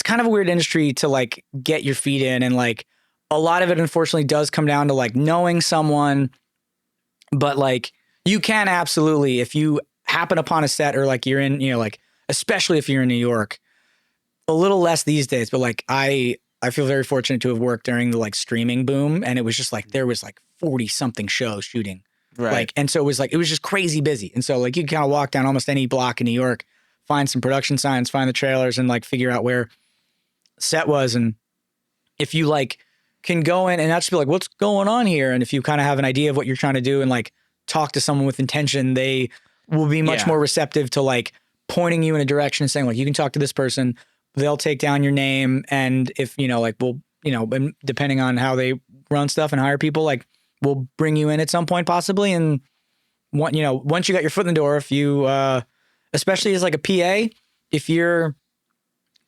kind of a weird industry to like get your feet in. And like a lot of it unfortunately does come down to like knowing someone, but like you can absolutely, if you happen upon a set or like you're in, you know, like, especially if you're in New York, a little less these days, but like I feel very fortunate to have worked during the like streaming boom. And it was just like, there was like 40 something shows shooting. Right. Like, and so it was just crazy busy. And so like you can kind of walk down almost any block in New York, find some production signs, find the trailers, and like figure out where set was. And if you like can go in and not just be like, what's going on here? And if you kind of have an idea of what you're trying to do and like talk to someone with intention, they will be much more receptive to like pointing you in a direction and saying like, you can talk to this person, they'll take down your name. And if, you know, like we'll, you know, depending on how they run stuff and hire people, like we'll bring you in at some point possibly. And once you got your foot in the door, if you, especially as like a PA, if you're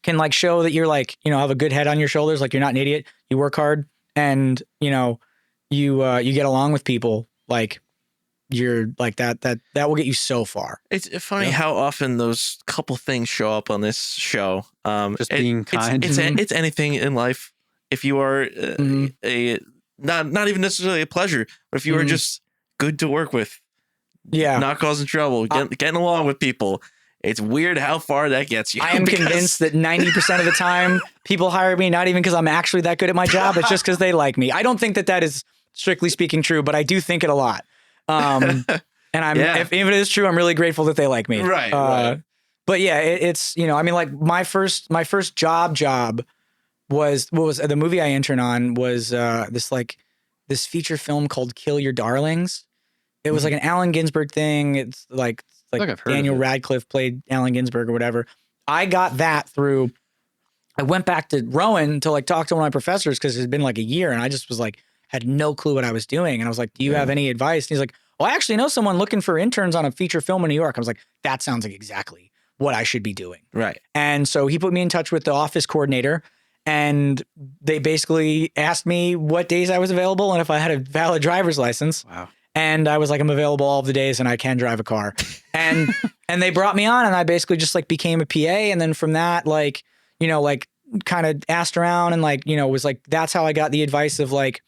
can like show that you're like, you know, have a good head on your shoulders, like you're not an idiot, you work hard, and you know, you get along with people, like you're like that will get you so far. It's funny how often those couple things show up on this show. Just being kind. It's anything in life. If you are a not even necessarily a pleasure, but if you are just good to work with, not causing trouble, getting along with people, it's weird how far that gets you. I am convinced that 90% of the time people hire me not even because I'm actually that good at my job, it's just because they like me. I don't think that is strictly speaking true, but I do think it a lot. And if it is true, I'm really grateful that they like me. Right. But yeah, it's, you know, I mean, like my first job was the movie I interned on was this feature film called Kill Your Darlings. It was like an Allen Ginsberg thing. It's like Daniel Radcliffe played Allen Ginsberg or whatever. I got that through, I went back to Rowan to like talk to one of my professors because it had been like a year and I just was like, had no clue what I was doing. And I was like, do you have any advice? And he's like, well, I actually know someone looking for interns on a feature film in New York. I was like, that sounds like exactly what I should be doing. Right. And so he put me in touch with the office coordinator, and they basically asked me what days I was available and if I had a valid driver's license. Wow. And I was like, I'm available all of the days and I can drive a car. And they brought me on and I basically just like became a PA. And then from that, like, you know, like kind of asked around and like, you know, was like, that's how I got the advice of like,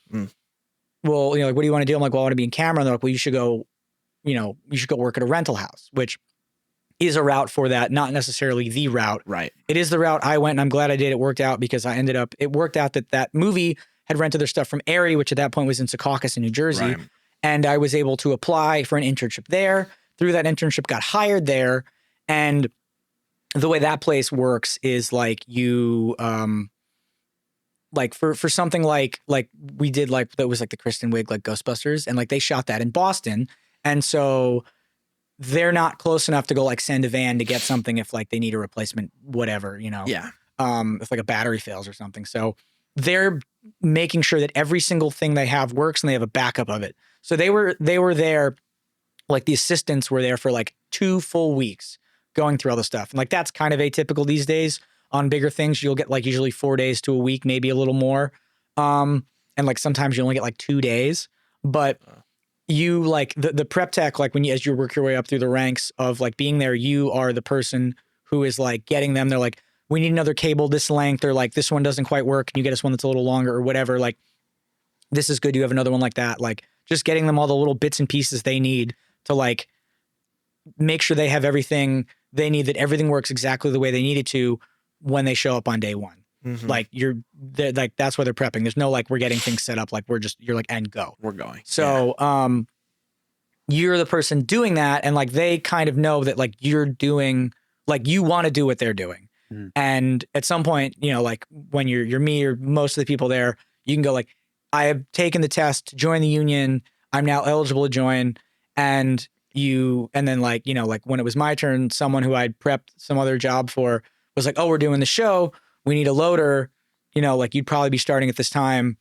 well, you know, like, what do you want to do? I'm like, well, I want to be in camera. And they're like, well, you should go work at a rental house, which is a route for that, not necessarily the route. Right. It is the route I went, and I'm glad I did. It worked out because it worked out that movie had rented their stuff from Arri, which at that point was in Secaucus in New Jersey. Right. And I was able to apply for an internship there. Through that internship, got hired there. And the way that place works is like you, like for something like we did, like that was like the Kristen Wiig, like Ghostbusters, and like they shot that in Boston. And so they're not close enough to go like send a van to get something if like they need a replacement, whatever, you know? Yeah. If like a battery fails or something. So they're making sure that every single thing they have works and they have a backup of it. So they were there, like the assistants were there for like 2 full weeks going through all the stuff. And like, that's kind of atypical these days. On bigger things, you'll get like usually 4 days to a week, maybe a little more. And like sometimes you only get like 2 days, but you like the prep tech, like as you work your way up through the ranks of like being there, you are the person who is like getting them. They're like, we need another cable this length, or like this one doesn't quite work. Can you get us one that's a little longer or whatever? Like, this is good. You have another one like that. Like just getting them all the little bits and pieces they need to like make sure they have everything they need, that everything works exactly the way they need it to when they show up on day one. Mm-hmm. Like like, that's why they're prepping. There's no, like, we're getting things set up. Like you're like, and go. We're going. So, you're the person doing that. And like, they kind of know that like you're doing, like you want to do what they're doing. Mm. And at some point, you know, like when you're me or most of the people there, you can go like, I have taken the test to join the union. I'm now eligible to join. And and then like, like when it was my turn, someone who I'd prepped some other job for was like, oh, we're doing the show. We need a loader. Like you'd probably be starting at this time.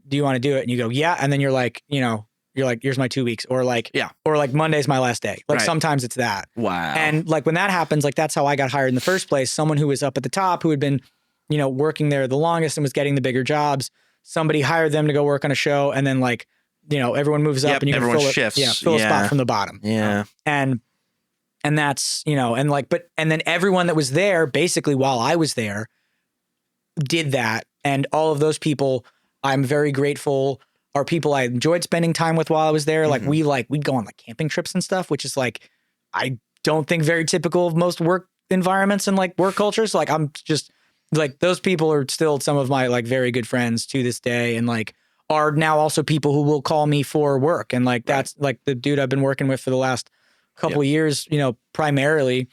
Do you want to do it? And you go, yeah. And then you're like, here's my 2 weeks, or like, yeah, or like Monday's my last day. Like right. Sometimes it's that. Wow. And like when that happens, like that's how I got hired in the first place. Someone who was up at the top, who had been, working there the longest and was getting the bigger jobs. Somebody hired them to go work on a show, and then like, everyone moves up and you can fill a spot from the bottom. Yeah. And that's, and then everyone that was there basically while I was there did that. And all of those people, I'm very grateful, are people I enjoyed spending time with while I was there. Like we'd go on like camping trips and stuff, which is like, I don't think very typical of most work environments and like work cultures. Like I'm just like, those people are still some of my like very good friends to this day. And like are now also people who will call me for work. And like, that's like the dude I've been working with for the last couple of years, primarily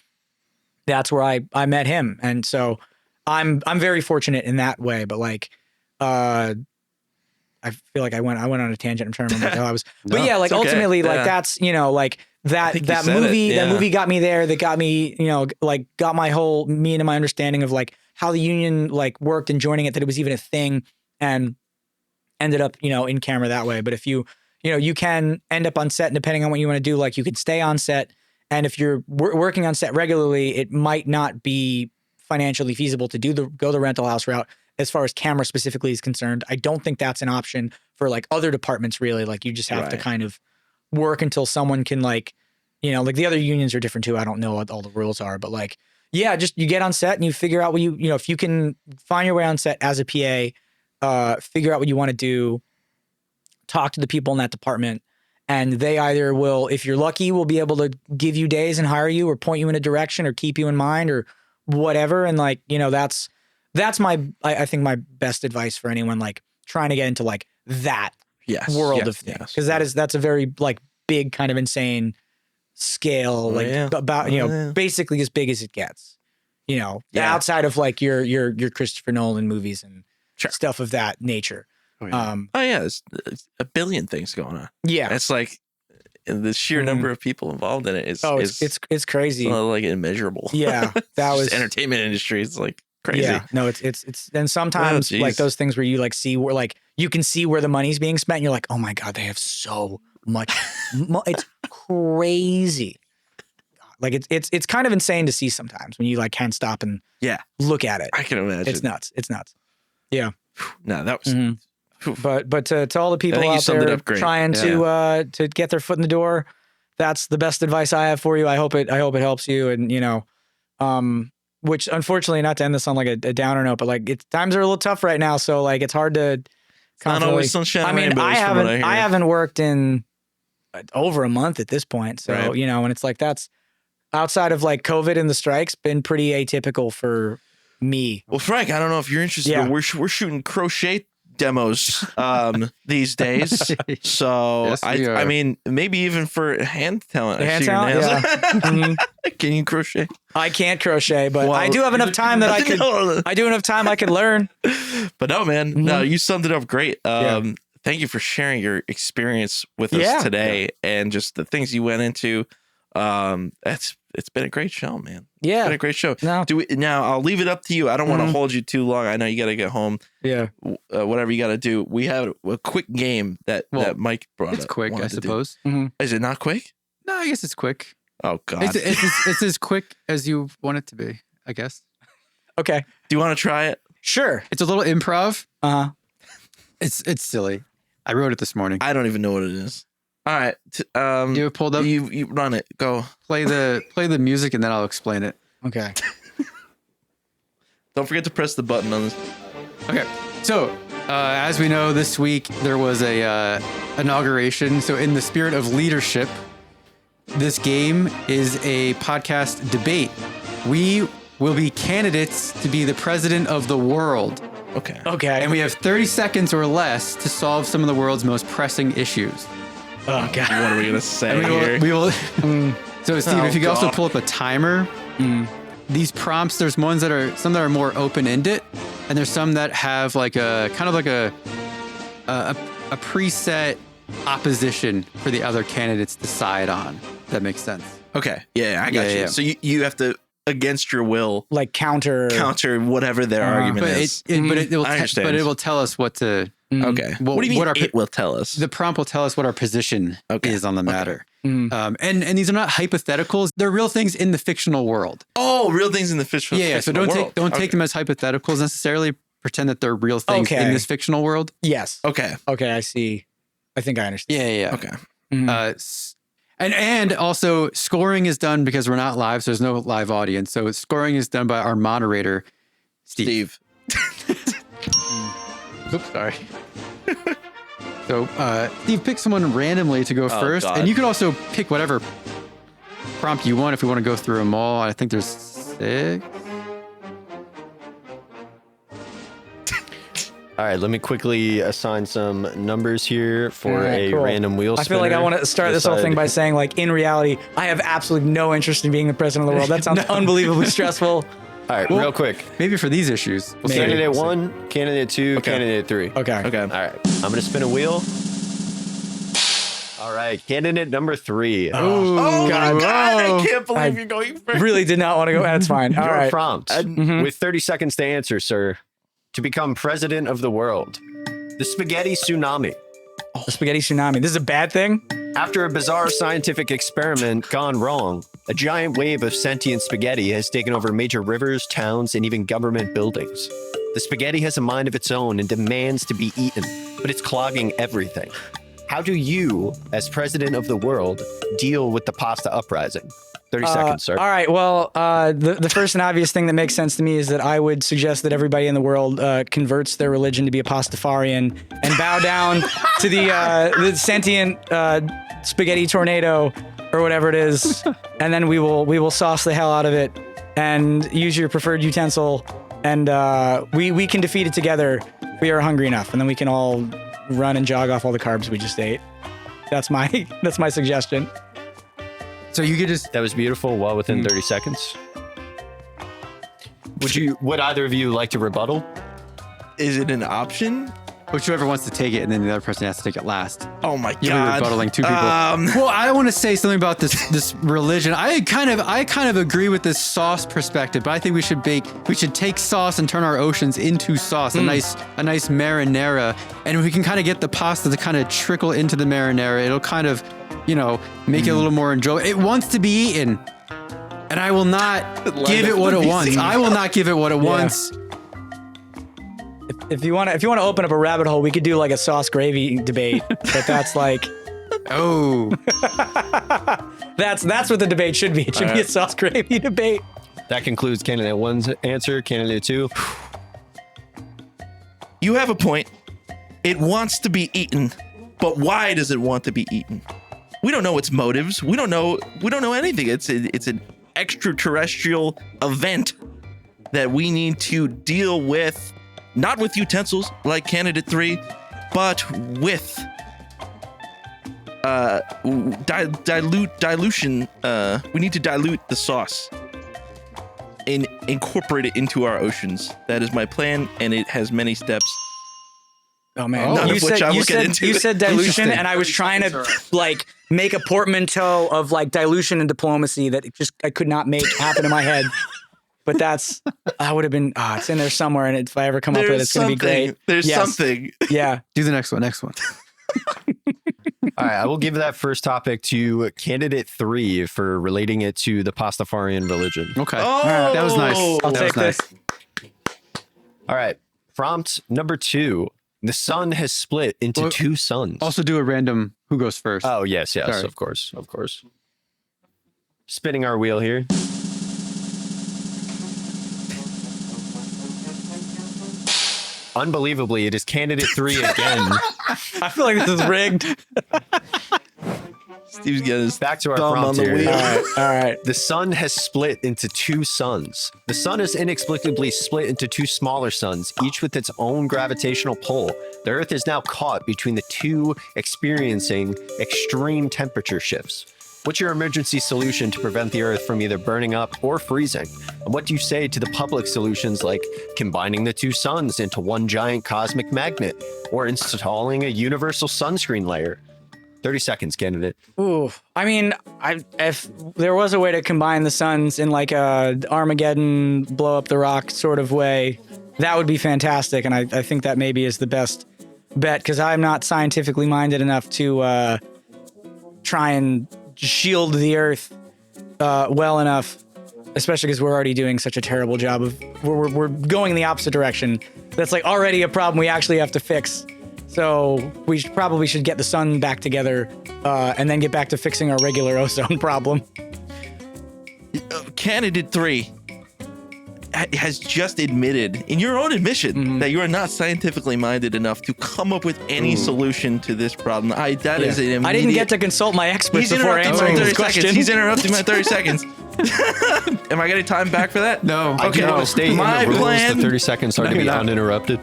that's where I met him. And so I'm very fortunate in that way, but like, I feel like I went on a tangent. I'm trying to remember how I was, but yeah, like ultimately, like that's, like that movie got me there. That got me, like got me into my understanding of like how the union like worked and joining it, that it was even a thing, and ended up, in camera that way. But if you can end up on set, and depending on what you want to do, like you could stay on set. And if you're working on set regularly, it might not be financially feasible to go the rental house route. As far as camera specifically is concerned, I don't think that's an option for like other departments really. Like you just have to kind of work until someone can like, like the other unions are different too. I don't know what all the rules are, but like, yeah, just you get on set and you figure out what if you can find your way on set as a PA, figure out what you want to do, talk to the people in that department, and they either will, if you're lucky, will be able to give you days and hire you or point you in a direction or keep you in mind or whatever. And like, that's I think my best advice for anyone like trying to get into like that world of things. Cause that's a very like big kind of insane scale, about, basically as big as it gets, outside of like your Christopher Nolan movies and stuff of that nature. There's a billion things going on. Yeah. It's like the sheer number of people involved in it is it's crazy. Like immeasurable. Yeah. That was entertainment industry. It's like crazy. Yeah, no, it's and sometimes like those things where you like see where like you can see where the money's being spent and you're like, oh my God, they have so much. It's crazy. Like it's kind of insane to see sometimes when you like can't stop and look at it. I can imagine. It's nuts. Yeah. No, that was. But to all the people out there trying to get their foot in the door, that's the best advice I have for you. I hope it helps you. And which unfortunately, not to end this on like a downer note, but like times are a little tough right now. So like it's hard to. Not always sunshine. I mean, I haven't worked in over a month at this point. So and it's like that's outside of like COVID and the strikes, been pretty atypical for me. Well, Frank, I don't know if you're interested, but we're shooting crochet demos these days. So yes, I mean, maybe even for hand talent. Hand talent, yeah. Can you crochet? I can't crochet, but I do have enough time that I could learn. But no, man, no, you summed it up great. Thank you for sharing your experience with us today and just the things you went into. It's been a great show, man. Yeah. It's been a great show. Now I'll leave it up to you. I don't want to hold you too long. I know you got to get home. Yeah. Whatever you got to do. We have a quick game that Mike brought up. It's quick, I suppose. Is it not quick? No, I guess it's quick. Oh, God. It's as quick as you want it to be, I guess. Okay. Do you want to try it? Sure. It's a little improv. It's silly. I wrote it this morning. I don't even know what it is. All right. You have it pulled up? You run it. Go. Play the music and then I'll explain it. Okay. Don't forget to press the button on this. Okay. So, as we know, this week there was a inauguration. So in the spirit of leadership, this game is a podcast debate. We will be candidates to be the president of the world. Okay. And we have 30 seconds or less to solve some of the world's most pressing issues. Oh, God. What are we going to say here? We will. So, Steve, if you could also pull up a timer, these prompts, there's some that are more open-ended, and there's some that have like a kind of like a preset opposition for the other candidates to decide on. That makes sense. Okay. Yeah, I got you. Yeah. So you have to, against your will, like counter whatever their argument is. But it will I understand. but it will tell us what to. Okay. What do you mean it will tell us? The prompt will tell us what our position is on the matter. Mm. And these are not hypotheticals. They're real things in the fictional world. Oh, real things in the fictional Yeah. So world. don't take them as hypotheticals necessarily. Pretend that they're real things in this fictional world. Yes. Okay. Okay, I see. I think I understand. Yeah. Okay. And also scoring is done because we're not live, so there's no live audience. So scoring is done by our moderator, Steve. Oops, sorry. So Steve, pick someone randomly to go first, God. and you can also pick whatever prompt you want if we want to go through them all. I think there's 6. All right, let me quickly assign some numbers here for Cool. random wheel I feel like I want to start this whole thing by saying, like, in reality, I have absolutely no interest in being the president of the world. That sounds unbelievably stressful. All right, real quick. Maybe for these issues. We'll see. Candidate 1, candidate 2, candidate 3. Okay. All right, I'm going to spin a wheel. All right, candidate number 3. Oh God. my God. I Whoa. can't believe I you're going first. Really did not want to go. That's fine. All Your right. prompt with 30 seconds to answer, sir. To become president of the world. The spaghetti tsunami. The spaghetti tsunami. This is a bad thing? After a bizarre scientific experiment gone wrong, a giant wave of sentient spaghetti has taken over major rivers, towns, and even government buildings. The spaghetti has a mind of its own and demands to be eaten, but it's clogging everything. How do you, as president of the world, deal with the pasta uprising? 30 seconds, sir. All right. Well, the first and obvious thing that makes sense to me is that I would suggest that everybody in the world converts their religion to be a Pastafarian and bow down to the sentient spaghetti tornado or whatever it is, and then we will sauce the hell out of it and use your preferred utensil, and we can defeat it together if we are hungry enough, and then we can all run and jog off all the carbs we just ate. That's my suggestion. So you could just. That was beautiful. Well within 30 seconds. Would either of you like to rebuttal? Is it an option? Whichever wants to take it, and then the other person has to take it last. Oh my You'll God. be rebuttaling 2 people. Well, I want to say something about this religion. I kind of agree with this sauce perspective, but I think we should take sauce and turn our oceans into sauce, a nice marinara, and we can kind of get the pasta to kind of trickle into the marinara. It'll kind of, make it a little more enjoyable. It wants to be eaten, and I will not give it what it wants. I will not give it what it wants. If you want to open up a rabbit hole, we could do like a sauce gravy debate, but that's like, oh, that's what the debate should be. It should be a sauce gravy debate. That concludes candidate 1's answer. Candidate 2. You have a point. It wants to be eaten, but why does it want to be eaten? We don't know its motives. We don't know anything. It's an extraterrestrial event that we need to deal with, not with utensils like candidate 3, but with dilution. We need to dilute the sauce and incorporate it into our oceans. That is my plan, and it has many steps. Oh man, None you of which I will get into. You said dilution, and I was trying to like make a portmanteau of like dilution and diplomacy that I could not make happen in my head. But I would have been, it's in there somewhere, and if I ever come up with it, it's going to be great. There's something. Yeah. Do the next one. All right, I will give that first topic to candidate 3 for relating it to the Pastafarian religion. Okay. Oh, that was nice. I'll That take was this. All right, prompt number 2. The sun has split into 2 suns. Also do a random who goes first. Oh, yes, Sorry. of course. Spinning our wheel here. Unbelievably, it is candidate 3 again. I feel like this is rigged. Steve's getting his Back to our thumb on prompt the here. wheel. All right. The sun has split into 2 suns. The sun is inexplicably split into 2 smaller suns, each with its own gravitational pull. The Earth is now caught between the 2, experiencing extreme temperature shifts. What's your emergency solution to prevent the Earth from either burning up or freezing? And what do you say to the public solutions like combining the 2 suns into one giant cosmic magnet or installing a universal sunscreen layer? 30 seconds, candidate. Ooh, I mean, if there was a way to combine the suns in like a Armageddon blow up the rock sort of way, that would be fantastic. And I think that maybe is the best bet because I'm not scientifically minded enough to try and shield the Earth well enough, especially because we're already doing such a terrible job of we're going in the opposite direction. That's like already a problem we actually have to fix. So we probably should get the sun back together and then get back to fixing our regular ozone problem. Candidate 3 has just admitted, in your own admission, that you are not scientifically minded enough to come up with any solution to this problem. That is an immediate... I didn't get to consult my experts before answering this question. He's interrupting my 30 seconds. Am I getting time back for that? No. I do want to state in the rules the 30 seconds are to be uninterrupted.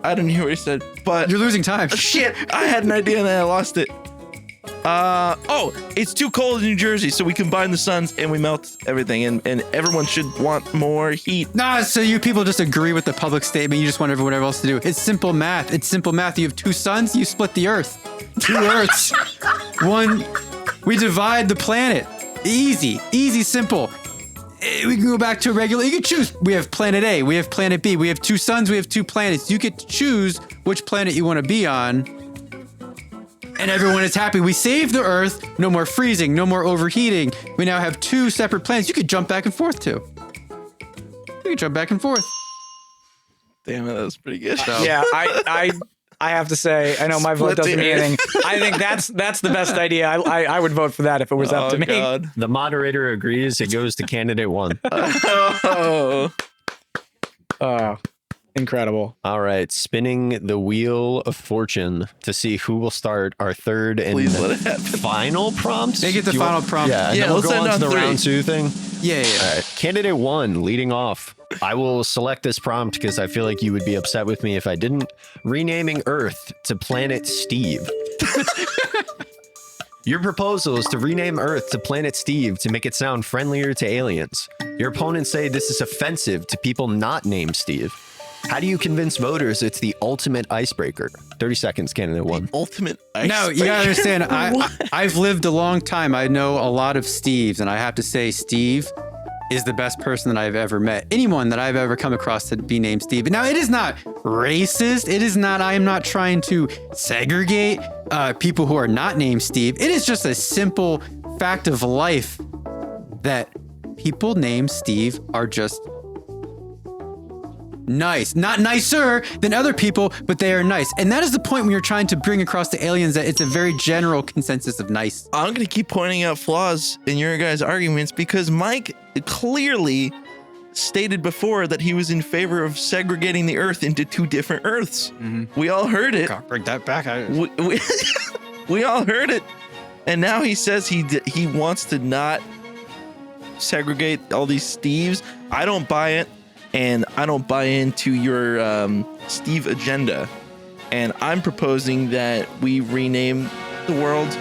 I didn't hear what he said, but... You're losing time. Shit, I had an idea and then I lost it. It's too cold in New Jersey, so we combine the suns and we melt everything, and everyone should want more heat. Nah, so you people just agree with the public statement. You just want everyone else to do. It's simple math. It's simple math. You have 2 suns, you split the Earth. 2 Earths. One, we divide the planet. Easy, simple. We can go back to a regular. You can choose. We have planet A, we have planet B, we have 2 suns, we have 2 planets. You get to choose which planet you want to be on. And everyone is happy. We saved the Earth. No more freezing. No more overheating. We now have 2 separate planets. You could jump back and forth to. You could jump back and forth. Damn it, that was pretty good. Yeah, I have to say, I know my vote doesn't mean anything. I think that's the best idea. I would vote for that if it was up to me. God. The moderator agrees. It goes to candidate 1. Oh. Incredible. All right, spinning the wheel of fortune to see who will start our third and Please let it happen. final prompt. They get the final prompt. Yeah, and Yeah, then we'll let's go end on to on the 3. round 2 thing. Yeah. All right, candidate 1 leading off. I will select this prompt because I feel like you would be upset with me if I didn't. Renaming Earth to Planet Steve. Your proposal is to rename Earth to Planet Steve to make it sound friendlier to aliens. Your opponents say this is offensive to people not named Steve. How do you convince voters it's the ultimate icebreaker? 30 seconds, candidate 1. Ultimate No, you gotta understand. I've lived a long time. I know a lot of Steves, and I have to say, Steve is the best person that I've ever met. Anyone that I've ever come across to be named Steve. Now, it is not racist. It is not. I am not trying to segregate people who are not named Steve. It is just a simple fact of life that people named Steve are just nice. Not nicer than other people, but they are nice. And that is the point when you're trying to bring across to aliens that it's a very general consensus of nice. I'm going to keep pointing out flaws in your guys' arguments because Mike clearly stated before that he was in favor of segregating the Earth into 2 different Earths. We all heard it. God, bring that back. We all heard it. And now he says he wants to not segregate all these Steves. I don't buy it. And I don't buy into your Steve agenda. And I'm proposing that we rename the world.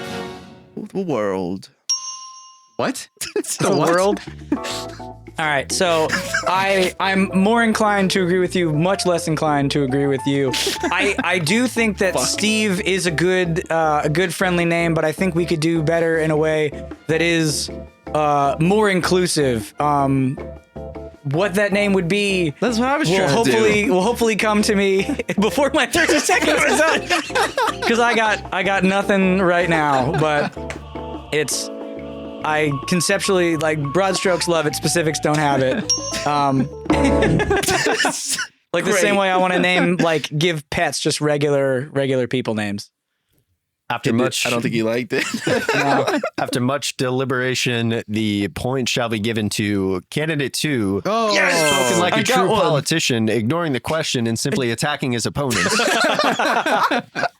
The world. What? The world? All right, so I'm more inclined to agree with you, much less inclined to agree with you. I do think that Steve is a good friendly name, but I think we could do better in a way that is more inclusive. What that name would be, That's what I was trying to do. will hopefully come to me before my 30 seconds is up. Because I got nothing right now, but I conceptually, like, broad strokes love it, specifics don't have it. Like the same way I want to name, like, give pets just regular people names. After much, I don't think he liked it. After much deliberation, the point shall be given to candidate 2. Oh, Spoken like I a got true one. politician, ignoring the question and simply attacking his opponents.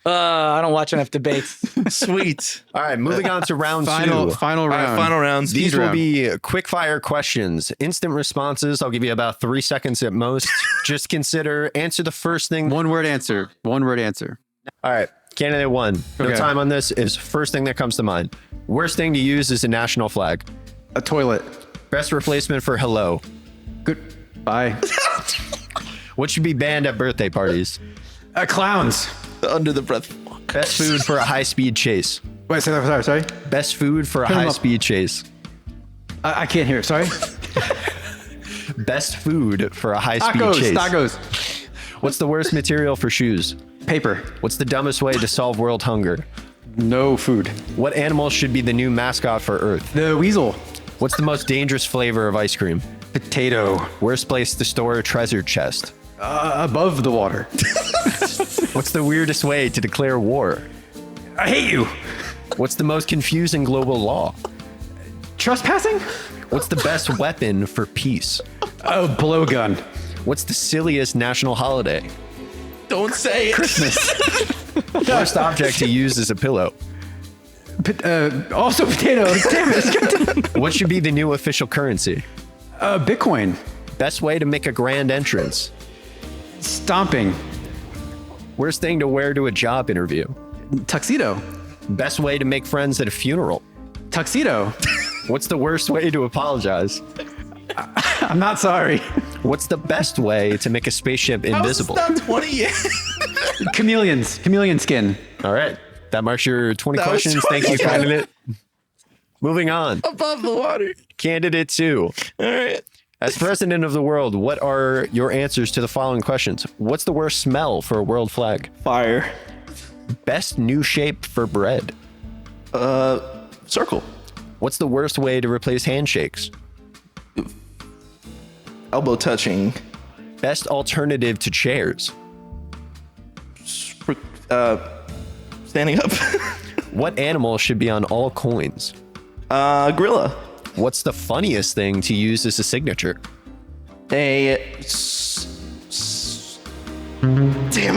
I don't watch enough debates. Sweet. All right, moving on to round 2. final All right, round. final rounds. These Speed will round. be quick fire questions, instant responses. I'll give you about 3 seconds at most. Just answer the first thing. One word answer. All right, candidate 1. No Okay. time on this is first thing that comes to mind. Worst thing to use is a national flag. A toilet. Best replacement for hello. Goodbye. What should be banned at birthday parties? Clowns. Under the breath. Fuck. Best food for a high-speed chase. Wait, sorry. Best food for a Turn 'em up. high-speed chase. I can't hear. Sorry. Best food for a high-speed chase. Tacos. What's the worst material for shoes? Paper. What's the dumbest way to solve world hunger? No food. What animal should be the new mascot for Earth? The weasel. What's the most dangerous flavor of ice cream? Potato. Worst place to store a treasure chest? Above the water. What's the weirdest way to declare war? I hate you. What's the most confusing global law? Trespassing? What's the best weapon for peace? Oh, blowgun. What's the silliest national holiday? Don't say it. Worst object to use as a pillow? Also potatoes. Damn it. What should be the new official currency? Bitcoin. Best way to make a grand entrance? Stomping. Worst thing to wear to a job interview? Tuxedo. Best way to make friends at a funeral? Tuxedo. What's the worst way to apologize? I'm not sorry. What's the best way to make a spaceship invisible? How's that 20 years? Chameleons. Chameleon skin. All right. That marks your 20 That was questions. 20. Thank you, candidate. Moving on. Above the water. Candidate 2. All right. As president of the world, what are your answers to the following questions? What's the worst smell for a world flag? Fire. Best new shape for bread? Circle. What's the worst way to replace handshakes? Elbow touching. Best alternative to chairs? Standing up. What animal should be on all coins? Gorilla. What's the funniest thing to use as a signature? Damn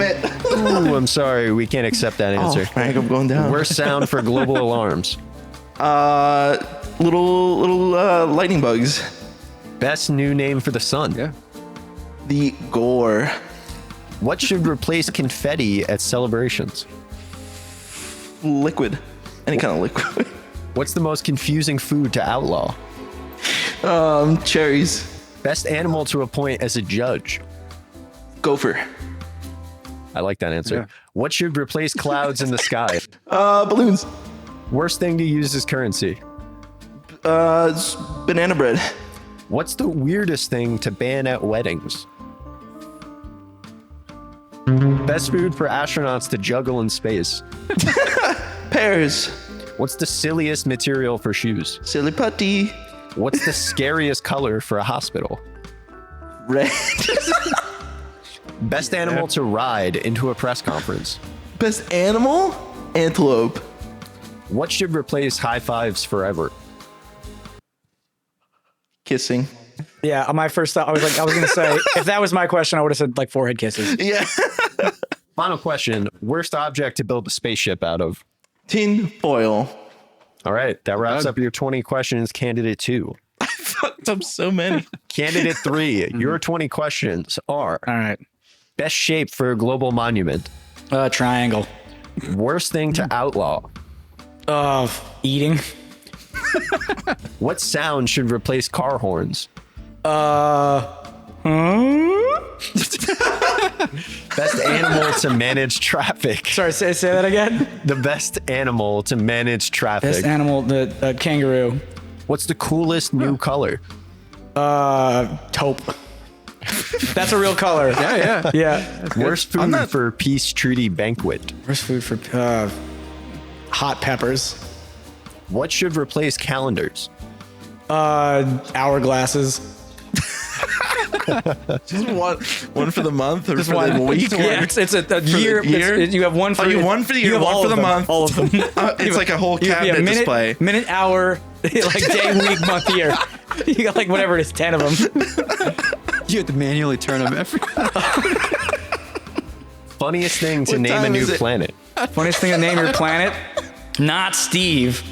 it. Ooh, I'm sorry, we can't accept that answer. Frank, I'm going down. Worst sound for global alarms? Little lightning bugs. Best new name for the sun? Yeah. The gore. What should replace confetti at celebrations? Liquid. Any kind of liquid. What's the most confusing food to outlaw? Cherries. Best animal to appoint as a judge? Gopher. I like that answer. Yeah. What should replace clouds in the sky? Balloons. Worst thing to use as currency? Banana bread. What's the weirdest thing to ban at weddings? Best food for astronauts to juggle in space? Pears. What's the silliest material for shoes? Silly putty. What's the scariest color for a hospital? Red. Best animal to ride into a press conference? Best animal? Antelope. What should replace high fives forever? Kissing. Yeah, my first thought, I was going to say, if that was my question, I would have said like forehead kisses. Yeah. Final question. Worst object to build a spaceship out of? Tin foil. All right. That wraps up your 20 questions, candidate 2. I fucked up so many. Candidate 3, your 20 questions are: All right. best shape for a global monument? Triangle. Worst thing to outlaw? Eating. What sound should replace car horns? Best animal to manage traffic? Sorry, say that again. The best animal to manage traffic. Best animal, the kangaroo. What's the coolest new color? Taupe. That's a real color. Yeah. Yeah. Worst food for peace treaty banquet? Worst food for hot peppers. What should replace calendars? Hourglasses. Just one for the month or Just for one the week? Yeah, it's a year. year? You have one for you have one for the year, you have one all for of the them, month. all of them. It's like a whole You- yeah, cabinet display. Minute, hour, like day, week, month, year. You got like whatever it is, 10 of them. You have to manually turn them every. Funniest thing to What name a time new is it? planet? Funniest thing to name your planet? Not Steve.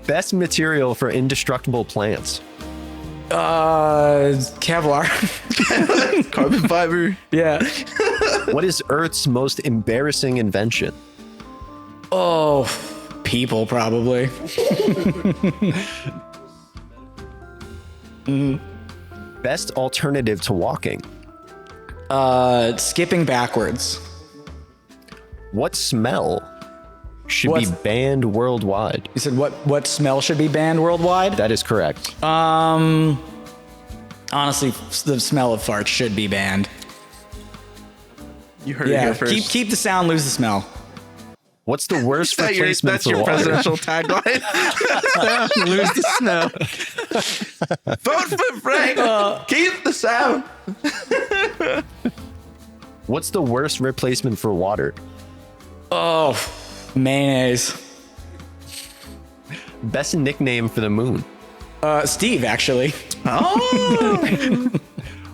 Best material for indestructible plants? Kevlar. Carbon fiber. Yeah. What is Earth's most embarrassing invention? Oh, people probably. Best alternative to walking? Skipping backwards. What smell should be What's- banned worldwide? You said what smell should be banned worldwide? That is correct. Honestly, the smell of farts should be banned. You heard it Yeah, here first. keep the sound, lose the smell. What's the worst replacement That's for your water? presidential tagline. Lose the smell. Vote for Frank. Keep the sound. What's the worst replacement for water? Oh, mayonnaise. Best nickname for the moon? Steve, actually. Oh.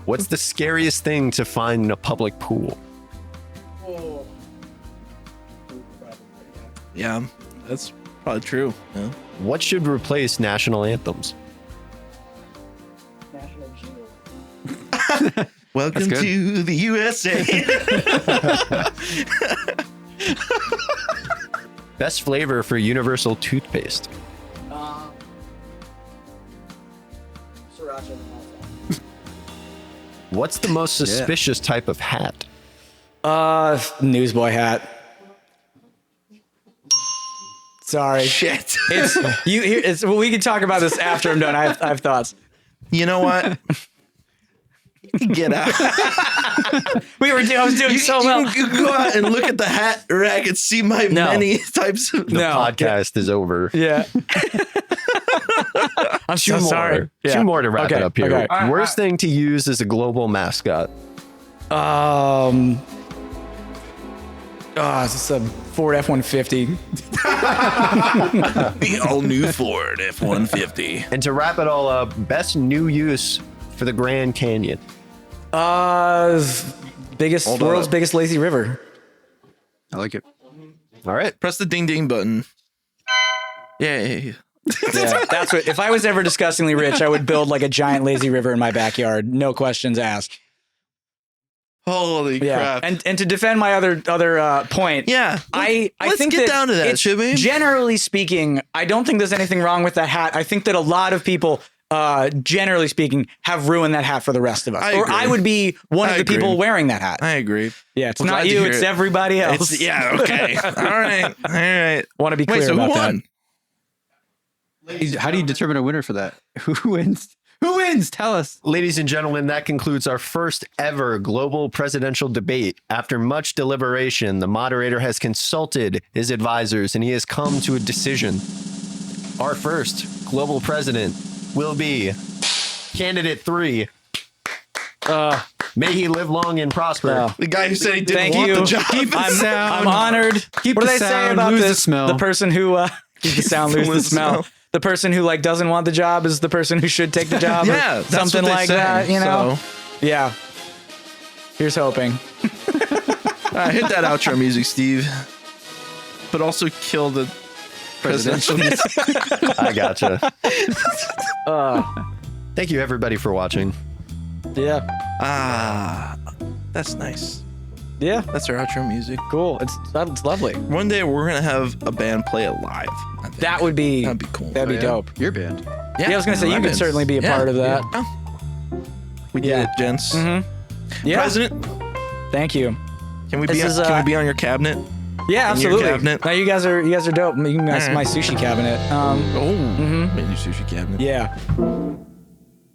What's the scariest thing to find in a public pool? Yeah, that's probably true. Yeah. What should replace national anthems? Welcome good. to the USA. Best flavor for universal toothpaste? What's the most suspicious type of hat? Newsboy hat. Sorry. Shit. Well, we can talk about this after I'm done. I have thoughts. You know what? Get out. I was doing so well. You can go out and look at the hat rack and see my No. many types of. The podcast is over. Yeah. I'm Two so more. sorry. Yeah. Two more to wrap it Okay, up here. okay. Worst thing to use as a global mascot? It's a Ford F-150. The all new Ford F-150. And to wrap it all up, best new use for the Grand Canyon? World's up. biggest lazy river. I like it. All right. Press the ding ding button. Yay. Yeah, that's what. If I was ever disgustingly rich, I would build like a giant lazy river in my backyard. No questions asked. Holy Yeah, crap. and to defend my other point, Yeah. I Let's think get down to that, it's- should we? Generally speaking, I don't think there's anything wrong with that hat. I think that a lot of people, generally speaking, have ruined that hat for the rest of us. I Or agree. I would be one of I the agree. people wearing that hat. I agree. Yeah, it's Well, not glad to you, hear it's it. everybody else. Yeah, okay. All right. All right. Want to be clear Wait, so about who that. won? How do you determine a winner for that? Who wins? Who wins? Tell us. Ladies and gentlemen, that concludes our first ever global presidential debate. After much deliberation, the moderator has consulted his advisors and he has come to a decision. Our first global president will be candidate 3. May he live long and prosper. The guy who said he didn't Thank want you. the job. I'm honored. Keep what do the they say sound, about lose the this? smell. The person who keep the sound, lose the smell. The person who like doesn't want the job is the person who should take the job. Yeah, or that's something what they like say, that. You know? so. Yeah. Here's hoping. Hit that outro music, Steve. But also kill the presidential. I gotcha. Thank you, everybody, for watching. Yeah. That's nice. Yeah. That's our outro music. Cool. It's lovely. One day we're gonna have a band play it live. I think. That'd be cool. That'd be Yeah. dope. Your band. Yeah, I was gonna say you my could band's- certainly be a part of that. Yeah. We did Yeah. it, gents. Yeah. President, Thank you. can we This be is, can we be on your cabinet? Yeah, In your absolutely. cabinet? No, you guys are dope. You can All right. my sushi cabinet. Oh, maybe sushi cabinet. Yeah.